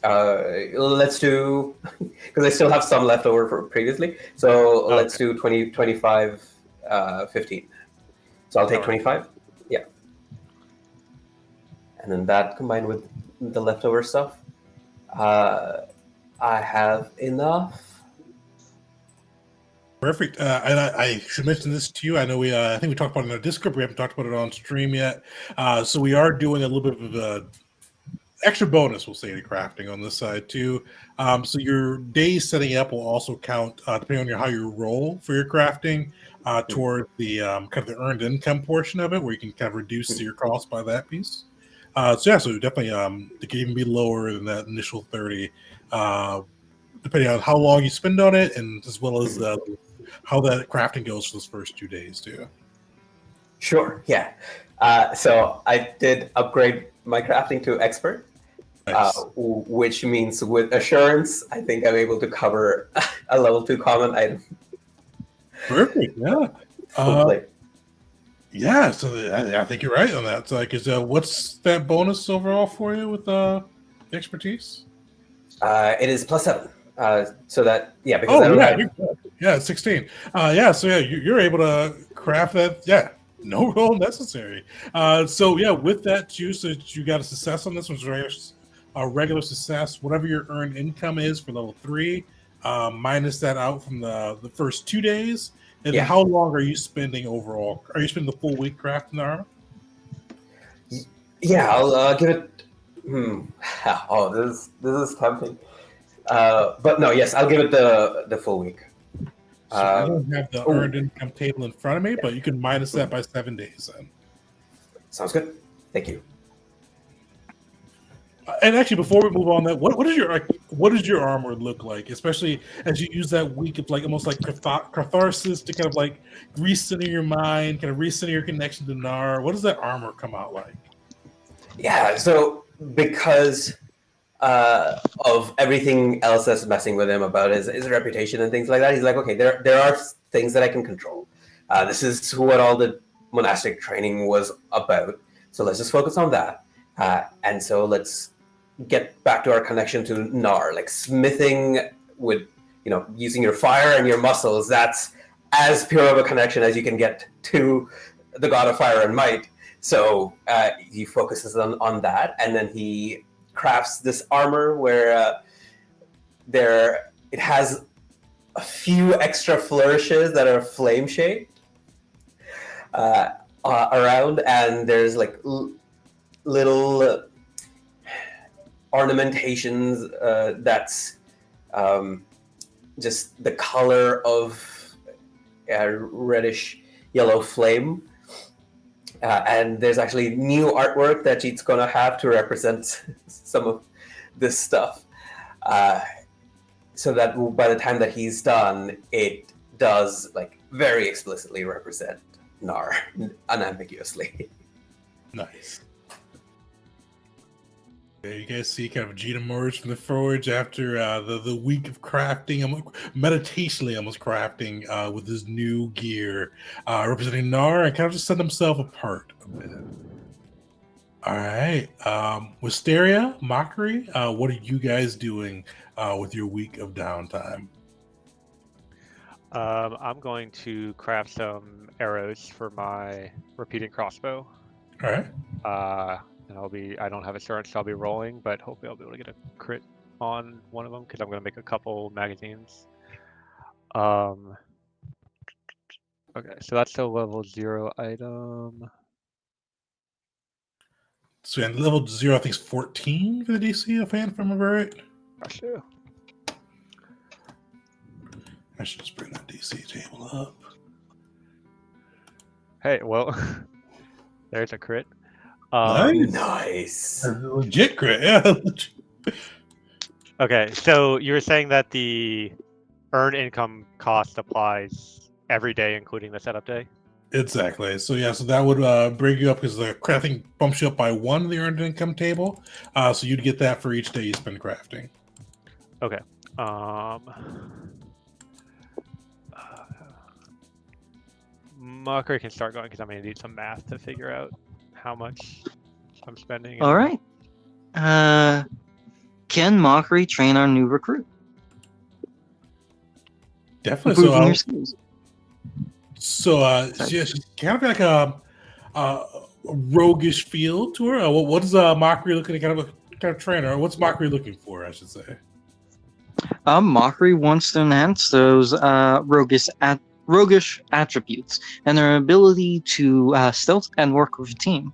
Let's do, because I still have some left over for previously. So let's do 20, 25, 15. So I'll take 25. Yeah. And then that combined with the leftover stuff, I have enough. Perfect. And I should mention this to you. I know I think we talked about it in our Discord. We haven't talked about it on stream yet. So we are doing a little bit of a extra bonus, we'll say, to crafting on this side too. So your days setting up will also count, depending on how you roll for your crafting, toward the kind of the earned income portion of it, where you can kind of reduce your cost by that piece. So definitely it can even be lower than that initial 30, depending on how long you spend on it, and as well as how that crafting goes for those first 2 days too. Sure. Yeah. So I did upgrade my crafting to expert. Nice. Which means with assurance, I think I'm able to cover a level 2 common item. Perfect. Yeah. Yeah. So I think you're right on that. So, like, what's that bonus overall for you with expertise? It is +7. So that because I don't have 16. So you're able to craft that. Yeah. No roll necessary. With that too, so you got a success on this one. A regular success, whatever your earned income is for level 3, minus that out from the first 2 days. And how long are you spending overall? Are you spending the full week crafting the armor? Yeah, I'll give it. Oh, this is tempting. But no, yes, I'll give it the full week. So I don't have the earned income table in front of me, but you can minus that by 7 days then. Sounds good. Thank you. And actually, before we move on, what does your armor look like, especially as you use that week of like almost like catharsis to kind of like recenter your mind, kind of recenter your connection to Nar? What does that armor come out like? Yeah, so because of everything else that's messing with him about his reputation and things like that, he's like, okay, there are things that I can control. This is what all the monastic training was about. So let's just focus on that. And so let's get back to our connection to Nar, like smithing with, using your fire and your muscles. That's as pure of a connection as you can get to the god of fire and might. So he focuses on that, and then he crafts this armor where it has a few extra flourishes that are flame shaped around, and there's like little ornamentations that's just the color of reddish yellow flame. And there's actually new artwork that it's going to have to represent some of this stuff. So that by the time that he's done, it does like very explicitly represent Nar unambiguously. Nice. Yeah, you guys see kind of Vegeta emerge from the forge after the week of crafting, meditationally almost crafting with his new gear, representing Nar, and kind of just set himself apart a bit. All right. Wisteria, Mockery, what are you guys doing with your week of downtime? I'm going to craft some arrows for my repeating crossbow. All right. And I don't have assurance, so I'll be rolling, but hopefully I'll be able to get a crit on one of them because I'm going to make a couple magazines. Okay, so that's a level 0 item. So yeah, level 0, I think, is 14 for the DC, if I remember right. Gotcha. I should just bring that DC table up. Hey, well, there's a crit. Nice. A legit crit, yeah. Okay, so you were saying that the earned income cost applies every day, including the setup day? Exactly. So yeah, so that would bring you up because the crafting bumps you up by 1 in the earned income table. So you'd get that for each day you spend crafting. Okay. Mockery can start going because I'm going to need some math to figure out how much I'm spending. All right. Can Mockery train our new recruit? Definitely. Improving your skills. So she's kind of like a roguish feel to her. What is Mockery looking to kind of train her? What's Mockery looking for, I should say? Mockery wants to enhance those roguish attributes and their ability to stealth and work with a team.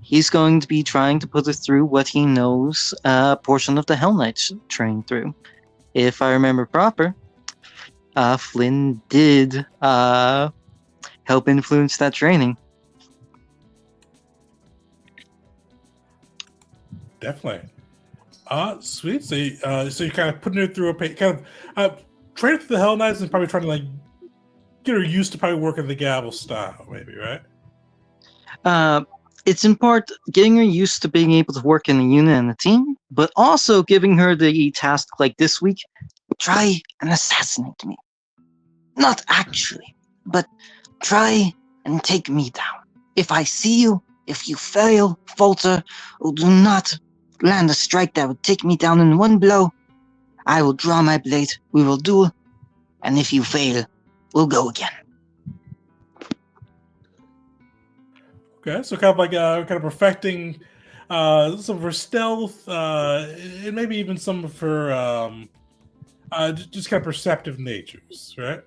He's going to be trying to put it through what he knows a portion of the Hell Knights trained through. If I remember proper, Flynn did help influence that training. Definitely. Sweet. So you're kind of putting her through training through the Hell Knights and probably trying to like get her used to probably working the gavel style, maybe, right? It's in part getting her used to being able to work in a unit and a team, but also giving her the task like this week, try and assassinate me. Not actually, but try and take me down. If I see you, if you fail, falter, or do not land a strike that would take me down in one blow, I will draw my blade, we will duel, and if you fail, we'll go again. Okay, so kind of like kind of perfecting some of her stealth, and maybe even some of her just kind of perceptive natures, right?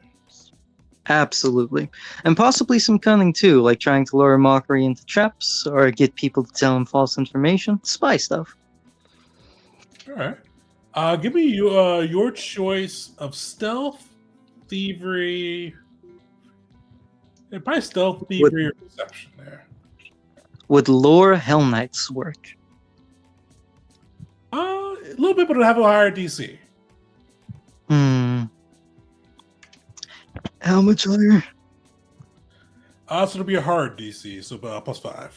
Absolutely. And possibly some cunning too, like trying to lure Mockery into traps or get people to tell him false information. Spy stuff. All right. Give me your choice of stealth, thievery, probably stealth, thievery, or perception there. Would lure Hell Knights work? A little bit, but it'll have a higher DC. How much higher? So it'll be a hard DC, so +5.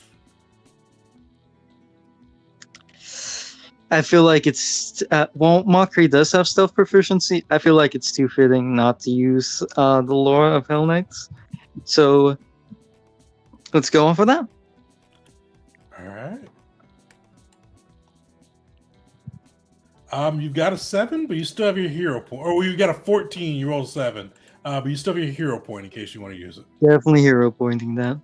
I feel like it's well, Mockery does have stealth proficiency. I feel like it's too fitting not to use the lore of Hell Knights. So let's go on for that. All right. You've got a 7, but you still have your hero point. Or you got a 14, you roll a 7. But you still have your hero point in case you want to use it. Definitely hero pointing that.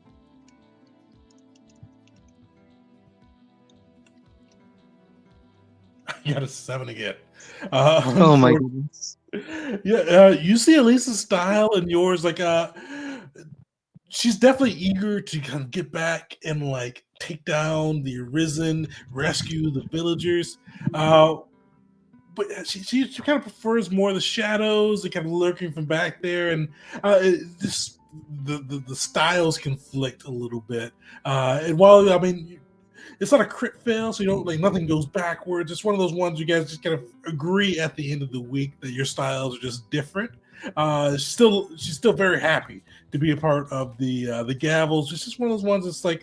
You got a 7 again. Oh my goodness. Yeah, you see Elisa's style and yours, like she's definitely eager to kind of get back and like take down the Arisen, rescue the villagers. But she kind of prefers more the shadows and kind of lurking from back there, and just the styles conflict a little bit. And while I mean, it's not a crit fail, so you don't like nothing goes backwards. It's one of those ones you guys just kind of agree at the end of the week that your styles are just different. She's still very happy to be a part of the Gavels. It's just one of those ones. It's like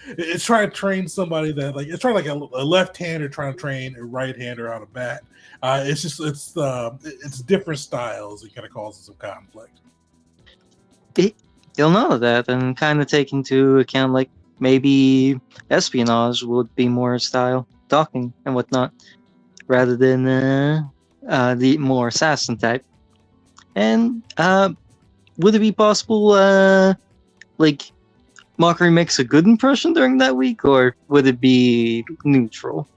it's trying to train somebody that like it's trying like a left-hander trying to train a right-hander how to bat. It's different styles. It kind of causes some conflict. He'll know that and kind of take into account like maybe espionage would be more style, talking and whatnot, rather than the more assassin type. And would it be possible, like, Mockery makes a good impression during that week, or would it be neutral?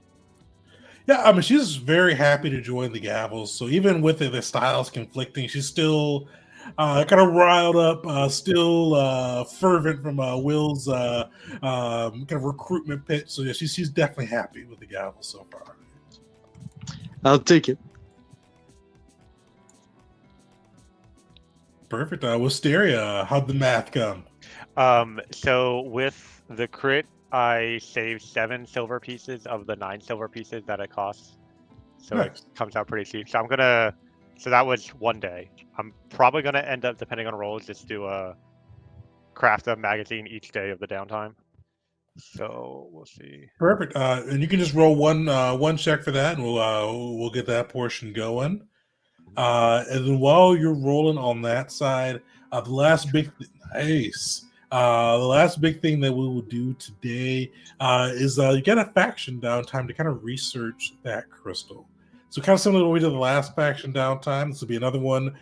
Yeah, I mean, she's very happy to join the Gavels. So even with the styles conflicting, she's still kind of riled up, still fervent from Will's kind of recruitment pitch. So yeah, she's definitely happy with the Gavels so far. I'll take it. Perfect. Wisteria, how'd the math come? So with the crit, I saved 7 silver pieces of the 9 silver pieces that it costs. So Nice. it comes out pretty cheap. So I'm gonna. So that was one day. I'm probably gonna end up, depending on rolls, just do a craft a magazine each day of the downtime. So we'll see. Perfect. And you can just roll one check for that, and we'll get that portion going. And then while you're rolling on that side, the last big the last big thing that we will do today is you get a faction downtime to kind of research that crystal. So kind of similar to what we did the last faction downtime. This will be another one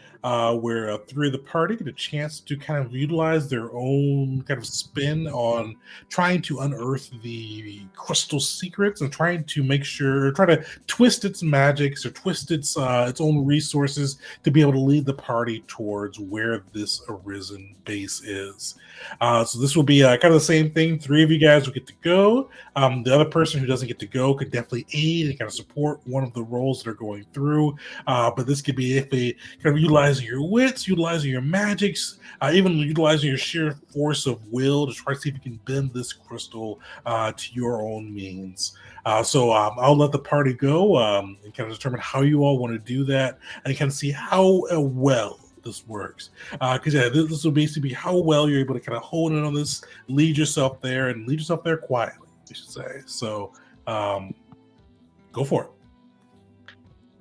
where 3 of the party get a chance to kind of utilize their own kind of spin on trying to unearth the crystal secrets and trying to try to twist its magics or twist its own resources to be able to lead the party towards where this Arisen base is. So this will be kind of the same thing. 3 of you guys will get to go. The other person who doesn't get to go could definitely aid and kind of support one of the roles that are going through. But this could be if they kind of utilizing your wits, utilizing your magics, even utilizing your sheer force of will to try to see if you can bend this crystal to your own means. So I'll let the party go and kind of determine how you all want to do that and kind of see how well this works. Because this will basically be how well you're able to kind of hold in on this, lead yourself there quietly, I should say. So go for it.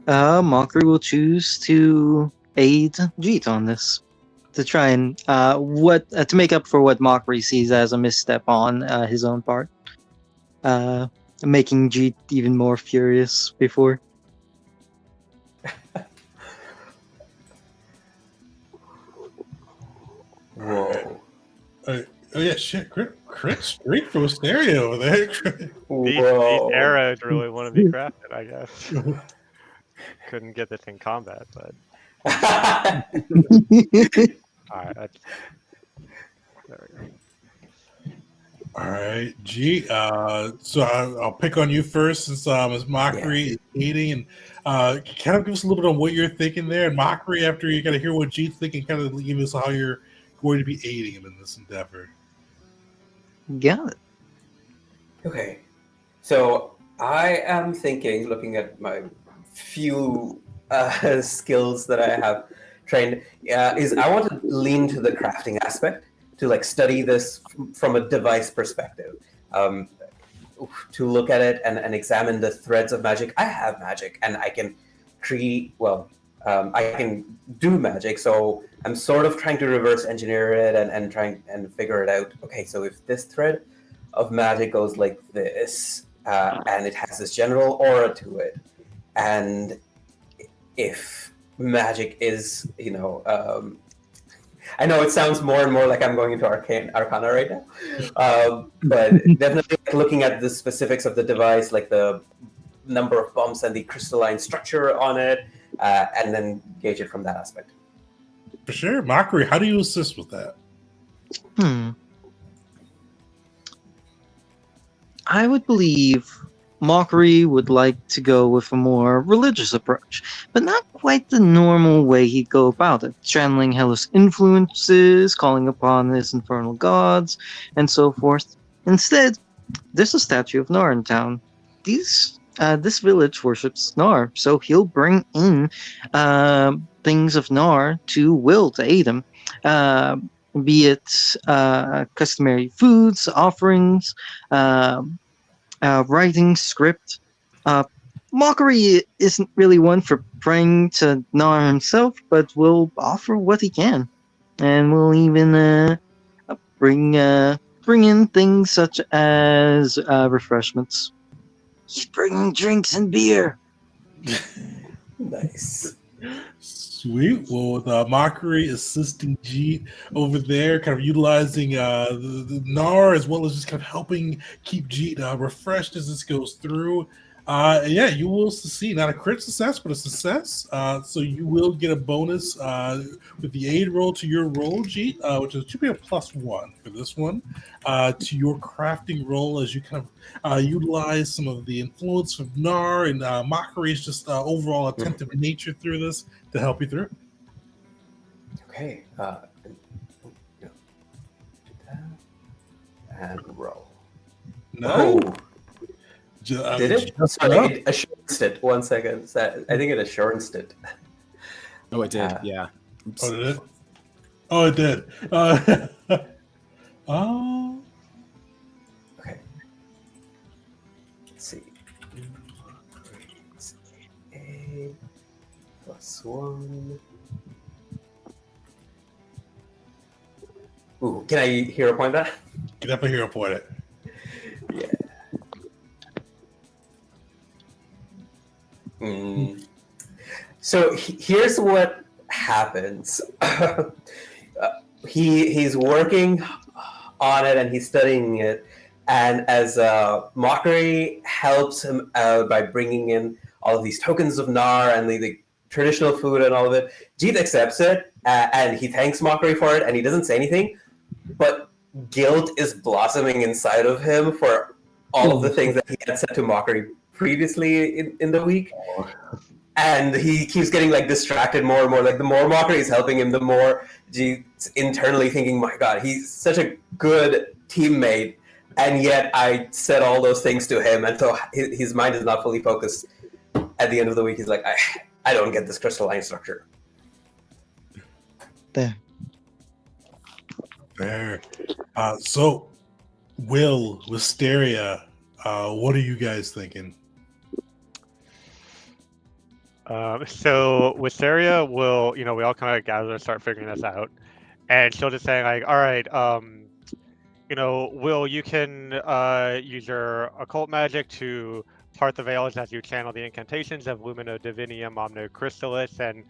Mockery will choose to aid Jeet on this to try and to make up for what Mockery sees as a misstep on his own part, making Jeet even more furious before. Whoa. Oh yeah, shit! Crit streak from stereo over there. These arrows really want to be crafted, I guess. Couldn't get this in combat, but all right. There we go. All right, G. So I'll pick on you first, since Mockery is aiding, and kind of give us a little bit on what you're thinking there. And Mockery, after you kind of hear what G's thinking, kind of give us how you're going to be aiding him in this endeavor. Got it. Okay, so I am thinking, looking at my few skills that I have trained, is I want to lean to the crafting aspect, to like study this from a device perspective, to look at it and examine the threads of magic. I have magic and I can create, I can do magic, so I'm sort of trying to reverse engineer it and trying and figure it out. Okay, so if this thread of magic goes like this, and it has this general aura to it, and if magic is, I know it sounds more and more like I'm going into Arcana right now, but definitely looking at the specifics of the device, like the number of bumps and the crystalline structure on it, and then gauge it from that aspect. For sure. Mockery, how do you assist with that? I would believe Mockery would like to go with a more religious approach, but not quite the normal way he'd go about it, channeling hellish influences, calling upon his infernal gods, and so forth. Instead, there's a statue of Nar in town. This village worships Nar, so he'll bring in things of Nar to Will to aid him. Be it customary foods, offerings, writing, script. Mockery isn't really one for praying to Nar himself, but will offer what he can, and will even bring in things such as refreshments. He's bringing drinks and beer. Nice. Sweet. Well, with Mockery assisting Jeet over there, kind of utilizing the Nar as well as just kind of helping keep Jeet refreshed as this goes through. Yeah, you will succeed. Not a crit success, but a success. So you will get a bonus with the aid roll to your roll, Jeet, which should be a +1 for this one, to your crafting roll as you kind of utilize some of the influence of Nar and Mockery's just overall attentive nature through this to help you through. Okay. And roll. No. Oh. Did it? Sorry, it assured it. 1 second. I think it assured it. Oh, it did. Yeah. Oops. Oh, did it? Oh, it did. Oh. Okay. Let's see. A +1. Ooh, can I hero point that? Get up a hero point it. Yeah. So here's what happens. He's working on it and he's studying it, and as Mockery helps him out by bringing in all of these tokens of Nar and the traditional food and all of it, Jeet accepts it and he thanks Mockery for it, and he doesn't say anything, but guilt is blossoming inside of him for all of the things that he had said to Mockery previously in the week, and he keeps getting like distracted more and more. Like the more Mockery is helping him, the more Jeet's internally thinking, "My God, he's such a good teammate, and yet I said all those things to him," and so his mind is not fully focused. At the end of the week, he's like, "I don't get this crystalline structure." There. Fair. So, Will, Wisteria, what are you guys thinking? So Wisteria will, we all kind of gather and start figuring this out, and she'll just say like, all right, Will, you can use your occult magic to part the veils as you channel the incantations of Lumino Divinium Omno Crystallis, and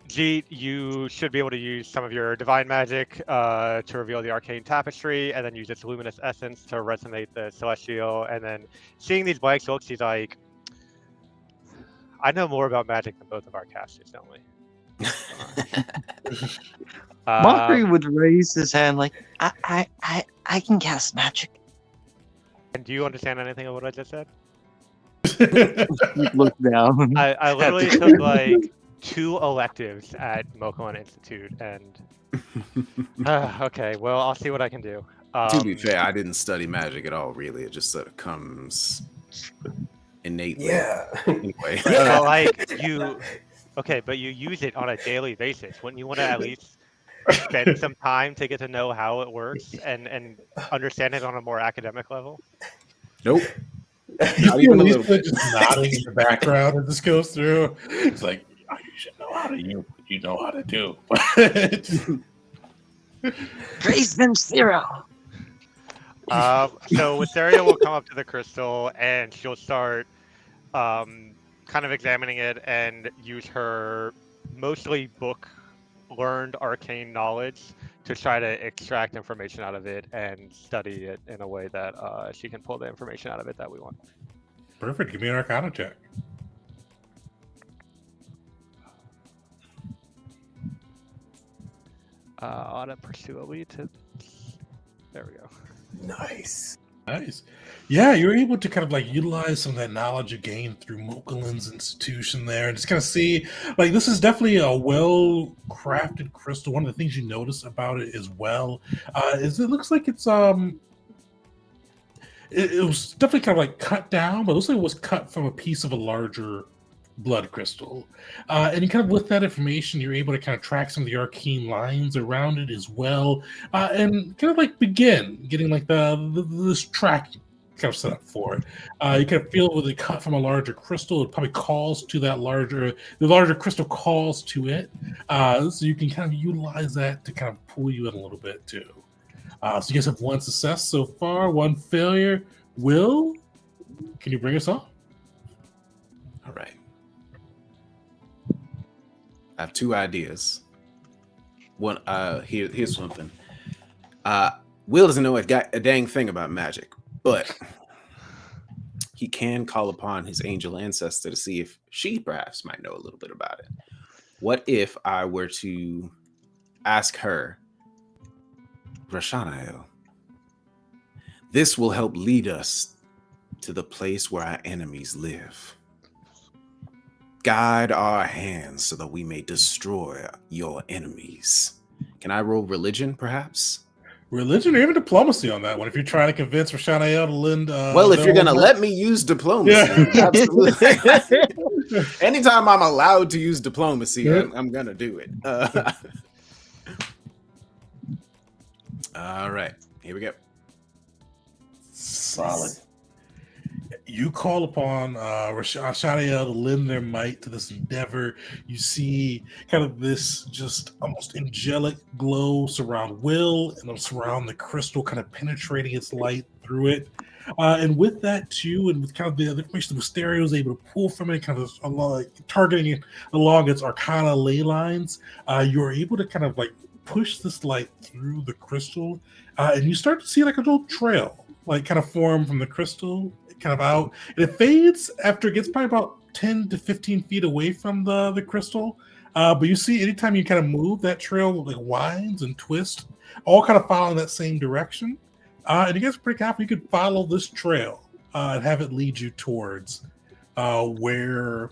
Jeet, you should be able to use some of your divine magic to reveal the arcane tapestry, and then use its luminous essence to resonate the celestial. And then seeing these blank looks, he's like, I know more about magic than both of our casters, don't we? Mockery would raise his hand like, I can cast magic. And do you understand anything of what I just said? Look down. I literally took like 2 electives at Mokoan Institute, and okay, well, I'll see what I can do. To be fair, I didn't study magic at all, really. It just sort of comes innately. Yeah. Anyway. But like okay, but you use it on a daily basis. Wouldn't you want to at least spend some time to get to know how it works and understand it on a more academic level? Nope. You Not even a he's little bit. just nodding in the background as this goes through. It's like, oh, you should know how to you know how to do. Praise them, Zero. So Wisteria will come up to the crystal and she'll start kind of examining it and use her mostly book learned arcane knowledge to try to extract information out of it and study it in a way that she can pull the information out of it that we want. Perfect. Give me an Arcana check. Ought to pursue a lead to. There we go. Nice. Nice. Yeah, you're able to kind of like utilize some of that knowledge you gained through Mokalin's institution there and just kind of see like this is definitely a well crafted crystal. One of the things you notice about it as well is it looks like it's it was definitely kind of like cut down, but it looks like it was cut from a piece of a larger blood crystal. And you kind of with that information, you're able to kind of track some of the arcane lines around it as well, and kind of like begin getting like this tracking kind of set up for it. You kind of feel with it cut from a larger crystal, it probably calls to the larger crystal calls to it. So you can kind of utilize that to kind of pull you in a little bit too. So you guys have one success so far, one failure. Will, can you bring us on? All right. I have two ideas. One, here's something. Will doesn't know a dang thing about magic, but he can call upon his angel ancestor to see if she perhaps might know a little bit about it. What if I were to ask her, Rashanael, this will help lead us to the place where our enemies live. Guide our hands so that we may destroy your enemies. Can I roll religion, perhaps? Religion or even diplomacy on that one if you're trying to convince Rashanael to lend. Well, if you're going to let me use diplomacy, absolutely. Anytime I'm allowed to use diplomacy, I'm going to do it. All right, here we go. Solid. You call upon Rashanael to lend their might to this endeavor. You see kind of this just almost angelic glow surround Will and surround the crystal, kind of penetrating its light through it. And with that too, and with kind of the other information that Wisteria was able to pull from it, kind of like targeting it along its arcana ley lines, you're able to kind of like push this light through the crystal, and you start to see like a little trail, like kind of form from the crystal, kind of out, and it fades after it gets probably about 10 to 15 feet away from the crystal. But you see, anytime you kind of move, that trail like winds and twists, all kind of following that same direction. And you guys are pretty confident you could follow this trail and have it lead you towards where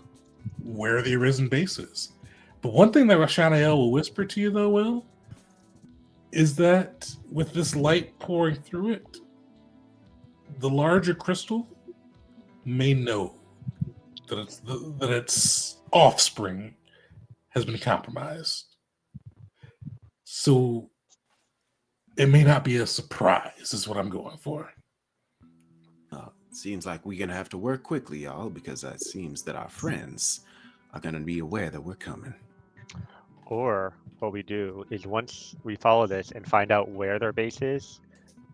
the Arisen base is. But one thing that Rashanael will whisper to you, though, Will, is that with this light pouring through it, the larger crystal may know that its offspring has been compromised. So it may not be a surprise, is what I'm going for. Seems like we're going to have to work quickly, y'all, because it seems that our friends are going to be aware that we're coming. Or what we do is once we follow this and find out where their base is,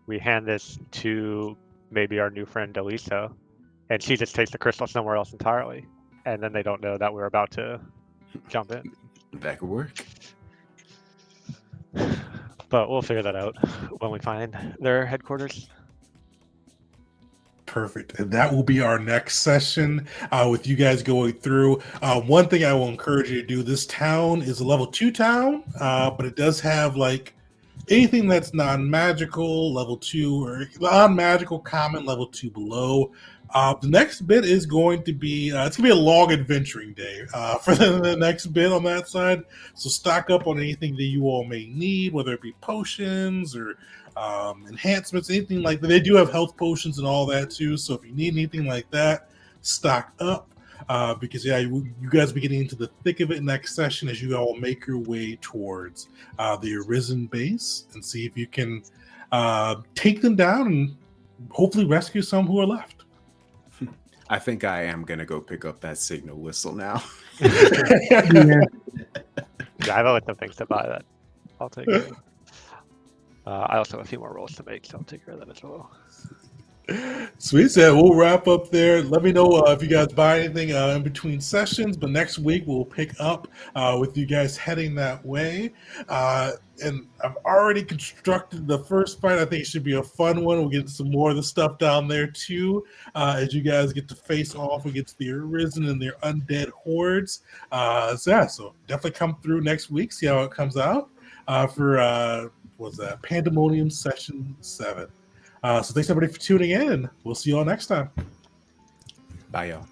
we hand this to maybe our new friend Delisa, and she just takes the crystal somewhere else entirely, and then they don't know that we're about to jump in. That could work. But we'll figure that out when we find their headquarters. Perfect. And that will be our next session with you guys going through. One thing I will encourage you to do, this town is a level 2 town, but it does have like anything that's non-magical, level 2, or non-magical, common, level 2 below. The next bit is going to be, it's going to be a long adventuring day for the next bit on that side. So stock up on anything that you all may need, whether it be potions or enhancements, anything like that. They do have health potions and all that too. So if you need anything like that, stock up. Because you guys will be getting into the thick of it next session as you all make your way towards the Arisen base and see if you can take them down and hopefully rescue some who are left. I think I am going to go pick up that signal whistle now. Yeah, I have other things to buy that. I'll take it. I also have a few more rolls to make, so I'll take care of that as well. Sweet. So we'll wrap up there. Let me know if you guys buy anything in between sessions. But next week we'll pick up with you guys heading that way. And I've already constructed the first fight. I think it should be a fun one. We'll get some more of the stuff down there too, as you guys get to face off against the Arisen and their undead hordes. So definitely come through next week. See how it comes out for what's that? Pandemonium Session 7. So thanks everybody for tuning in, and we'll see you all next time. Bye, y'all.